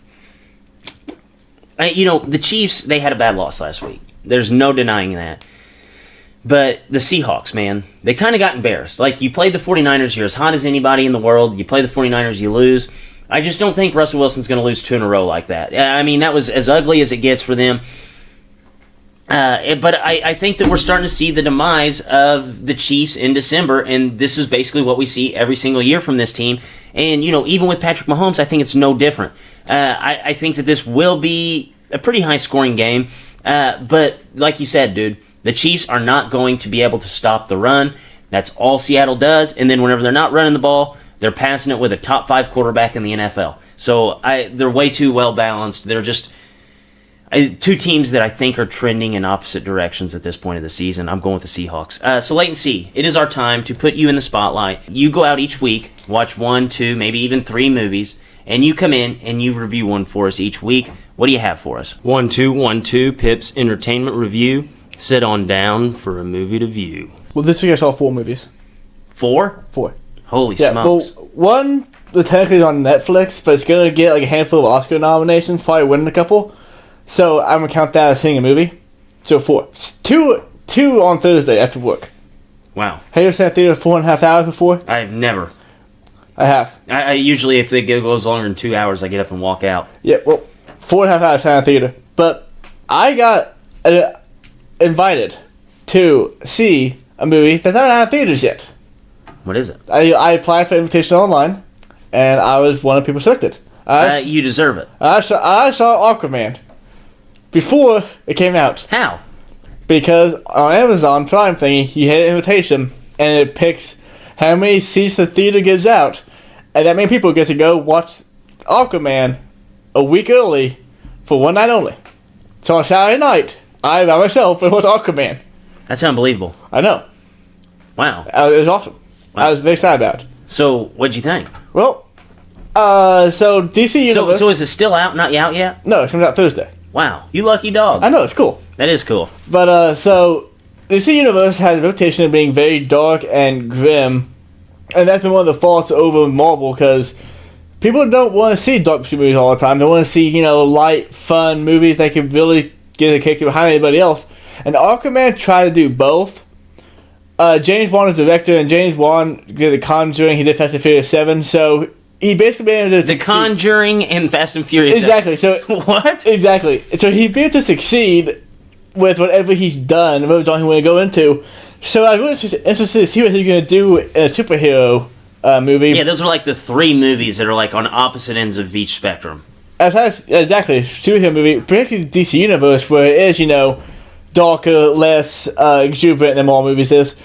the Chiefs, they had a bad loss last week. There's no denying that. But the Seahawks, man, they kind of got embarrassed. Like, you played the 49ers, you're as hot as anybody in the world. You play the 49ers, you lose. I just don't think Russell Wilson's going to lose 2 in a row like that. I mean, that was as ugly as it gets for them. But I think that we're starting to see the demise of the Chiefs in December, and this is basically what we see every single year from this team. And, even with Patrick Mahomes, I think it's no different. I think that this will be a pretty high-scoring game. But, like you said, dude, the Chiefs are not going to be able to stop the run. That's all Seattle does. And then whenever they're not running the ball, they're passing it with a top 5 quarterback in the NFL. So they're way too well-balanced. They're just two teams that I think are trending in opposite directions at this point of the season. I'm going with the Seahawks. So Latency, it is our time to put you in the spotlight. You go out each week, watch 1, 2, maybe even 3 movies, and you come in and you review one for us each week. What do you have for us? 1, 2, 1, 2, Pip's Entertainment Review. Sit on down for a movie to view. Well, this week I saw 4 movies. 4? 4. Holy smokes. Well, one was technically on Netflix, but it's going to get like a handful of Oscar nominations, probably winning a couple. So I'm going to count that as seeing a movie. So 4. Two on Thursday after work. Wow. Have you ever sat in theater 4.5 hours before? I've never. I have. I usually, if it goes longer than 2 hours, I get up and walk out. Yeah, well, 4.5 hours sat in theater. But I got invited to see a movie that's not out of theaters yet. What is it? I applied for invitation online, and I was one of the people selected. You deserve it. I saw Aquaman before it came out. How? Because on Amazon Prime thingy, you hit an invitation, and it picks how many seats the theater gives out, and that many people get to go watch Aquaman a week early for one night only. So on Saturday night, I by myself went to watch Aquaman. That's unbelievable. I know. Wow. It was awesome. Wow. I was very excited about it. So, what'd you think? Well, so DC Universe... So is it still out? Not out yet? No, it comes out Thursday. Wow. You lucky dog. I know, it's cool. That is cool. But, so, DC Universe has a reputation of being very dark and grim, and that's been one of the faults over Marvel, because people don't want to see dark movies all the time. They want to see, light, fun movies that can really get a kick behind anybody else. And Aquaman tried to do both. James Wan is the director, and James Wan did The Conjuring. He did Fast and Furious 7, so he basically been able to The Conjuring and Fast and Furious 7. Exactly. So what? Exactly. So he's been able to succeed with whatever he's done, whatever genre he want to go into. So I was really interested to see what he's going to do in a superhero movie. Yeah, those are like the 3 movies that are like on opposite ends of each spectrum. Exactly, superhero movie, particularly the DC universe, where it is, darker, less exuberant than Marvel movies is.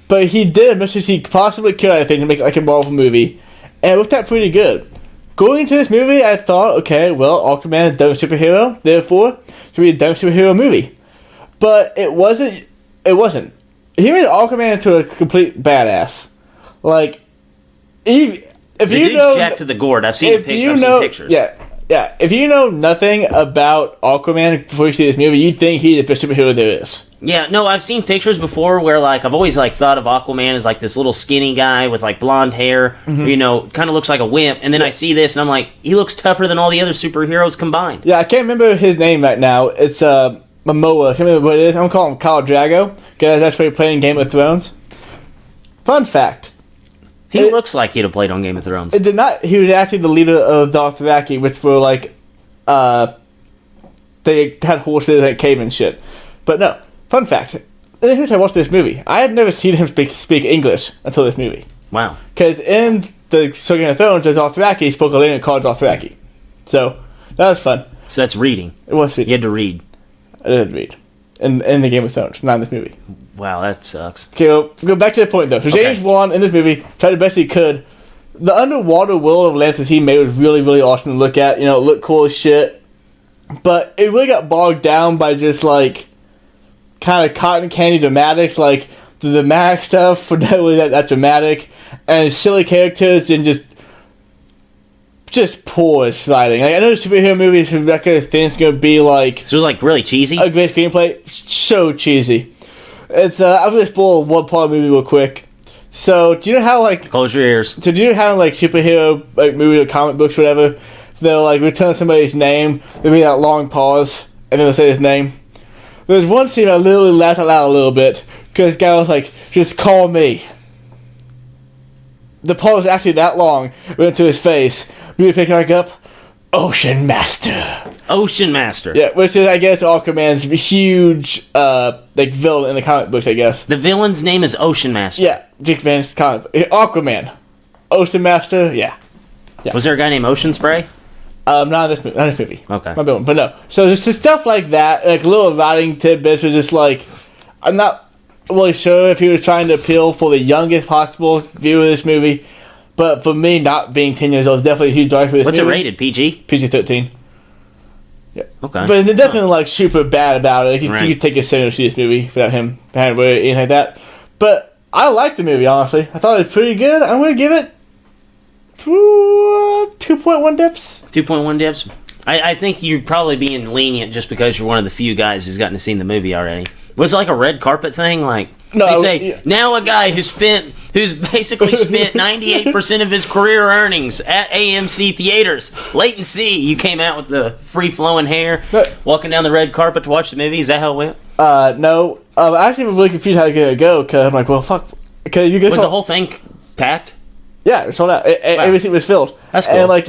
But he did as much as he possibly could, I think, to make it like a Marvel movie, and it worked out pretty good. Going into this movie, I thought, okay, well, Aquaman is a dumb superhero, therefore, it's going to be a dumb superhero movie. But it wasn't. It wasn't. He made Aquaman into a complete badass. Like, if you know, jacked to the gourd. I've seen pictures. Yeah. If you know nothing about Aquaman before you see this movie, you'd think he's the best superhero there is. Yeah, no, I've seen pictures before where, like, I've always, like, thought of Aquaman as, like, this little skinny guy with, like, blonde hair, kind of looks like a wimp, and then I see this, and I'm like, he looks tougher than all the other superheroes combined. Yeah, I can't remember his name right now. It's, Momoa. I can't remember what it is. I'm calling him Khal Drago, because that's where he played in Game of Thrones. Fun fact. He looks like he'd have played on Game of Thrones. It did not. He was actually the leader of Dothraki, which were, like, they had horses and cave and shit. But no. Fun fact. I watched this movie. I had never seen him speak English until this movie. Wow. Because in the Game of Thrones, there's Dothraki, he spoke a language called Dothraki. So, that was fun. So that's reading. It was reading. You had to read. I did read. In the Game of Thrones, not in this movie. Wow, that sucks. Okay, well, go back to the point, though. So James Wan, in this movie, tried the best he could. The underwater world of Atlantis he made was really, really awesome to look at. It looked cool as shit. But it really got bogged down by just, like, kind of cotton candy dramatics, like the dramatic stuff was not really that dramatic, and silly characters and just poor writing. Like, I know superhero movies that kind of thing's gonna be like, so it was like really cheesy. A great screenplay, so cheesy. It's I'm gonna spoil one part of the movie real quick. So do you know how like close your ears? So do you know how like superhero like movies or comic books or whatever, they'll like return somebody's name, there'll be that long pause, and then they'll say his name. There's one scene I literally laughed out loud a little bit, because this guy was like, just call me. The pause was actually that long, went to his face. We pick it back up, Ocean Master. Ocean Master. Yeah, which is, I guess, Aquaman's huge, like, villain in the comic books, I guess. The villain's name is Ocean Master. Yeah, Dick Van's comic book. Aquaman. Ocean Master, yeah. Was there a guy named Ocean Spray? Not in this movie. Okay. My villain, but no. So just stuff like that, like little writing tidbits are just like, I'm not really sure if he was trying to appeal for the youngest possible viewer of this movie, but for me, not being 10 years old is definitely a huge drive for this movie. What's it rated? PG? PG-13. Yeah. Okay. But they're definitely like super bad about it. You can take a serious to see this movie without him behind or anything like that. But I liked the movie, honestly. I thought it was pretty good. I'm going to give it 2.1 dips. 2.1 dips? I think you're probably being lenient just because you're one of the few guys who's gotten to see the movie already. Was it like a red carpet thing? Like, no, they say, now a guy who's basically spent 98% of his career earnings at AMC theaters. Wait and see. You came out with the free-flowing hair, walking down the red carpet to watch the movie. Is that how it went? No. I actually was really confused how it's going to go, because I'm like, well, fuck. Was the whole thing packed? Yeah, it sold out. Everything was filled. That's cool. And, like,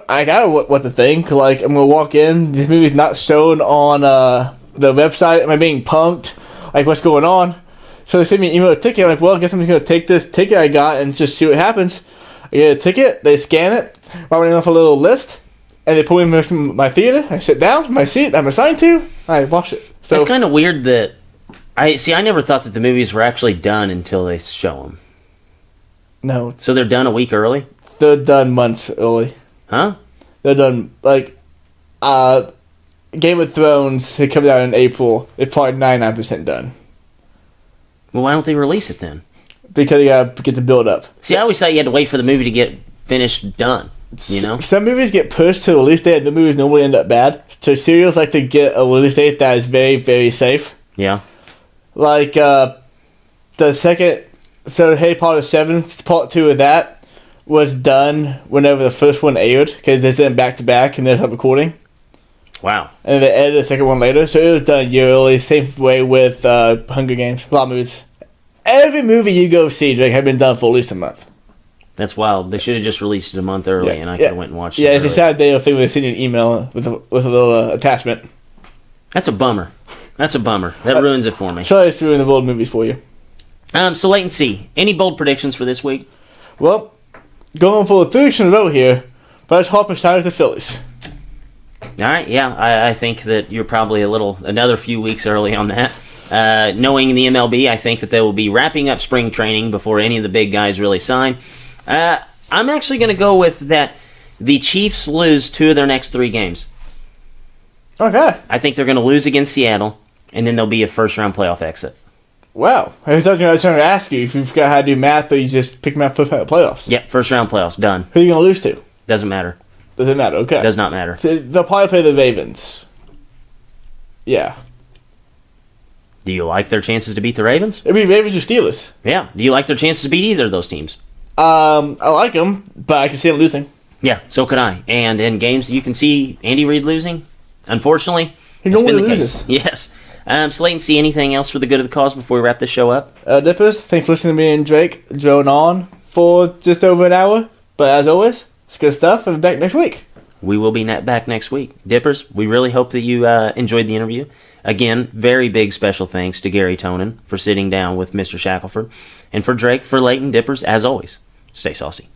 I got what to think. Like, I'm going to walk in. This movie's not shown on the website. Am I being punked? Like, what's going on? So they send me an email a ticket. I'm like, well, I guess I'm going to take this ticket I got and just see what happens. I get a ticket. They scan it. I went off a little list. And they pull me from my theater. I sit down. My seat I'm assigned to. I watch it. So, it's kind of weird that... I never thought that the movies were actually done until they show them. No. So they're done a week early? They're done months early. Huh? They're done, like, Game of Thrones, it comes out in April. It's probably 99% done. Well, why don't they release it then? Because you gotta get the build up. See, I always thought you had to wait for the movie to get finished done. You know? Some movies get pushed to a release date, and the movies normally end up bad. So studios like to get a release date that is very, very safe. Yeah. Like, the second... So, Harry Potter 7, part 2 of that was done whenever the first one aired, because they did them back-to-back and then up recording. Wow. And they edited the second one later, so it was done a year early. Same way with Hunger Games. A lot of movies. Every movie you go see, Drake, had been done for at least a month. That's wild. They should have just released it a month early, and I could have went and watched it. It's a sad day of thing where they send you an email with a little attachment. That's a bummer. That's a bummer. That ruins it for me. Sorry to ruin the bold movies for you. So wait and see. Any bold predictions for this week? Well, going for a 3 in a row here, but it's Harper Snyder's the Phillies. All right, yeah, I think that you're probably another few weeks early on that. Knowing the MLB, I think that they will be wrapping up spring training before any of the big guys really sign. I'm actually going to go with that the Chiefs lose 2 of their next 3 games. Okay. I think they're going to lose against Seattle, and then there'll be a first-round playoff exit. Wow. I thought I was trying to ask you if you forgot how to do math or you just pick math for the playoffs. Yep, first-round playoffs, done. Who are you going to lose to? Doesn't matter. Doesn't matter, okay. Does not matter. They'll probably play the Ravens. Yeah. Do you like their chances to beat the Ravens? It'd be Ravens or Steelers. Yeah. Do you like their chances to beat either of those teams? I like them, but I can see them losing. Yeah, so could I. And in games that you can see Andy Reid losing, unfortunately, He that's been normally the loses. case. Yes. So, Leighton, see anything else for the good of the cause before we wrap this show up? Dippers, thanks for listening to me and Drake drone on for just over an hour. But as always, it's good stuff, and we'll be back next week. We will be back next week. Dippers, we really hope that you enjoyed the interview. Again, very big special thanks to Garry Tonon for sitting down with Mr. Shackelford. And for Drake, for Leighton, Dippers, as always, stay saucy.